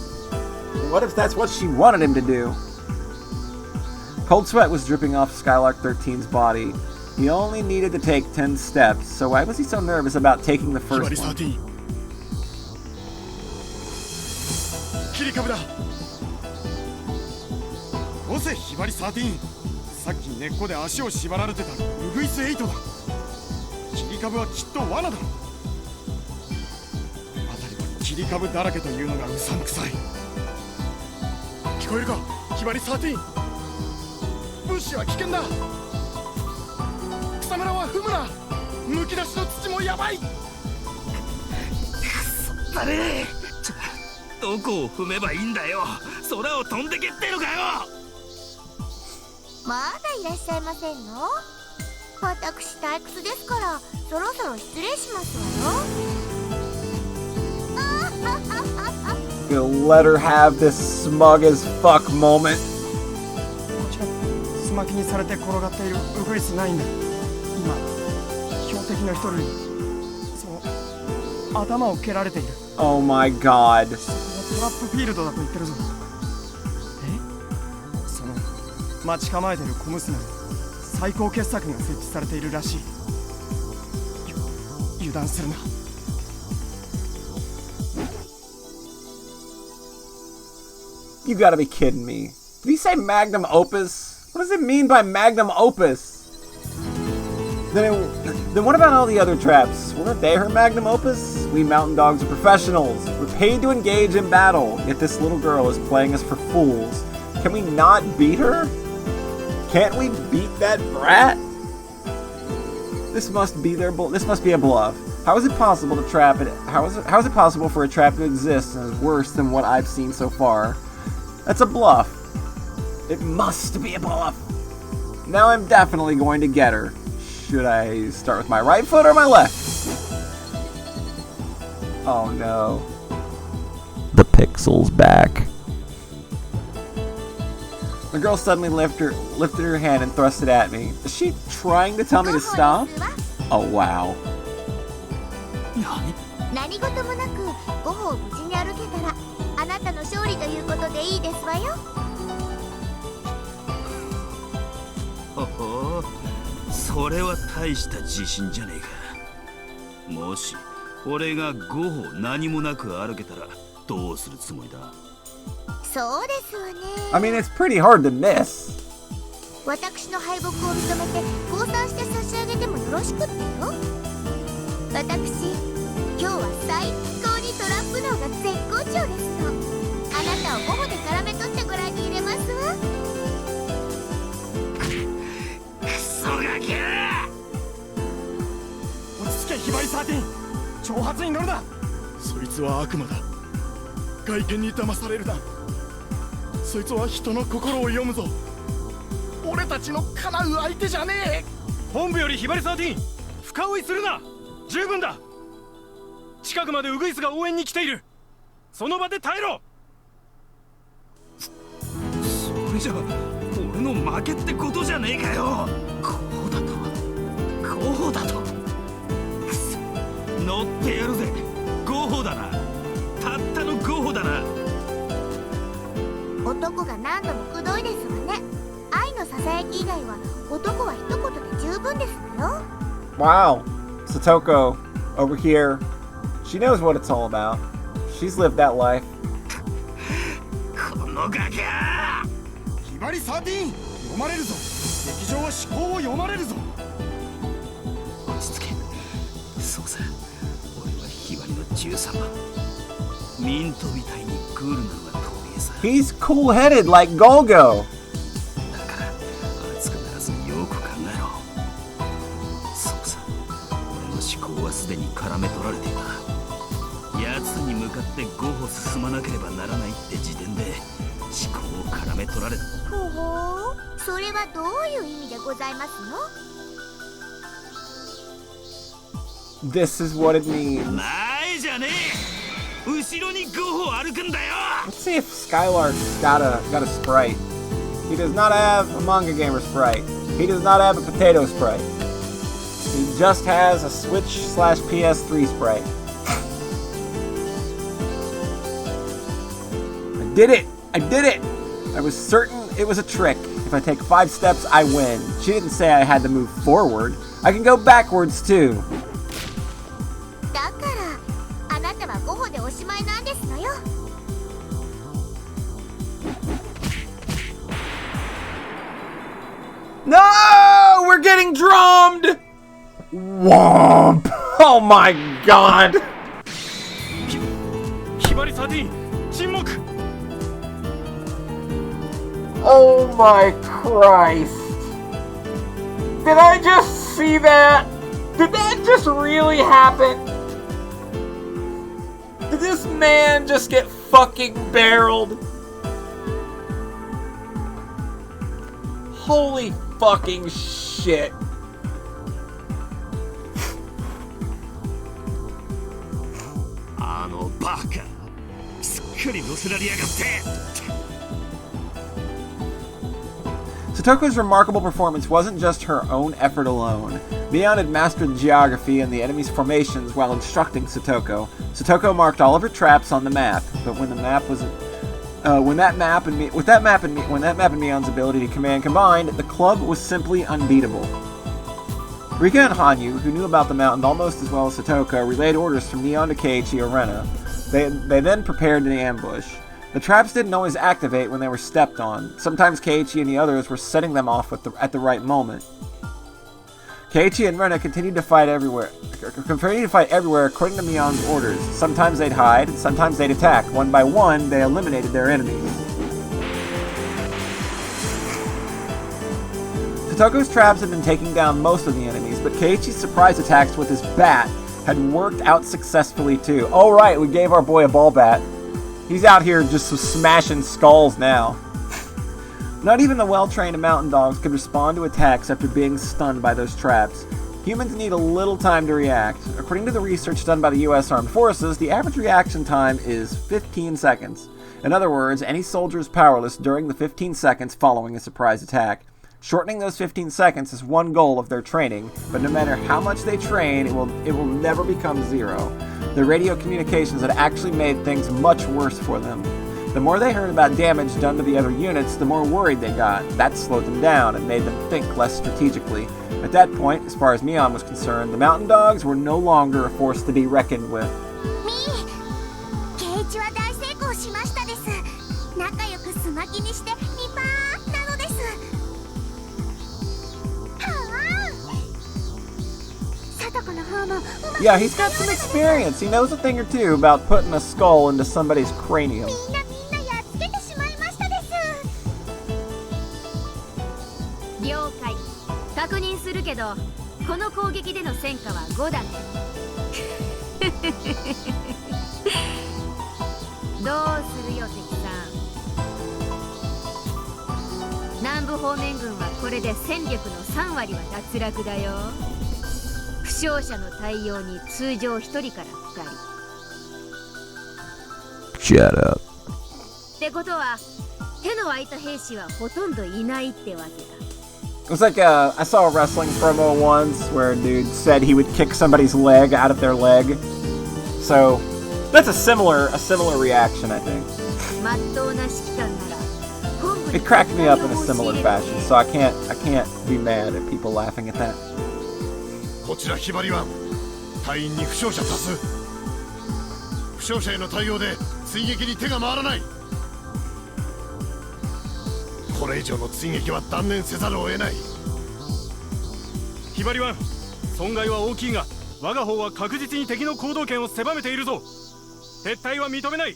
What if that's what she wanted him to do? Cold sweat was dripping off Skylark 13's body. He only needed to take 10 steps, so why was he so nervous about taking the first one? 切り株だ。オセヒバリ13。さっき根っこで足を縛られてたウグイス8だ。切り株はきっと罠だ。辺りは切り株だらけというのがうさんくさい。聞こえるか、ヒバリ13。物資は危険だ。草むらは踏むな。むき出しの土もやばい。くそだね。どこを踏めばいいんだよ。空を飛んでけってのかよ。まだいらっしゃいませんの？私退屈ですからそろそろ失礼しますわよ。 Gonna let her have this smug as fuck moment. こちらスマキにされて転がっているウグイス9だ。今標的の一人にその頭を蹴られている。 Oh my god. トラップフィールドだと言ってるぞ。その待ち構えてる小娘の最高傑作が設置されているらしい。油断するな。You gotta be kidding me. Did he say magnum opus? What does it mean by magnum opus? Then what about all the other traps? Weren't they her magnum opus? We mountain dogs are professionals. We're paid to engage in battle, yet this little girl is playing us for fools. Can we not beat her? Can't we beat that brat? This must be a bluff. How is it possible to trap it? How is it possible for a trap to exist and is worse than what I've seen so far? That's a bluff. It must be a bluff. Now I'm definitely going to get her. Should I start with my right foot or my left? Oh no. The pixel's back. The girl suddenly lifted her hand and thrust it at me. Is she trying to tell me to stop? Oh wow. 何事もなく5歩無事に歩けたらあなたの勝利ということでいいですわよ。ほほう、それは大した自信じゃねえか。もし俺が5歩何もなく歩けたらどうするつもりだ？そうですわね。 I mean, it's pretty hard to miss. 私の敗北を認めて降参して差し上げてもよろしくってよ。私、今日は最高にトラップ能が絶好調ですの。あなたを5歩で絡め取ってご覧に入れますわ。クソガキゃ！落ち着けヒバリ13。挑発に乗るな。そいつは悪魔だ。外見に騙されるな。そいつは人の心を読むぞ。俺たちの叶う相手じゃねえ。本部よりヒバリ13、深追いするな。十分だ。近くまでウグイスが応援に来ている。その場で耐えろ。それじゃ俺の負けってことじゃねえかよ。こうだとくそ、乗ってやるぜ。5歩だな。たったの5歩だな。男が何度もくどいですわね。愛のささやき以外は男は一言で十分ですわよ。 Wow. Satoko, over here. She knows what it's all about. She's lived that life. このガキャー！ヒバリ13！読まれるぞ。劇場は思考を読まれるぞ。落ち着け。そうさ、俺はヒバリの13番。ミントみたいにクールなのが遠見えさ。 He's cool-headed like Golgo. だから熱くならずによく考えろ。そうさ、俺の思考はすでに絡め取られていた。奴に向かって5歩進まなければならないって時点で思考を絡め取られた。ほほう、それはどういう意味でございますの？ This is what it means. ないじゃねえ。Let's see if Skylark's got a sprite. He does not have a manga gamer sprite. He does not have a potato sprite. He just has a Switch/PS3 sprite. I did it! I did it! I was certain it was a trick. If I take 5 steps, I win. She didn't say I had to move forward. I can go backwards too. No! We're getting drummed! Womp! Oh my god! Oh my Christ! Did I just see that? Did that just really happen? Did this man just get fucking barreled? Holy fucking shit. Satoko's remarkable performance wasn't just her own effort alone. Mion had mastered the geography and the enemy's formations while instructing Satoko. Satoko marked all of her traps on the map, but when that map and Mion's ability to command combined, the club was simply unbeatable. Rika and Hanyu, who knew about the mountain almost as well as Satoko, relayed orders from Mion to Keiichi or Rena. They then prepared an ambush. The traps didn't always activate when they were stepped on. Sometimes Keiichi and the others were setting them off at the right moment. Keiichi and Rena continued to fight everywhere according to Mion's orders. Sometimes they'd hide, sometimes they'd attack. One by one, they eliminated their enemies. Satoko's traps had been taking down most of the enemies, but Keiichi's surprise attacks with his bat had worked out successfully too. Oh right, we gave our boy a ball bat. He's out here just smashing skulls now. Not even the well-trained mountain dogs could respond to attacks after being stunned by those traps. Humans need a little time to react. According to the research done by the US Armed Forces, the average reaction time is 15 seconds. In other words, any soldier is powerless during the 15 seconds following a surprise attack. Shortening those 15 seconds is one goal of their training, but no matter how much they train, it will never become zero. Their radio communications had actually made things much worse for them. The more they heard about damage done to the other units, the more worried they got. That slowed them down and made them think less strategically. At that point, as far as Mion was concerned, the mountain dogs were no longer a force to be reckoned with. Yeah, he's got some experience. He knows a thing or two about putting a skull into somebody's cranium. Shut up. ってことは手の空いた兵士はほとんどいないってわけだ。 It was like I saw a wrestling promo once where a dude said he would kick somebody's leg out of their leg. So that's a similar reaction, I think. It cracked me up in a similar fashion, so I can't be mad at people laughing at that. こちらヒバリ湾、隊員に負傷者多数。負傷者への対応で追撃に手が回らない。これ以上の追撃は断念せざるを得ない。ヒバリ湾、損害は大きいが、我が方は確実に敵の行動権を狭めているぞ。撤退は認めない。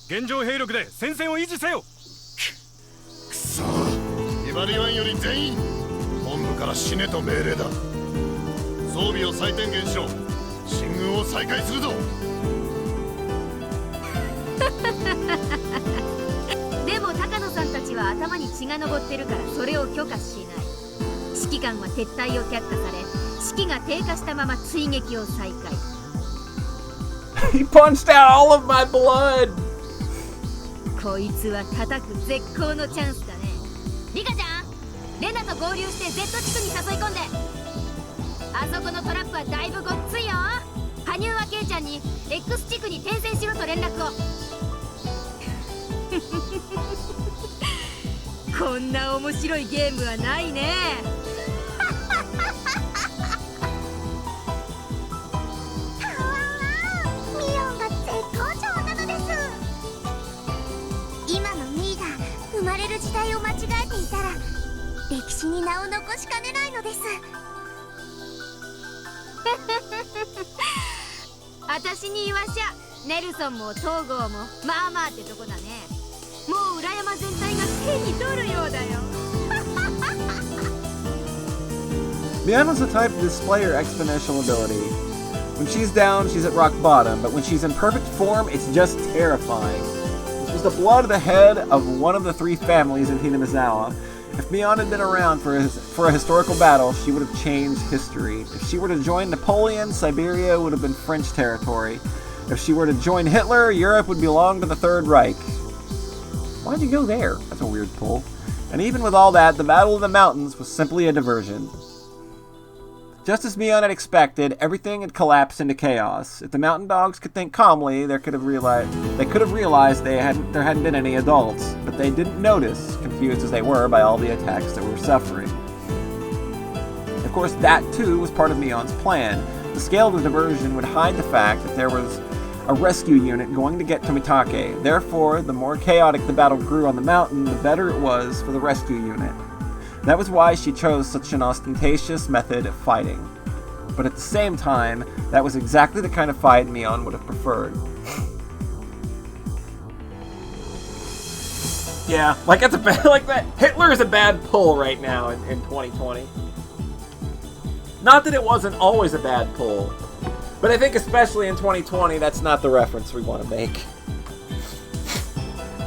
現状兵力で戦線を維持せよ。くそ、ヒバリ湾より全員本部から死ねと命令だ。装備を再点検しろ。進軍を再開するぞ。でも高野さんたちは頭に血が上ってるからそれを許可しない。指揮官は撤退を却下され、士気が低下したまま追撃を再開。He punched out all of my blood! こいつは叩く絶好のチャンスだね。リカちゃん、レナと合流して Z 地区に誘い込んで。あそこのトラップはだいぶごっついよ。羽生はケイちゃんに X 地区に転戦しろと連絡を。こんな面白いゲームはないね。ミオンが絶好調なのです。今のミーが生まれる時代を間違えていたら歴史に名を残しかねないのです。私に言わしゃ、ネルソンも東郷もまあまあってとこだね。もう裏山全体が手に取るようだよ。Miana's the type to display her exponential ability. When she's down, she's at rock bottom, but when she's in perfect form, it's just terrifying. This was the blood of the head of one of the three families in Hinamizawa. If Miana had been around for a historical battle, she would have changed history. If she were to join Napoleon, Siberia would have been French territory. If she were to join Hitler, Europe would belong to the Third Reich. Why'd you go there? That's a weird pull. And even with all that, the Battle of the Mountains was simply a diversion. Just as Mion had expected, everything had collapsed into chaos. If the mountain dogs could think calmly, they could have realized there hadn't been any adults, but they didn't notice, confused as they were by all the attacks that were suffering. Of course, that too was part of Mion's plan. The scale of the diversion would hide the fact that there was a rescue unit going to get to Mitake. Therefore, the more chaotic the battle grew on the mountain, the better it was for the rescue unit. That was why she chose such an ostentatious method of fighting. But at the same time, that was exactly the kind of fight Mion would have preferred. Yeah, like that's a bad, like that. Hitler is a bad pull right now in 2020. Not that it wasn't always a bad pull, but I think especially in 2020, that's not the reference we want to make.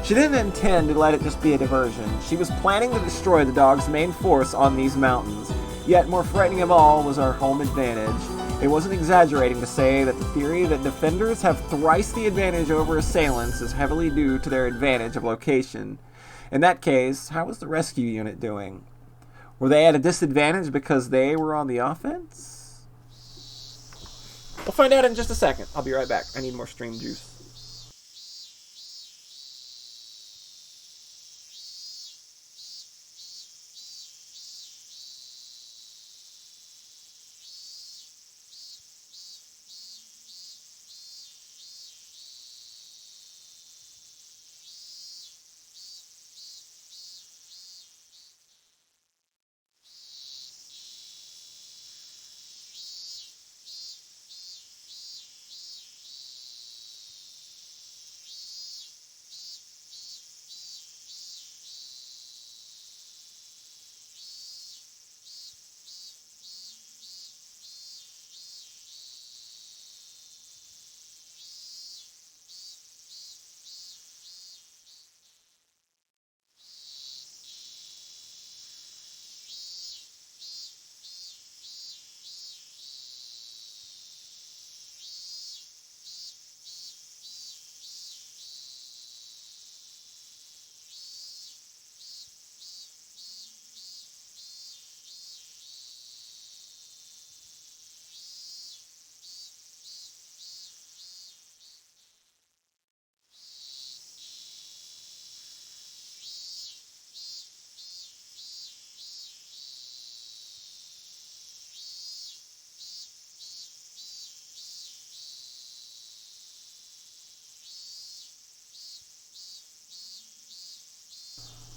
She didn't intend to let it just be a diversion. She was planning to destroy the dog's main force on these mountains. Yet more frightening of all was our home advantage. It wasn't exaggerating to say that the theory that defenders have thrice the advantage over assailants is heavily due to their advantage of location. In that case, how was the rescue unit doing? Were they at a disadvantage because they were on the offense? We'll find out in just a second. I'll be right back. I need more stream juice.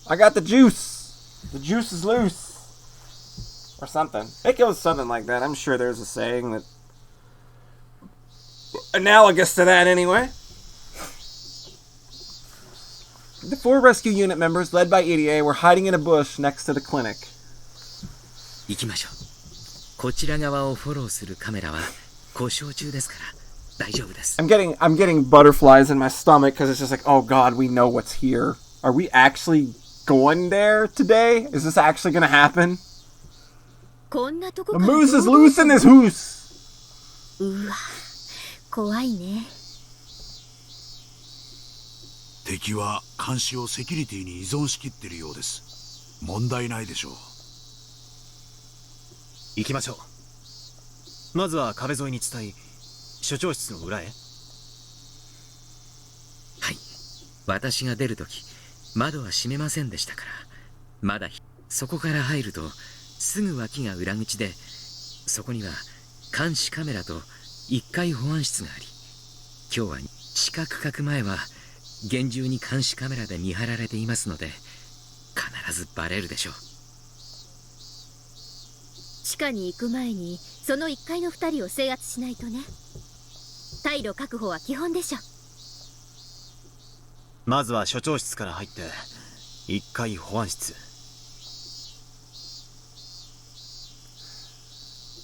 I got the juice. The juice is loose. Or something. It goes something like that. I'm sure there's a saying that analogous to that anyway. The 4 rescue unit members, led by EDA, were hiding in a bush next to the clinic. 行きましょう。こちら側をフォローするカメラは故障中ですから大丈夫です。I'm getting butterflies in my stomach because it's just like, oh god, we know what's here. Are we actually going there today? Is this actually going to happen? The moose is loose in this hoose. うわ、怖いね。敵は監視をセキュリティに依存しきってるようです。問題ないでしょう。行きましょう。まずは壁沿いに伝い、所長室の裏へ。はい。私が出るとき窓は閉めませんでしたから。まだそこから入るとすぐ脇が裏口で、そこには監視カメラと1階保安室があり、今日は地下区画前は厳重に監視カメラで見張られていますので、必ずバレるでしょう。地下に行く前にその1階の2人を制圧しないとね。退路確保は基本でしょ。まずは所長室から入って1階保安室。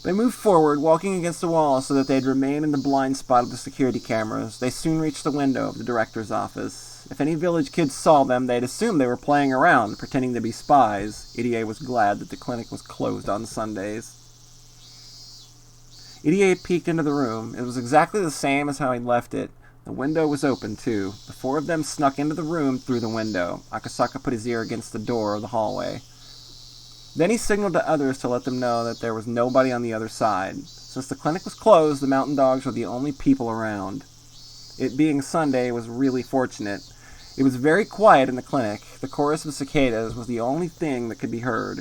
They moved forward, walking against the wall so that they'd remain in the blind spot of the security cameras. They soon reached the window of the director's office. If any village kids saw them, they'd assume they were playing around, pretending to be spies. Irie was glad that the clinic was closed on Sundays. Irie peeked into the room. It was exactly the same as how he'd left it. The window was open, too. The four of them snuck into the room through the window. Akasaka put his ear against the door of the hallway. Then he signaled to others to let them know that there was nobody on the other side. Since the clinic was closed, the mountain dogs were the only people around. It being Sunday was really fortunate. It was very quiet in the clinic. The chorus of cicadas was the only thing that could be heard.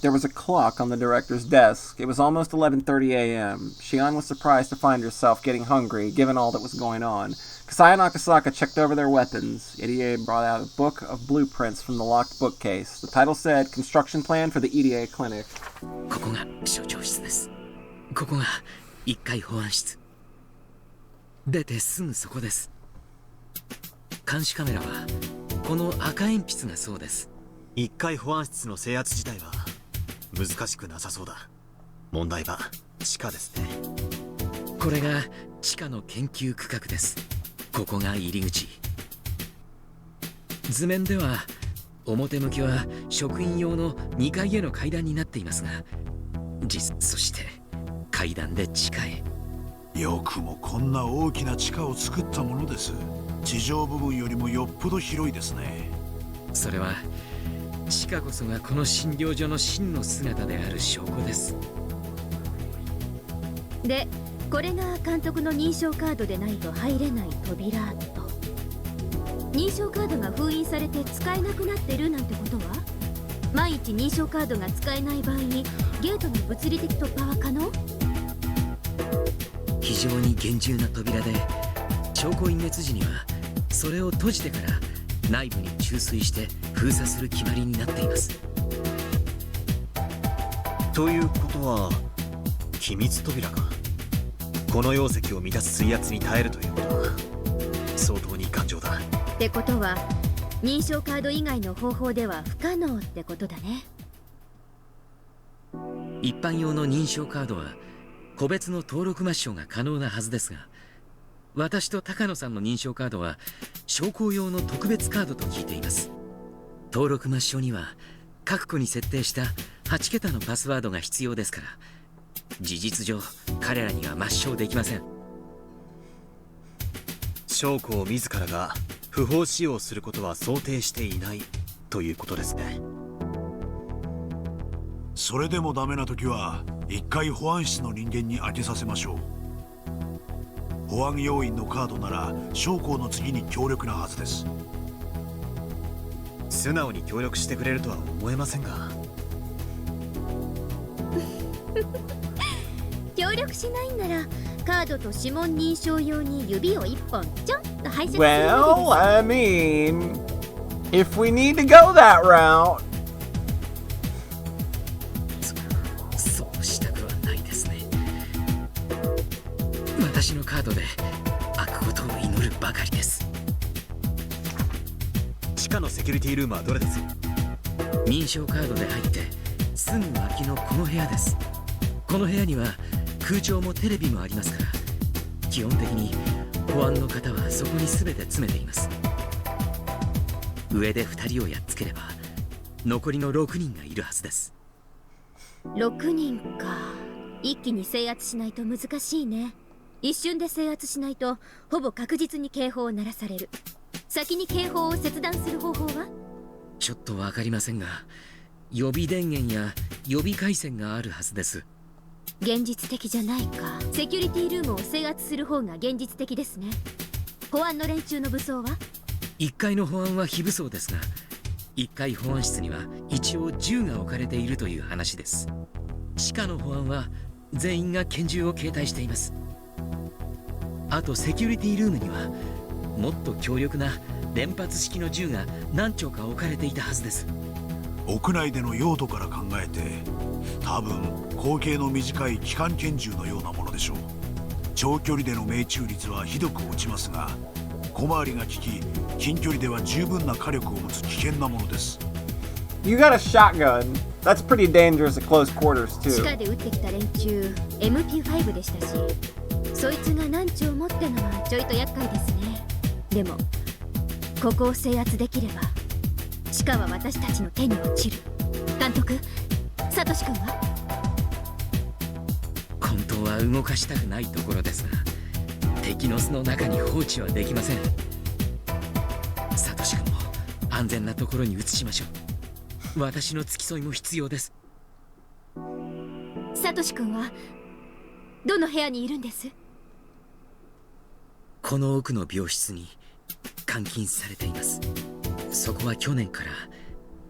There was a clock on the director's desk. It was almost 11:30 a.m. Shion was surprised to find herself getting hungry, given all that was going on. Kasai and Akasaka checked over their weapons. Irie brought out a book of blueprints from the locked bookcase. The title said, Construction Plan for the Irie Clinic. ここが所長室です。ここが1階保安室。出てすぐそこです。監視カメラはこの赤鉛筆がそうです。1階保安室の制圧自体は難しくなさそうだ。問題は地下ですね。これが地下の研究区画です。ここが入り口。図面では表向きは職員用の2階への階段になっていますが、そして階段で地下へ。よくもこんな大きな地下を作ったものです。地上部分よりもよっぽど広いですね。それは地下こそがこの診療所の真の姿である証拠です。で、これが監督の認証カードでないと入れない扉と。認証カードが封印されて使えなくなってるなんてことは、万一認証カードが使えない場合にゲートの物理的突破は可能？非常に厳重な扉で、証拠隠滅時にはそれを閉じてから内部に注水して封鎖する決まりになっています。ということは機密扉か。この容積を満たす水圧に耐えるということは相当に頑丈だ。ってことは認証カード以外の方法では不可能ってことだね。一般用の認証カードは個別の登録抹消が可能なはずですが、私と高野さんの認証カードは商工用の特別カードと聞いています。登録抹消には各個に設定した8桁のパスワードが必要ですから、事実上彼らには抹消できません。将校自らが不法使用することは想定していないということですね。それでもダメな時は1階保安室の人間に開けさせましょう。保安要員のカードなら将校の次に強力なはずです。素直に協力してくれるとは思えませんが協力しないんならカードと指紋認証用に指を1本ちょんと配設するだけです。 Well, I mean, if we need to go that route. そうしたくはないですね。私のカードで開くことを祈るばかりです。地下のセキュリティルームはどれです？認証カードで入ってすぐ脇のこの部屋です。この部屋には空調もテレビもありますから、基本的に保安の方はそこに全て詰めています。上で2人をやっつければ残りの6人がいるはずです。6人か。一気に制圧しないと難しいね。一瞬で制圧しないとほぼ確実に警報を鳴らされる。先に警報を切断する方法は？ちょっとわかりませんが、予備電源や予備回線があるはずです。現実的じゃないか。セキュリティルームを制圧する方が現実的ですね。保安の連中の武装は？1階の保安は非武装ですが、1階保安室には一応銃が置かれているという話です。地下の保安は全員が拳銃を携帯しています。あとセキュリティルームにはもっと強力な連発式の銃が何丁か置かれていたはずです。屋内での用途から考えて、多分口径の短い機関拳銃のようなものでしょう。長距離での命中率はひどく落ちますが、小回りが利き、近距離では十分な火力を持つ危険なものです。You got a shotgun. That's pretty dangerous at close quarters 地 too. 下で撃ってきた連中 MP5 でしたし、そいつが何丁持ってのはちょいと厄介ですね。でもここを制圧できれば地下は私たちの手に落ちる。監督、サトシ君は？本当は動かしたくないところですが、敵の巣の中に放置はできません。サトシ君も安全なところに移しましょう。私の付き添いも必要です。サトシ君はどの部屋にいるんです？この奥の病室に監禁されています。そこは去年から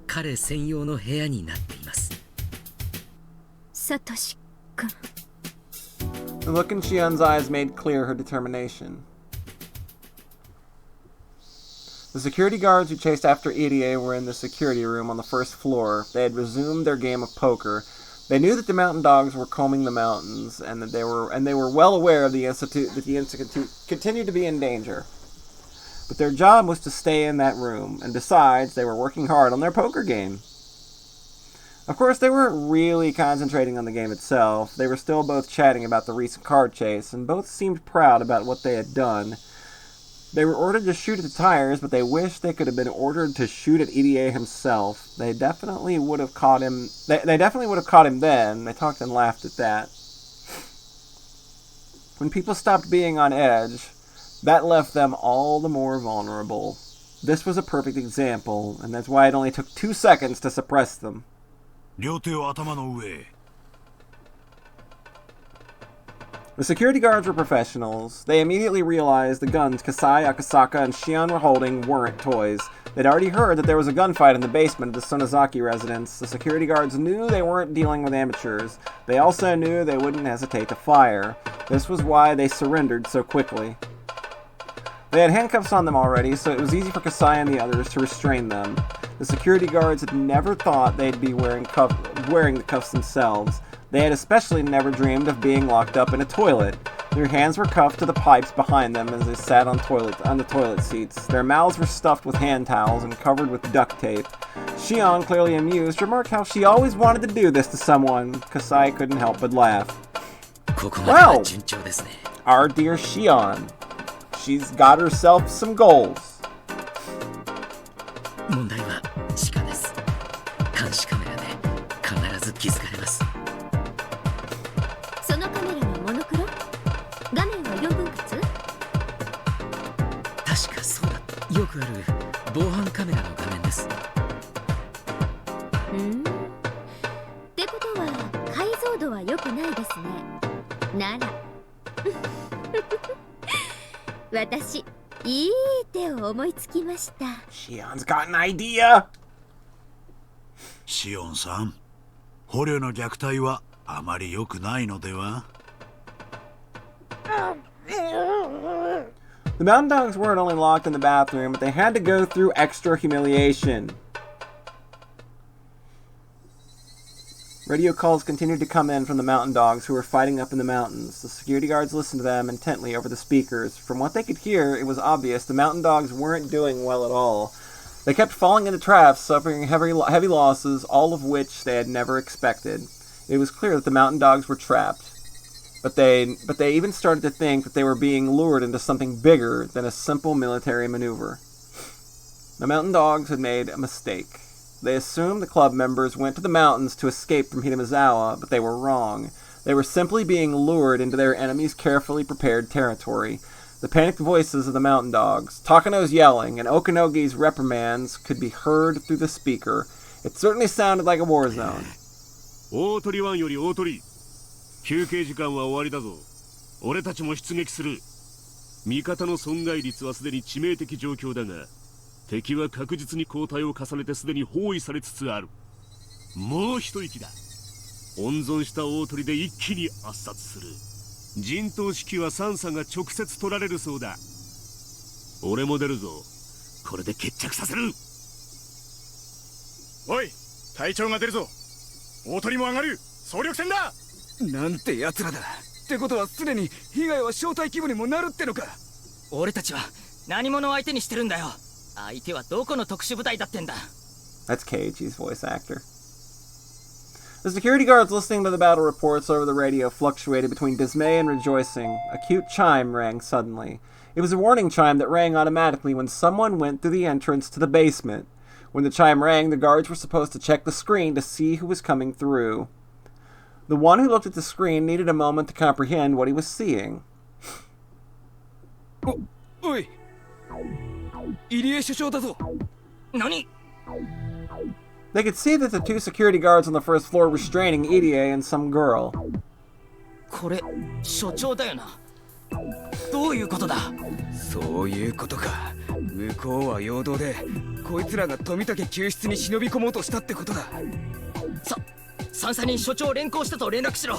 彼専用の部屋になっています。サトシ君。 The look in Shion's eyes made clear her determination. The security guards who chased after Irie were in the security room on the first floor. They had resumed their game of poker. They knew that the mountain dogs were combing the mountains, and that they were well aware of the institute continued to be in danger. But their job was to stay in that room, and besides, they were working hard on their poker game. Of course, they weren't really concentrating on the game itself. They were still both chatting about the recent card chase, and both seemed proud about what they had done. They were ordered to shoot at the tires, but they wished they could have been ordered to shoot at EDA himself. They definitely would have caught him. They definitely would have caught him then. They talked and laughed at that. When people stopped being on edge, that left them all the more vulnerable. This was a perfect example, and that's why it only took 2 seconds to suppress them. 両手を頭の上へ。 The security guards were professionals. They immediately realized the guns Kasai, Akasaka, and Shion were holding weren't toys. They'd already heard that there was a gunfight in the basement of the Sonozaki residence. The security guards knew they weren't dealing with amateurs. They also knew they wouldn't hesitate to fire. This was why they surrendered so quickly. They had handcuffs on them already, so it was easy for Kasai and the others to restrain them. The security guards had never thought they'd be wearing the cuffs themselves. They had especially never dreamed of being locked up in a toilet. Their hands were cuffed to the pipes behind them as they sat on the toilet seats. Their mouths were stuffed with hand towels and covered with duct tape. Shion, clearly amused, remarked how she always wanted to do this to someone. Kasai couldn't help but laugh. Well, our dear Shion. She's got herself some goals. 問題は地下です。監視カメラで必ず気づかれます。そのカメラはモノクロ？画面は4分割？確かそうだ。よくある防犯カメラの画面です。ってことは解像度は良くないですね。なら私、いい手を思いつきました。Shion's got an idea! シオンさん、捕虜の虐待はあまり良くないのでは？ The mountain dogs weren't only locked in the bathroom, but they had to go through extra humiliation. Radio calls continued to come in from the mountain dogs who were fighting up in the mountains. The security guards listened to them intently over the speakers. From what they could hear, it was obvious the mountain dogs weren't doing well at all. They kept falling into traps, suffering heavy losses, all of which they had never expected. It was clear that the mountain dogs were trapped. But they even started to think that they were being lured into something bigger than a simple military maneuver. The mountain dogs had made a mistake. They assumed the club members went to the mountains to escape from Hinamizawa, but they were wrong. They were simply being lured into their enemy's carefully prepared territory. The panicked voices of the mountain dogs, Takano's yelling, and Okanogi's reprimands could be heard through the speaker. It certainly sounded like a war zone. 大鳥湾より大鳥、休憩時間は終わりだぞ。俺たちも出撃する。味方の損害率はすでに致命的状況だが、敵は確実に後退を重ねてすでに包囲されつつある。もう一息だ。温存した大鳥で一気に圧殺する。陣頭指揮はサンサが直接取られるそうだ。俺も出るぞ。これで決着させる。おい、隊長が出るぞ。大鳥も上がる。総力戦だ。なんて奴らだ。ってことはすでに被害は小隊規模にもなるってのか。俺たちは何者を相手にしてるんだよ。相手はどこの特殊部隊だってんだ。 That's Keiichi's voice actor. The security guards listening to the battle reports over the radio fluctuated between dismay and rejoicing. A cute chime rang suddenly. It was a warning chime that rang automatically when someone went through the entrance to the basement. When the chime rang, the guards were supposed to check the screen to see who was coming through. The one who looked at the screen needed a moment to comprehend what he was seeing. おい、入江首相だぞ。何? They could see that the two security guards on the first floor were restraining Irie and some girl. これ、所長だよな。どういうことだ？そういうことか。向こうは陽動で、こいつらが富武救出に忍び込もうとしたってことだ。三佐に所長を連行したと連絡しろ。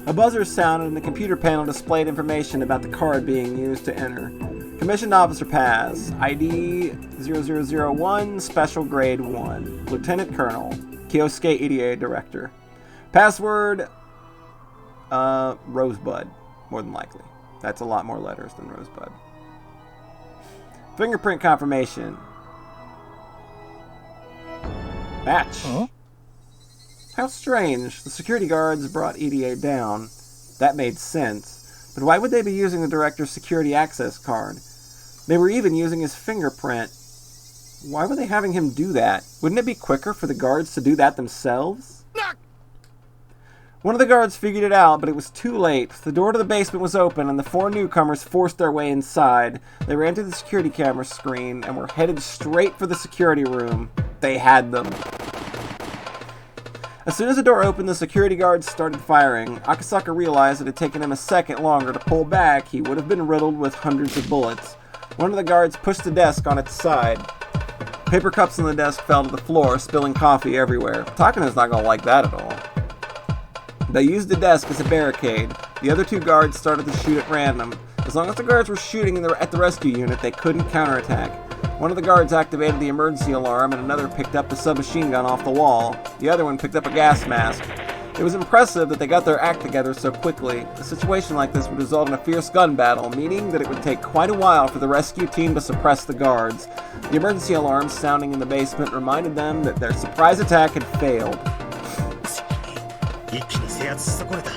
A buzzer sounded and the computer panel displayed information about the card being used to enter. Commissioned Officer Paz, ID 0001, Special Grade 1, Lieutenant Colonel, Kyosuke Irie Director. Password, Rosebud, more than likely. That's a lot more letters than Rosebud. Fingerprint confirmation. Match. Huh? How strange. The security guards brought Irie down. That made sense. But why would they be using the director's security access card? They were even using his fingerprint. Why were they having him do that? Wouldn't it be quicker for the guards to do that themselves? One of the guards figured it out, but it was too late. The door to the basement was open, and the four newcomers forced their way inside. They ran to the security camera screen and were headed straight for the security room. They had them. As soon as the door opened, the security guards started firing. Akasaka realized it had taken him a second longer to pull back. He would have been riddled with hundreds of bullets. One of the guards pushed the desk on its side. Paper cups on the desk fell to the floor, spilling coffee everywhere. Takano's not going to like that at all. They used the desk as a barricade. The other two guards started to shoot at random. As long as the guards were shooting at the rescue unit, they couldn't counterattack. One of the guards activated the emergency alarm, and another picked up the submachine gun off the wall. The other one picked up a gas mask. It was impressive that they got their act together so quickly. A situation like this would result in a fierce gun battle, meaning that it would take quite a while for the rescue team to suppress the guards. The emergency alarm sounding in the basement reminded them that their surprise attack had failed. 一気に制圧し損ねた。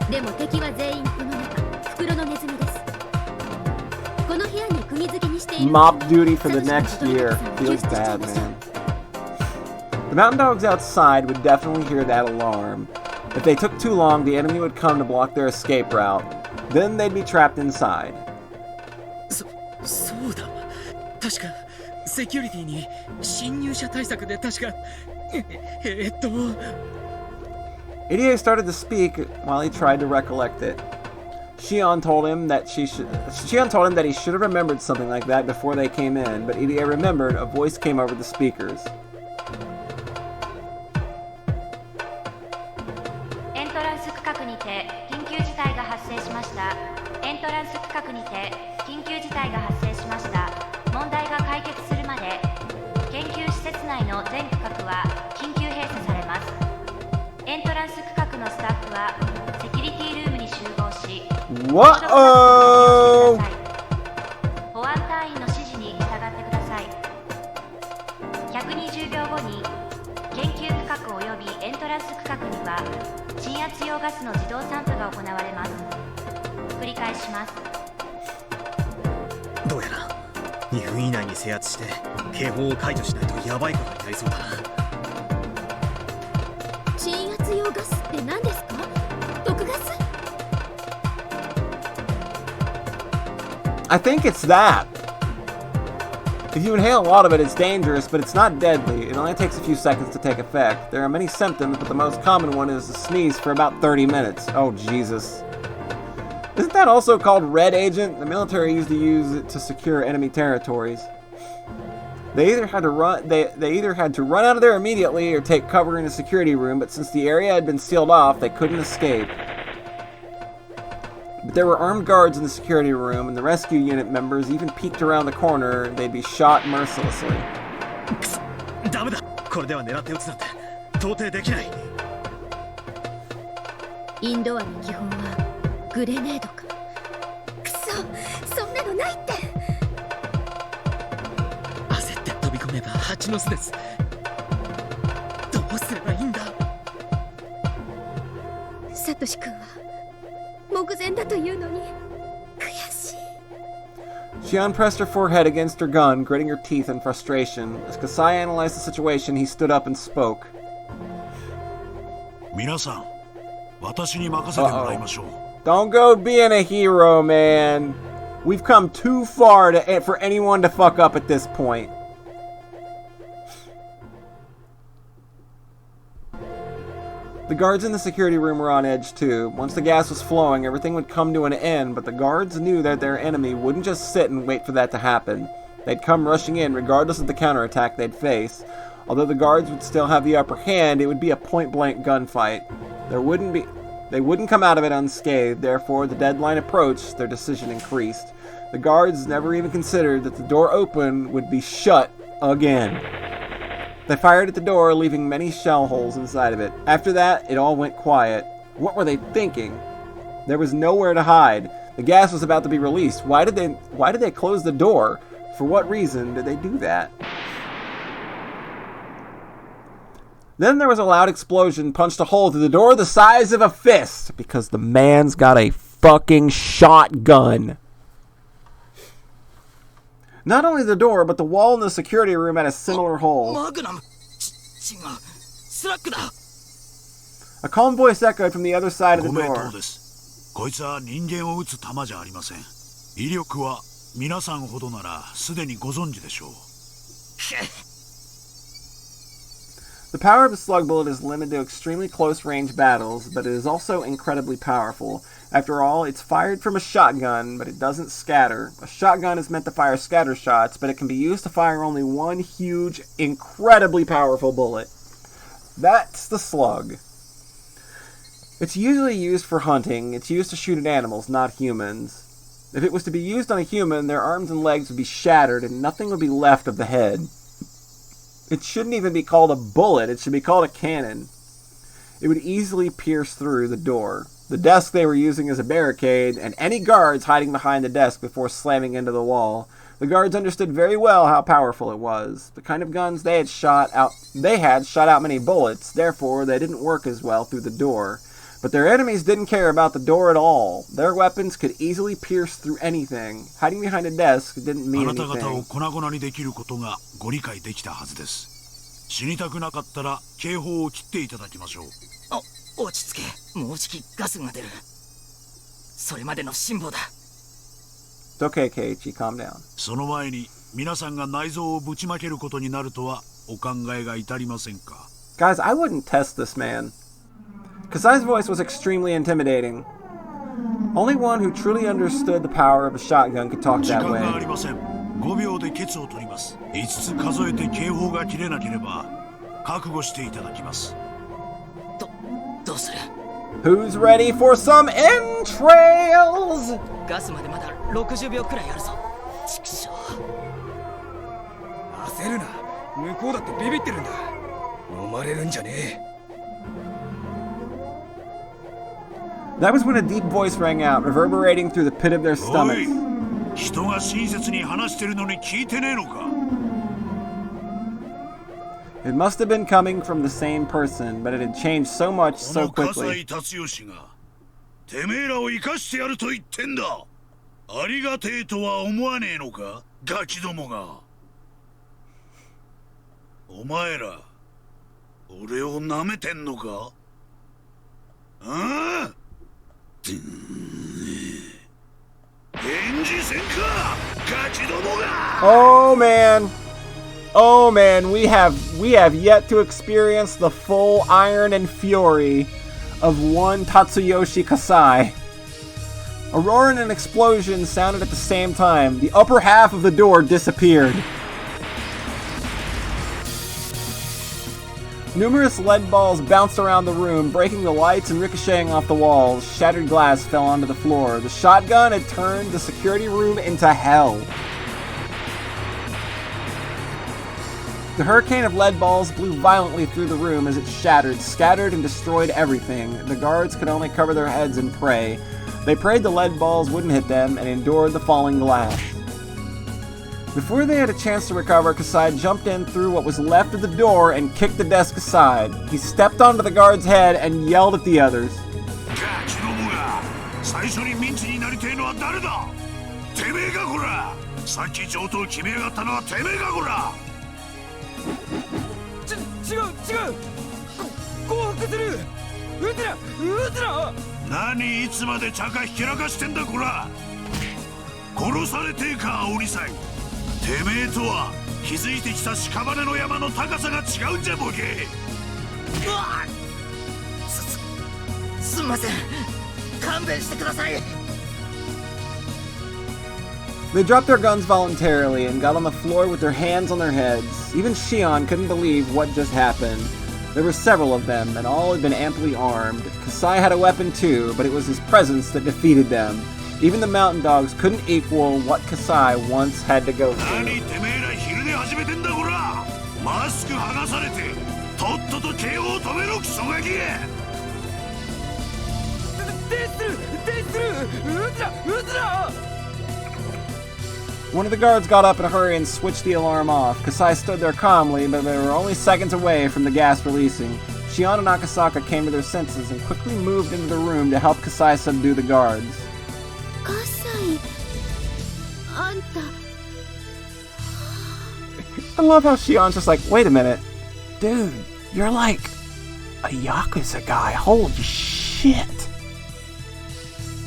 でも敵は全員この中、袋のネズミです。この部屋に釘付けにしている。Mop duty for the next year. Feels bad, man. The mountain dogs outside would definitely hear that alarm. If they took too long, the enemy would come to block their escape route. Then they'd be trapped inside. そうだ。確かセキュリティに侵入者対策で確か。Irie started to speak while he tried to recollect it. Shion told him that he should have remembered something like that before they came in, but Irie remembered a voice came over the speakers. エントランス区画にて緊急事態が発生しました。エントランス区画にて緊急事態が発生しました。問題が解決するまで研究施設内の全区画は緊急閉鎖されます。エントランス区画のスタッフはセキュリティルームに集合し、保安隊員の指示に従ってください。120秒後に研究区画及びエントランス区画には鎮圧用ガスの自動散布が行われます。繰り返します。どうやら2分以内に制圧して警報を解除しないとヤバいことになりそうだな。鎮圧用ガスって何ですか？ I think it's that. If you inhale a lot of it, it's dangerous, but it's not deadly. It only takes a few seconds to take effect. There are many symptoms, but the most common one is to sneeze for about 30 minutes. Oh, Jesus. Isn't that also called Red Agent? The military used to use it to secure enemy territories. They either had to run out of there immediately or take cover in a security room, but since the area had been sealed off, they couldn't escape. But there were armed guards in the security room, and the rescue unit members even peeked around the corner. They'd be shot mercilessly. ダメだ。これでは狙って撃つなんて到底できない。インドアの基本はグレネードか。くそ、そんなのないって。焦って飛び込めば蜂の巣です。どうすればいいんだ。サトシ君は目前だというのに悔しい。 Shion pressed her forehead against her gun, gritting her teeth in frustration. As Kasai analyzed the situation, he stood up and spoke. 皆さん、私に任せてもらいましょう。Don't go being a hero, man. We've come too far for anyone to fuck up at this point. The guards in the security room were on edge too. Once the gas was flowing, everything would come to an end, but the guards knew that their enemy wouldn't just sit and wait for that to happen. They'd come rushing in regardless of the counterattack they'd face. Although the guards would still have the upper hand, it would be a point-blank gunfight. They wouldn't come out of it unscathed, therefore the deadline approached, their decision increased. The guards never even considered that the door open would be shut again. They fired at the door, leaving many shell holes inside of it. After that, it all went quiet. What were they thinking? There was nowhere to hide. The gas was about to be released. Why did they close the door? For what reason did they do that? Then there was a loud explosion, punched a hole through the door the size of a fist, because the man's got a fucking shotgun. Not only the door, but the wall in the security room had a similar hole. A calm voice echoed from the other side of the door. こいつは人間を撃つ弾じゃありません。威力は皆さんほどならすでにご存知でしょう。The power of the slug bullet is limited to extremely close-range battles, but it is also incredibly powerful. After all, it's fired from a shotgun, but it doesn't scatter. A shotgun is meant to fire scatter shots, but it can be used to fire only one huge, incredibly powerful bullet. That's the slug. It's usually used for hunting. It's used to shoot at animals, not humans. If it was to be used on a human, their arms and legs would be shattered and nothing would be left of the head. It shouldn't even be called a bullet. It should be called a cannon. It would easily pierce through the door, the desk they were using as a barricade, and any guards hiding behind the desk before slamming into the wall. The guards understood very well how powerful it was. The kind of guns they had shot out many bullets, therefore they didn't work as well through the door. But their enemies didn't care about the door at all. Their weapons could easily pierce through anything. Hiding behind a desk didn't mean anything. あなた方を粉々にできることがご理解できたはずです。死にたくなかったら警報を切っていただきましょう。落ち着け。もうじきガスが出る。それまでの辛抱だ。It's okay, Keiichi. Calm down. その前に皆さんが内臓をぶちまけることになるとはお考えが至りませんか。Guys, I wouldn't test this man. Kasai's voice was extremely intimidating. Only one who truly understood the power of a shotgun could talk that way. 5秒でケツを取ります。5つ数えて警報が切れなければ覚悟していただきます。どうする？ Who's ready for some entrails? ガスまでまだ60秒くらいあるぞ。畜生。焦るな。向こうだってビビってるんだ。飲まれるんじゃねえ。That was when a deep voice rang out, reverberating through the pit of their stomachs. 人が親切に話してるのに聞いてねえのか。 It must have been coming from the same person, but it had changed so much so quickly. てめえらを生かしてやると言ってんだ。ありがてえとは思わねえのか、ガキどもが。お前ら、俺を舐めてんのか？ああ？ Oh man. Oh man, we have yet to experience the full iron and fury of one Tatsuyoshi Kasai. A roar and an explosion sounded at the same time. The upper half of the door disappeared. Numerous lead balls bounced around the room, breaking the lights and ricocheting off the walls. Shattered glass fell onto the floor. The shotgun had turned the security room into hell. The hurricane of lead balls blew violently through the room as it shattered, scattered, and destroyed everything. The guards could only cover their heads and pray. They prayed the lead balls wouldn't hit them and endured the falling glass. Before they had a chance to recover, Kasai jumped in through what was left of the door and kicked the desk aside. He stepped onto the guard's head and yelled at the others. They dropped their guns voluntarily and got on the floor with their hands on their heads. Even Shion couldn't believe what just happened. There were several of them, and all had been amply armed. Kasai had a weapon too, but it was his presence that defeated them. Even the mountain dogs couldn't equal what Kasai once had to go through. One of the guards got up in a hurry and switched the alarm off. Kasai stood there calmly, but they were only seconds away from the gas releasing. Shion and Akasaka came to their senses and quickly moved into the room to help Kasai subdue the guards. Kasai, Anta. I love how Shion's just like, wait a minute. Dude, you're like a Yakuza guy. Holy shit.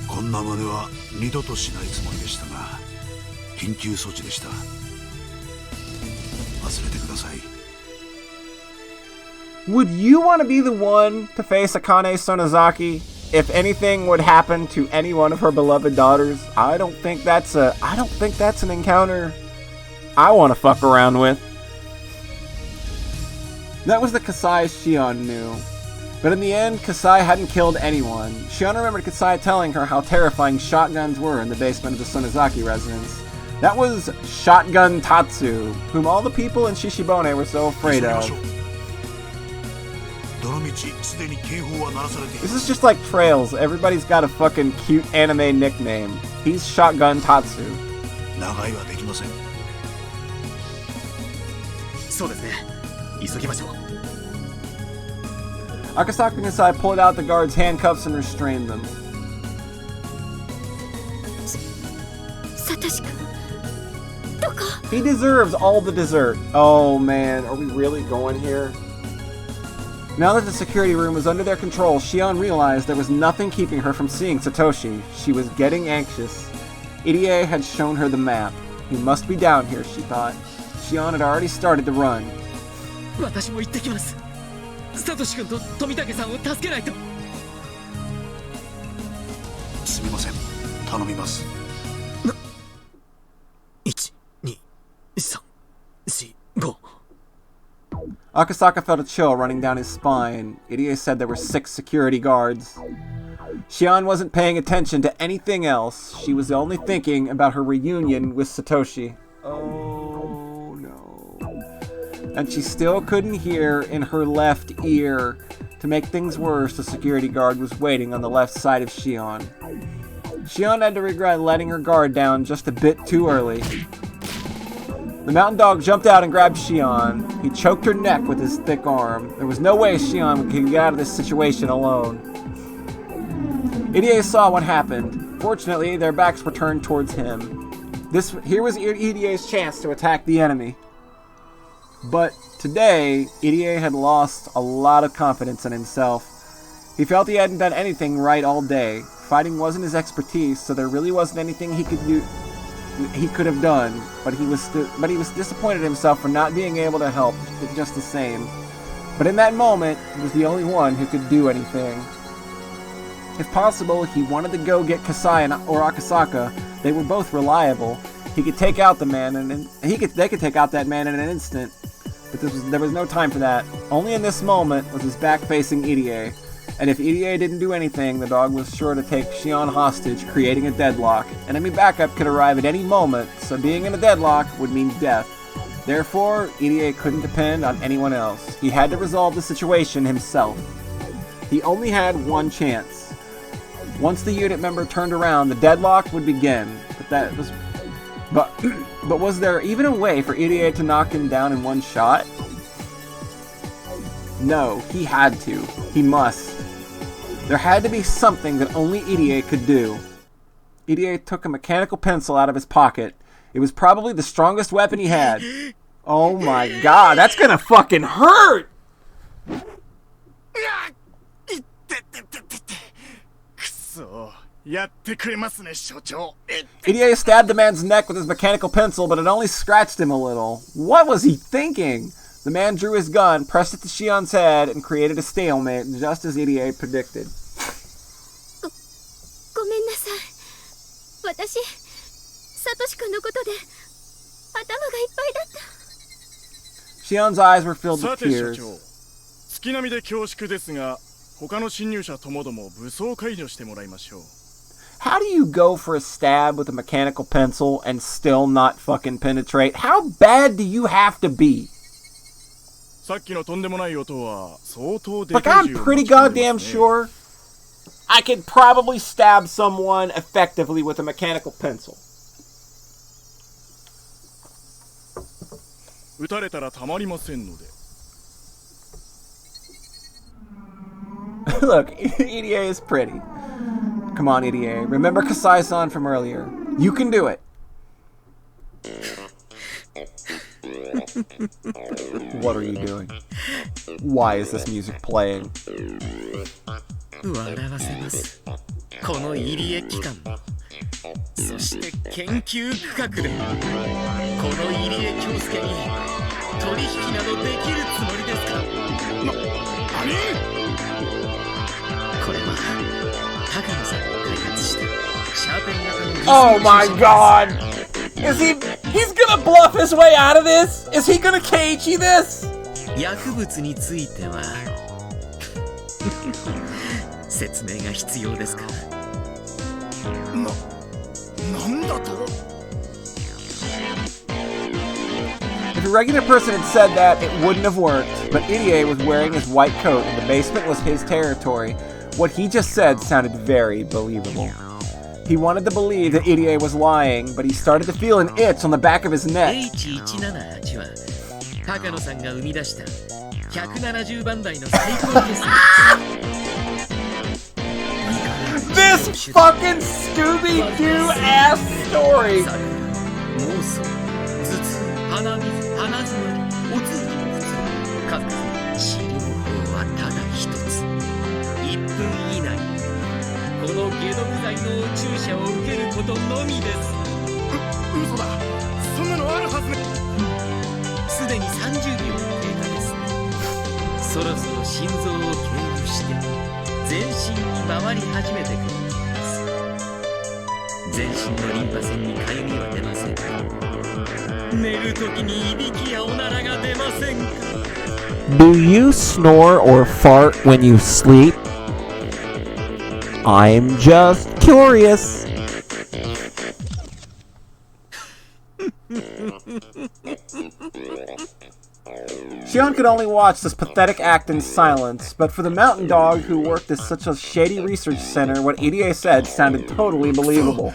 こんな真似は二度としないつもりでしたが、緊急措置でした。忘れてください。 Would you want to be the one to face Akane Sonozaki if anything would happen to any one of her beloved daughters? I don't think that's an encounter I want to fuck around with. That was the Kasai Shion knew. But in the end, Kasai hadn't killed anyone. Shion remembered Kasai telling her how terrifying shotguns were in the basement of the Sonozaki residence. That was Shotgun Tatsu, whom all the people in Shishibone were so afraid of. This is just like Trails. Everybody's got a fucking cute anime nickname. He's Shotgun Tatsu. Akasaka and Kasai pulled out the guards' handcuffs and restrained them. He deserves all the dessert. Oh man, are we really going here? Now that the security room was under their control, Shion realized there was nothing keeping her from seeing Satoshi. She was getting anxious. Irie had shown her the map. He must be down here, she thought. Shion had already started to run. 私も行ってきます。サトシ君と富武さんを助けないと。すみません。頼みます。1、2、3、4、5。 Akasaka felt a chill running down his spine. Irie said there were 6 security guards. Shion wasn't paying attention to anything else. She was only thinking about her reunion with Satoshi. Oh no. And she still couldn't hear in her left ear. To make things worse, the security guard was waiting on the left side of Shion. Shion had to regret letting her guard down just a bit too early. The mountain dog jumped out and grabbed Shion. He choked her neck with his thick arm. There was no way Shion could get out of this situation alone. Irie saw what happened. Fortunately, their backs were turned towards him. Here was Irie's chance to attack the enemy. But today, Irie had lost a lot of confidence in himself. He felt he hadn't done anything right all day. Fighting wasn't his expertise, so there really wasn't anything he could have done. But he was disappointed in himself for not being able to help just the same. But in that moment, he was the only one who could do anything. If possible, he wanted to go get Kasai or Akasaka. They were both reliable. He could take out the man, and they could take out that man in an instant. But there was no time for that. Only in this moment was his back facing Irie. And if Irie didn't do anything, the dog was sure to take Shion hostage, creating a deadlock. Enemy backup could arrive at any moment, so being in a deadlock would mean death. Therefore, Irie couldn't depend on anyone else. He had to resolve the situation himself. He only had one chance. Once the unit member turned around, the deadlock would begin. But was there even a way for Irie to knock him down in one shot? No, he had to. He must. There had to be something that only Irie could do. Irie took a mechanical pencil out of his pocket. It was probably the strongest weapon he had. Oh my god, that's gonna fucking hurt! Irie stabbed the man's neck with his mechanical pencil, but it only scratched him a little. What was he thinking? The man drew his gun, pressed it to Shion's head, and created a stalemate, just as Irie predicted. ごめんなさい。私、サトシ君のことで頭がいっぱいだった。Shion's eyes were filled with tears. 月並みで恐縮ですが、他の侵入者ともども武装解除してもらいましょう。How do you go for a stab with a mechanical pencil and still not fucking penetrate? How bad do you have to be? さっきのとんでもない音は相当で Like, I'm pretty goddamn sure I could probably stab someone effectively with a mechanical pencil. 撃たれたらたまりませんので。Look, Irie is pretty. Come on, Irie. Remember Kasai-san from earlier. You can do it. What are you doing? Why is this music playing? 笑わせます。この入江機関も、そして研究区画で、この入江京介に取引などできるつもりですか。これは高野さんが開発したシャーペン型の技術。Oh my god! He's gonna bluff his way out of this? Is he gonna cagey this? 薬物については説明が必要ですか。なんだと If a regular person had said that, it wouldn't have worked, but Irie was wearing his white coat and the basement was his territory. What he just said sounded very believable. He wanted to believe that Irie was lying, but he started to feel an itch on the back of his neck. H178 は高野さんが生み出した170番台の最高傑作。This fucking Scooby-Doo ass story! 妄想、頭痛、鼻水、鼻詰まり、お通じの普通、各治療法はただ一つ。1分以内、この解毒剤の注射を受けることのみです。嘘だ。そんなのあるはずね。すでに30秒の経過です。そろそろ心臓を経由して全身に回り始めてくるのです。全身のリンパ腺にかゆみは出ません。寝るときにいびきやおならが出ませんか。 Do you snore or fart when you sleep? I'm just curious. Shion could only watch this pathetic act in silence, but for the mountain dog who worked at such a shady research center, what Irie said sounded totally believable.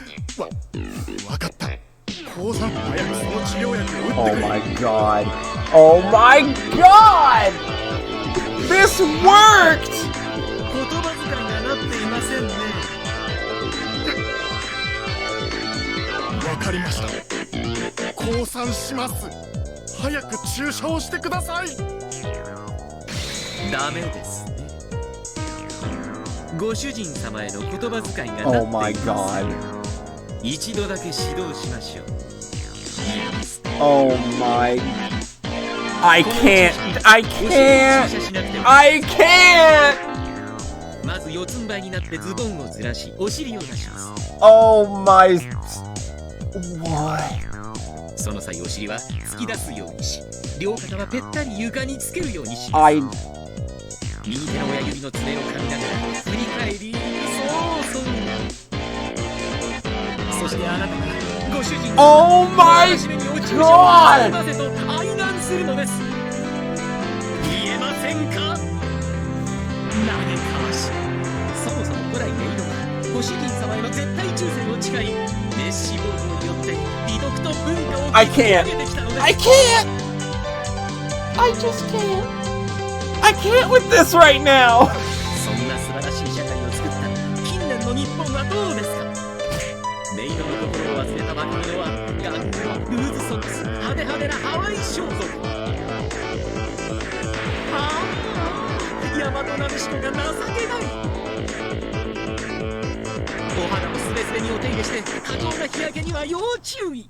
Oh my god. Oh my god! This worked! 言葉遣いがなっていませんね。わかりました。降参します。早く注射をしてください。ダメですね。ご主人様への言葉遣いが Oh my god. 一度だけ指導しましょう。 Oh my. I can't. I can't. I can't. まず四つん這いになってズボンをずらし、お尻を出します。 Oh my. What? その際お尻は突き出すようにし、両肩はぺったり床につけるようにします。右手の親指の爪を噛みながら振り返り、そうそう。そしてあなたはご主人 Oh my god! なぜと愛願するのです。言えませんか？嘆かわしい。そもそも古来メイドはご主人様への絶対忠誠を誓い、滅私暴動によって美徳と文化を I can't. I can't. I just can't. I can't with this right now. そんな素晴らしい社会を作った近年の日本はどうですか？メイドの心を忘れた若者はガングロ、ルーズソックス、派手派手なハワイ装束。大和なでしこが情けない。お肌もスレスレにお手入れして過剰な日焼けには要注意。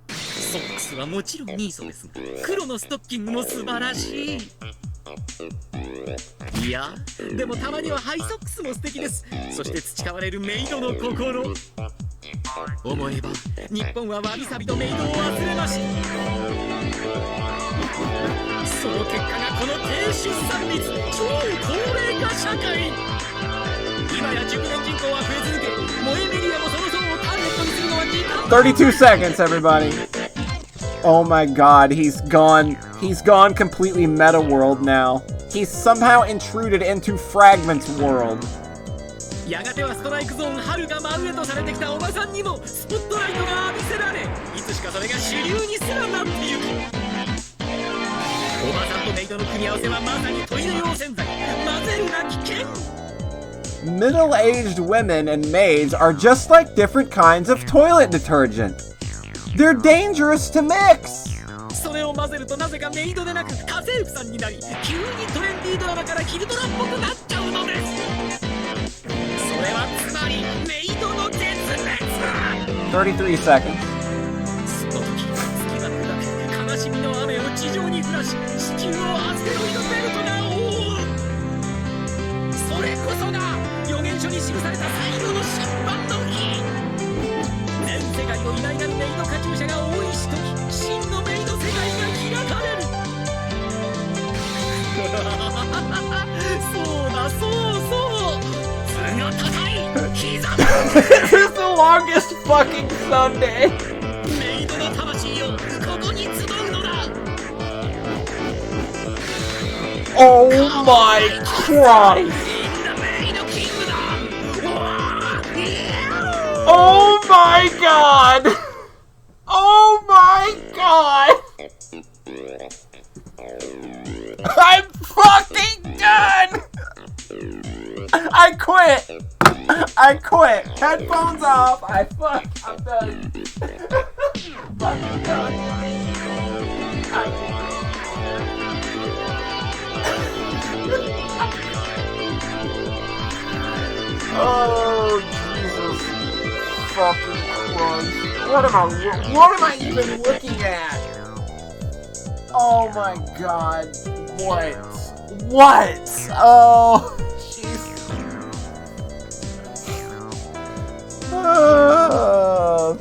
ソックスはもちろんニーソですが、黒のストッキングも素晴らしい。いや、でもたまにはハイソックスも素敵です。そして培われるメイドの心。思えば日本はわびさびとメイドを忘れました。その結果がこの低出産率、超高齢化社会。今や熟年人口は増え続け、萌えメディアもその層をターゲットにするのは時間。32 seconds, everybody. Oh my god, he's gone completely meta world now. He's somehow intruded into Fragment's world. やがてはストライクゾーン遥か真上とされてきたおばさんにもスポットライトが浴びせられ、いつしかそれが主流にすらなってゆく。おばさんとメイドの組み合わせはまさにトイレ用洗剤、混ぜるな危険。 Middle-aged women and maids are just like different kinds of toilet detergent. They're dangerous to mix. それを混ぜるとなぜかメイドでなく家政婦さんになり、急にトレンディードラマからヒルドラっぽくなっちゃうのです。それはつまりメイドの絶滅。33 seconds. その時、月が砕け悲しみの雨を地上に降らし、地球をアステロイドベルトが覆う。それこそが予言書に記された最後の審判の日。全世界を偉大なるメイドカチューシャが多いしとき、真のメイド世界が開かれる。そうだそうそう。図が高い。膝 This is the longest fucking Sunday. メイドの魂よ、ここに集うのだ。Oh my Christ. Oh my god! Oh my god! I'm fucking done! I quit! I quit! Headphones off! I'm done. Fucking done. Oh, Jesus fucking Christ. What am I even looking at? Oh my god. What? Oh, jeez.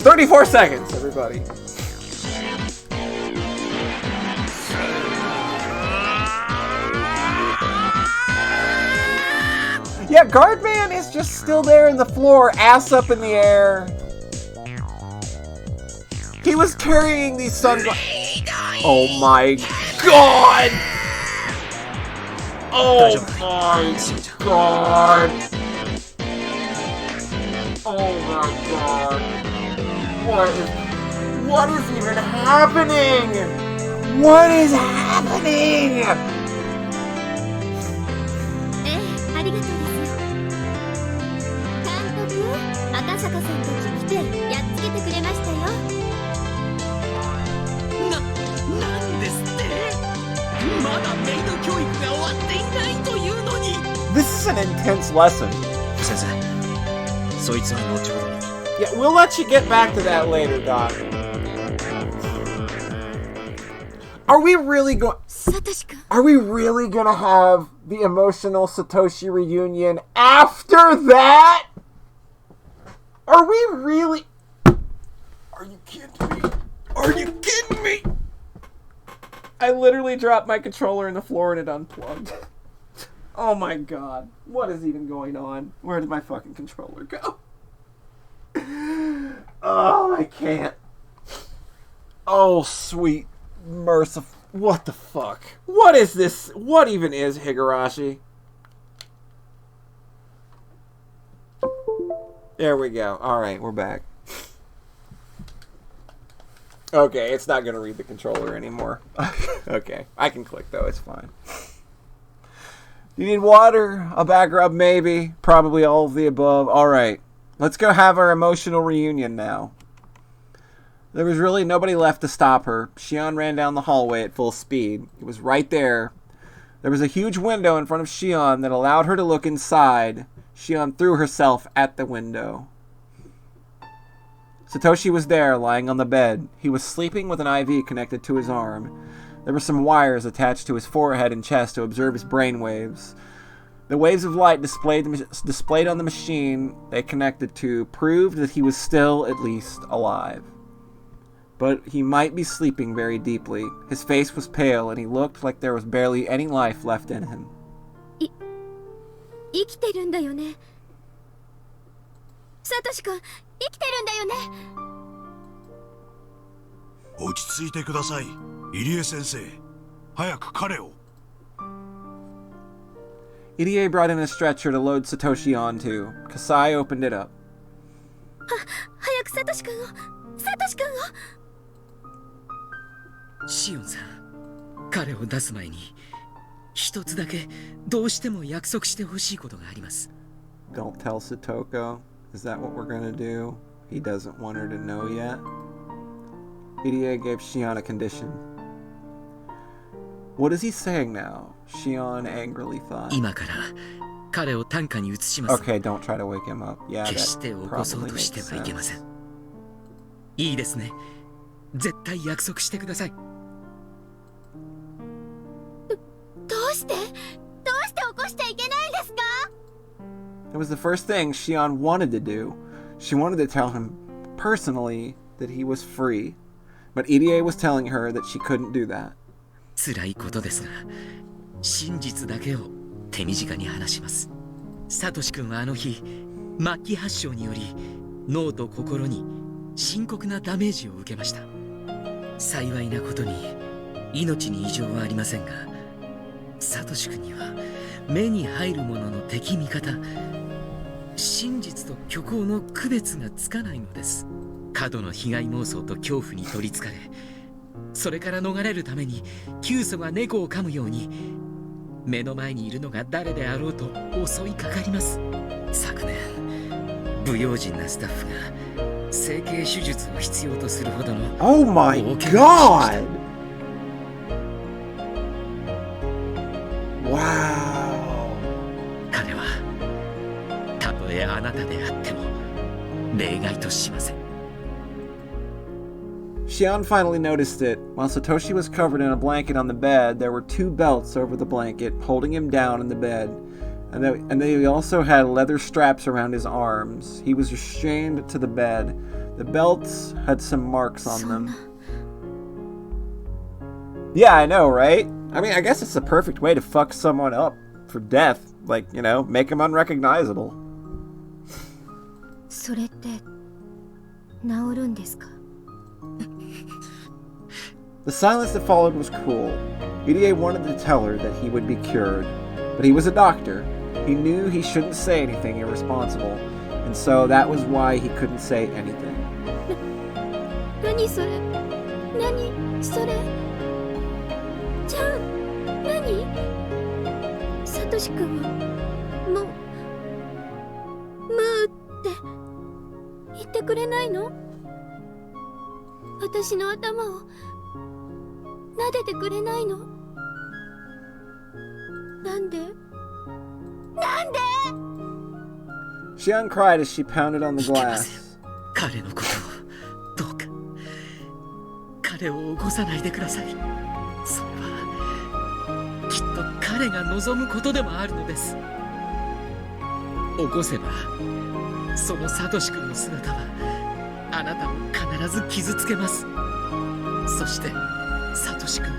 34 seconds, everybody. Yeah, Guardman is just still there in the floor, ass up in the air. He was carrying these sunglasses. Oh my god! Oh my god! Oh my god! What is even happening? What is happening? 赤坂さんたち来てやっつけてくれましたよ。なんですって？まだメイド教育が終わっていないというのに。This That's an intense lesson. Yeah, we'll let you get back to that later, Doc. Are we really going to have the emotional Satoshi reunion after that? Are we really? Are you kidding me? Are you kidding me? I literally dropped my controller in the floor and it unplugged. Oh my god. What is even going on? Where did my fucking controller go? Oh, I can't. Oh, sweet merciful. What the fuck? What is this? What even is Higurashi? There we go. Alright, we're back. Okay, it's not going to read the controller anymore. Okay, I can click though, it's fine. You need water? A back rub maybe? Probably all of the above. Alright, let's go have our emotional reunion now. There was really nobody left to stop her. Shion ran down the hallway at full speed. It was right there. There was a huge window in front of Shion that allowed her to look inside. Shion threw herself at the window. Satoshi was there, lying on the bed. He was sleeping with an IV connected to his arm. There were some wires attached to his forehead and chest to observe his brain waves. The waves of light displayed on the machine they connected to proved that he was still at least alive. But he might be sleeping very deeply. His face was pale and he looked like there was barely any life left in him. 生きてるんだよね。サトシ君、生きてるんだよね。落ち着いてください、入江先生。早く彼を。Irie brought in a stretcher to load Satoshi onto. Kasai opened it up. 早くサトシ君を、サトシ君を。シオンさん、彼を出す前に一つだけどうしても約束してほしいことがあります。 Don't tell Satoko. Is that what we're gonna do? He doesn't want her to know yet. Irie gave Shion a condition. What is he saying now? Shion angrily thought. 今から彼を担架に移します。 Okay, don't try to wake him up. Yeah, 決して起こそうとしてはいけません。いいですね。絶対約束してください。どうして起こしちゃいけないんですか? It was the first thing Shion wanted to do. She wanted to tell him personally that he was free. But Irie was telling her that she couldn't do that. 辛いことですが、真実だけを手短に話します。サトシ君はあの日、末期発症により脳と心に深刻なダメージを受けました。幸いなことに命に異常はありませんが、サトシ君には目に入るものの敵味方、真実と虚構の区別がつかないのです。過度の被害妄想と恐怖に取りつかれ、それから逃れるために急祖が猫を噛むように目の前にいるのが誰であろうと襲いかかります。昨年不用心なスタッフが整形手術を必要とするほどの Oh my god! Wow! 彼はたとえあなたであっても例外としません。Shion finally noticed it. While Satoshi was covered in a blanket on the bed, there were two belts over the blanket, holding him down in the bed. And they also had leather straps around his arms. He was restrained to the bed. The belts had some marks on them. Yeah, I know, right? I mean, I guess it's the perfect way to fuck someone up for death. Like, you know, make him unrecognizable. それって治るんですか? The silence that followed was cruel. Irie wanted to tell her that he would be cured, but he was a doctor. He knew he shouldn't say anything irresponsible, and so that was why he couldn't say anything. 何それ? 何それ? じゃあ何? サトシ君はもうムーって言ってくれないの? 私の頭を撫でてくれないの? なんで?なんで Shion cried as she pounded on the glass. 彼のことをどうか彼を起こさないでください。それはきっと彼が望むことでもあるのです。起こせばそのサトシ君の姿はあなたを必ず傷つけます。そしてサトシ君も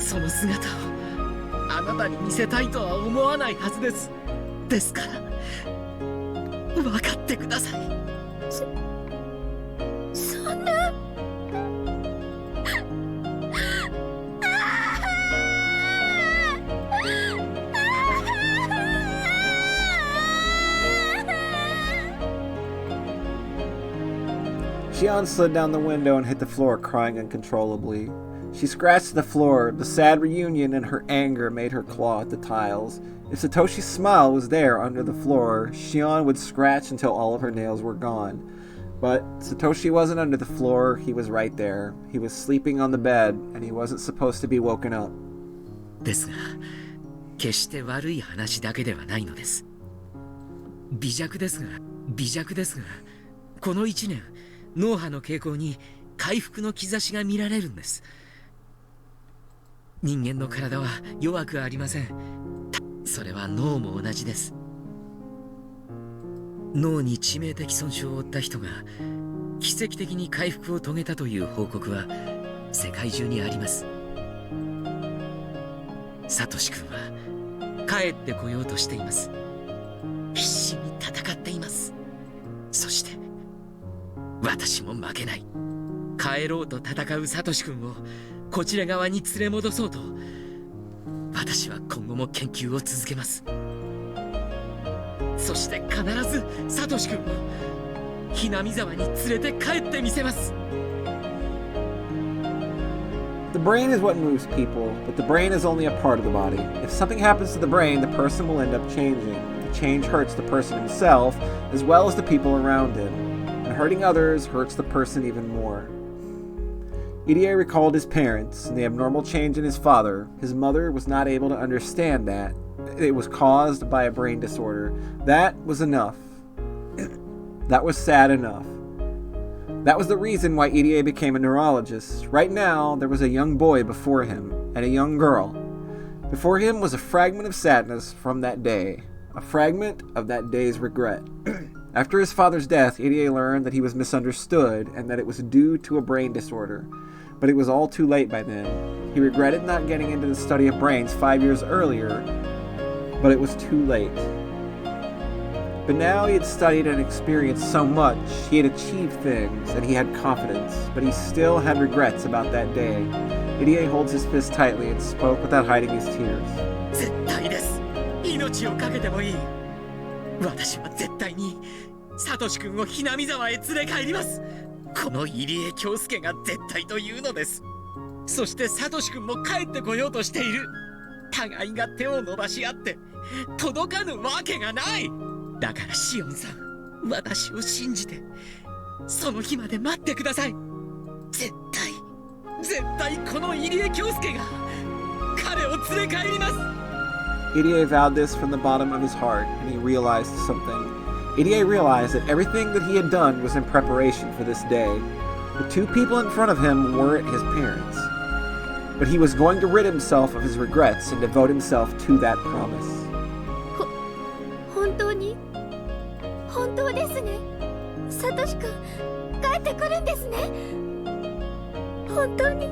その姿をあなたに見せたいとは思わないはずです。ですから分かってください。そんなShion slid down the window and hit the floor, crying uncontrollably. She scratched the floor. The sad reunion and her anger made her claw at the tiles. If Satoshi's smile was there under the floor, Shion would scratch until all of her nails were gone. But Satoshi wasn't under the floor, he was right there. He was sleeping on the bed, and he wasn't supposed to be woken up. ですが、決して悪い話だけではないのです。微弱ですが、この1年、脳波の傾向に回復の兆しが見られるんです。人間の体は弱くありません。それは脳も同じです。脳に致命的損傷を負った人が奇跡的に回復を遂げたという報告は世界中にあります。サトシ君は帰ってこようとしています。必死に戦っています。そして私も負けない。帰ろうと戦うサトシ君をこちら側に連れ戻そうと私は今後も研究を続けます。そして必ずサトシ君をひなみ沢に連れて帰ってみせます。 The brain is what moves people, but the brain is only a part of the body. If something happens to the brain, the person will end up changing. The change hurts the person himself as well as the people around him. And hurting others hurts the person even more. Irie recalled his parents and the abnormal change in his father. His mother was not able to understand that. It was caused by a brain disorder. That was enough. That was sad enough. That was the reason why Irie became a neurologist. Right now, there was a young boy before him, and a young girl. Before him was a fragment of sadness from that day. A fragment of that day's regret. After his father's death, Irie learned that he was misunderstood and that it was due to a brain disorder. But it was all too late by then. He regretted not getting into the study of brains 5 years earlier, but it was too late. But now he had studied and experienced so much, he had achieved things, and he had confidence, but he still had regrets about that day. Irie holds his fist tightly and spoke without hiding his tears. 絶対です。命をかけてもいい。私は絶対にサトシ君をひなみ沢へ連れ帰ります。この入江京介が絶対というのです。そしてサトシ君も帰ってこようとしている。互いが手を伸ばし合って届かぬわけがない。だからシオンさん、私を信じてその日まで待ってください。絶対この入江京介が彼を連れ帰ります。 Irie vowed this from the bottom of his heart, and he realized something. Irie realized that everything that he had done was in preparation for this day. The two people in front of him weren't his parents. But he was going to rid himself of his regrets and devote himself to that promise. 本当ですね。サトシ君、帰ってくるんですね。本当に。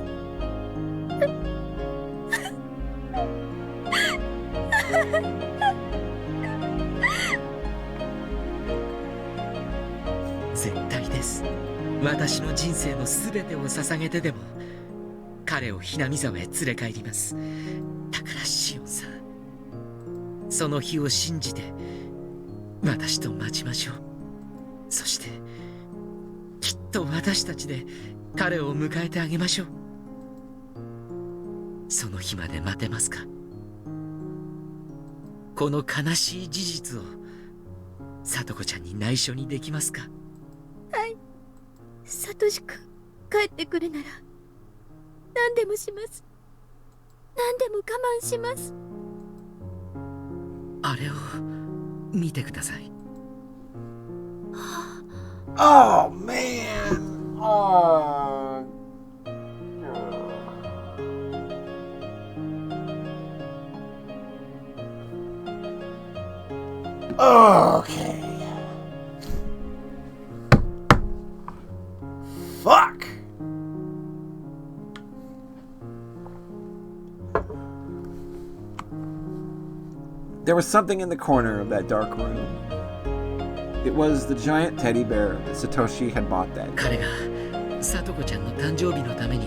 絶対です。私の人生のすべてを捧げてでも彼をひなみ沢へ連れ帰ります。だからシオンさん、その日を信じて私と待ちましょう。そしてきっと私たちで彼を迎えてあげましょう。その日まで待てますか？この悲しい事実を聡子ちゃんに内緒にできますか？はい。サトシ君、帰ってくるなら何でもします。何でも我慢します。あれを見てください。Oh man. Oh. Okay. Fuck. There was something in the corner of that dark room. It was the giant teddy bear that Satoshi had bought that day. 彼が聡子ちゃんの誕生日のために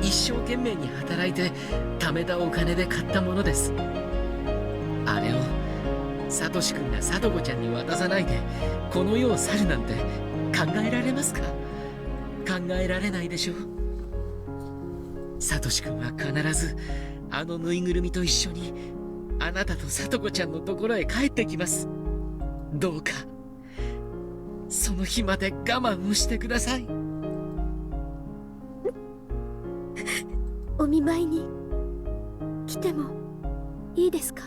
一生懸命に働いて貯めたお金で買ったものです。あれをサトシ君が聡子ちゃんに渡さないでこの世を去るなんて考えられますか？考えられないでしょう。サトシ君は必ずあのぬいぐるみと一緒にあなたと聡子ちゃんのところへ帰ってきます。どうかその日まで我慢をしてください。お見舞いに来てもいいですか？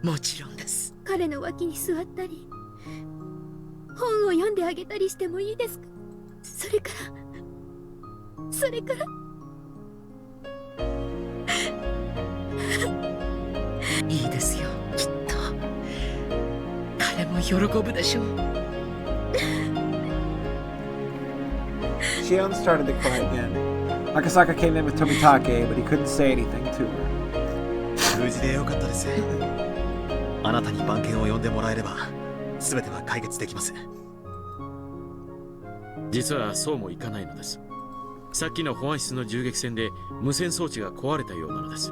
もちろんです。彼の脇に座ったり本を読んであげたりしてもいいですか？それからいいですよ、きっと彼も喜ぶでしょう。Shion started to cry again. Akasaka came in with Tomitake, but he couldn't say anything to her. 無事でよかったです。あなたに番犬を呼んでもらえれば全ては解決できます。実はそうもいかないのです。さっきの保安室の銃撃戦で無線装置が壊れたようなのです。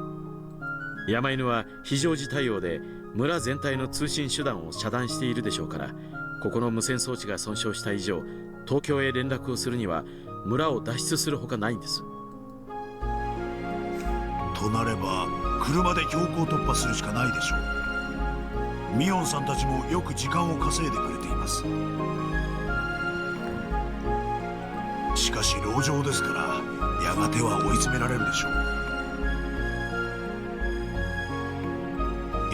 山犬は非常時対応で村全体の通信手段を遮断しているでしょうから、ここの無線装置が損傷した以上、東京へ連絡をするには村を脱出するほかないんです。となれば車で強行突破するしかないでしょう。ミオンさんたちもよく時間を稼いでくれています。しかし籠城ですからやがては追い詰められるでしょう。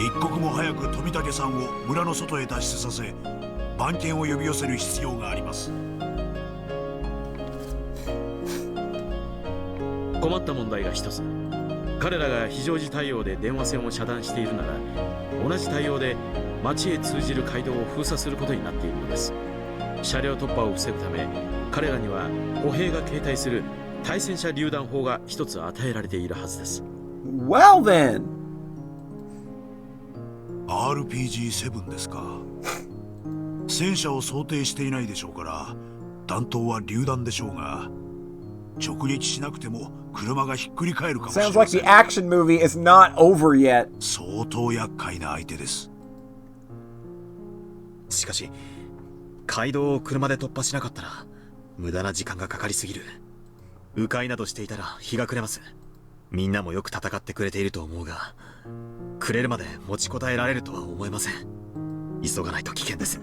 一刻も早く富武さんを村の外へ脱出させ番犬を呼び寄せる必要があります。困った問題が一つ。彼らが非常時対応で電話線を遮断しているなら、同じ対応で町へ通じる街道を封鎖することになっているのです。車両突破を防ぐため、彼らには歩兵が携帯する対戦車榴弾砲が一つ与えられているはずです。Well then! RPG-7 ですか。戦車を想定していないでしょうから弾頭は榴弾でしょうが、直撃しなくても車がひっくり返るかもしれません。 Sounds like the action movie is not over yet. 相当厄介な相手です。しかし街道を車で突破しなかったら無駄な時間がかかりすぎる。迂回などしていたら日が暮れます。みんなもよく戦ってくれていると思うが、暮れるまで持ちこたえられるとは思えません。急がないと危険です。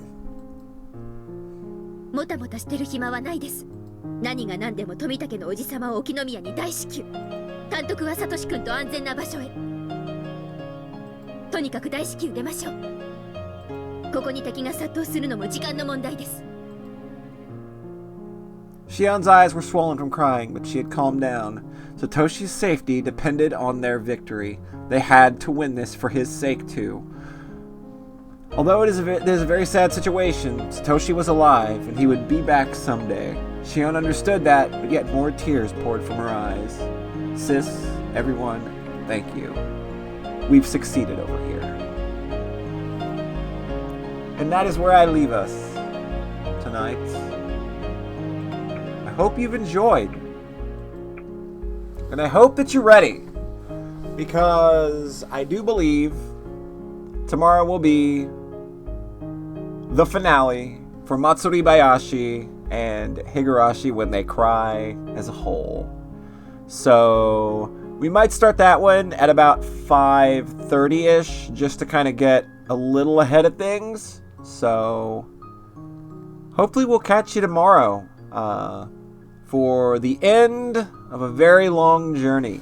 もたもたしてる暇はないです。何が何でも富武のおじさまを沖宮に大至急。監督はサトシ君と安全な場所へ。とにかく大至急出ましょう。ここに敵が殺到するのも時間の問題です。Shion's eyes were swollen from crying, but she had calmed down. Satoshi's safety depended on their victory. They had to win this for his sake, too. Although it is a very sad situation, Satoshi was alive, and he would be back someday. Shion understood that, but yet more tears poured from her eyes. Sis, everyone, thank you. We've succeeded over here. And that is where I leave us tonight. I hope you've enjoyed. And I hope that you're ready. Because I do believe tomorrow will be the finale for Matsuribayashi and Higurashi when they cry as a whole. So we might start that one at about 5:30ish just to kind of get a little ahead of things. So hopefully we'll catch you tomorrow for the end of a very long journey.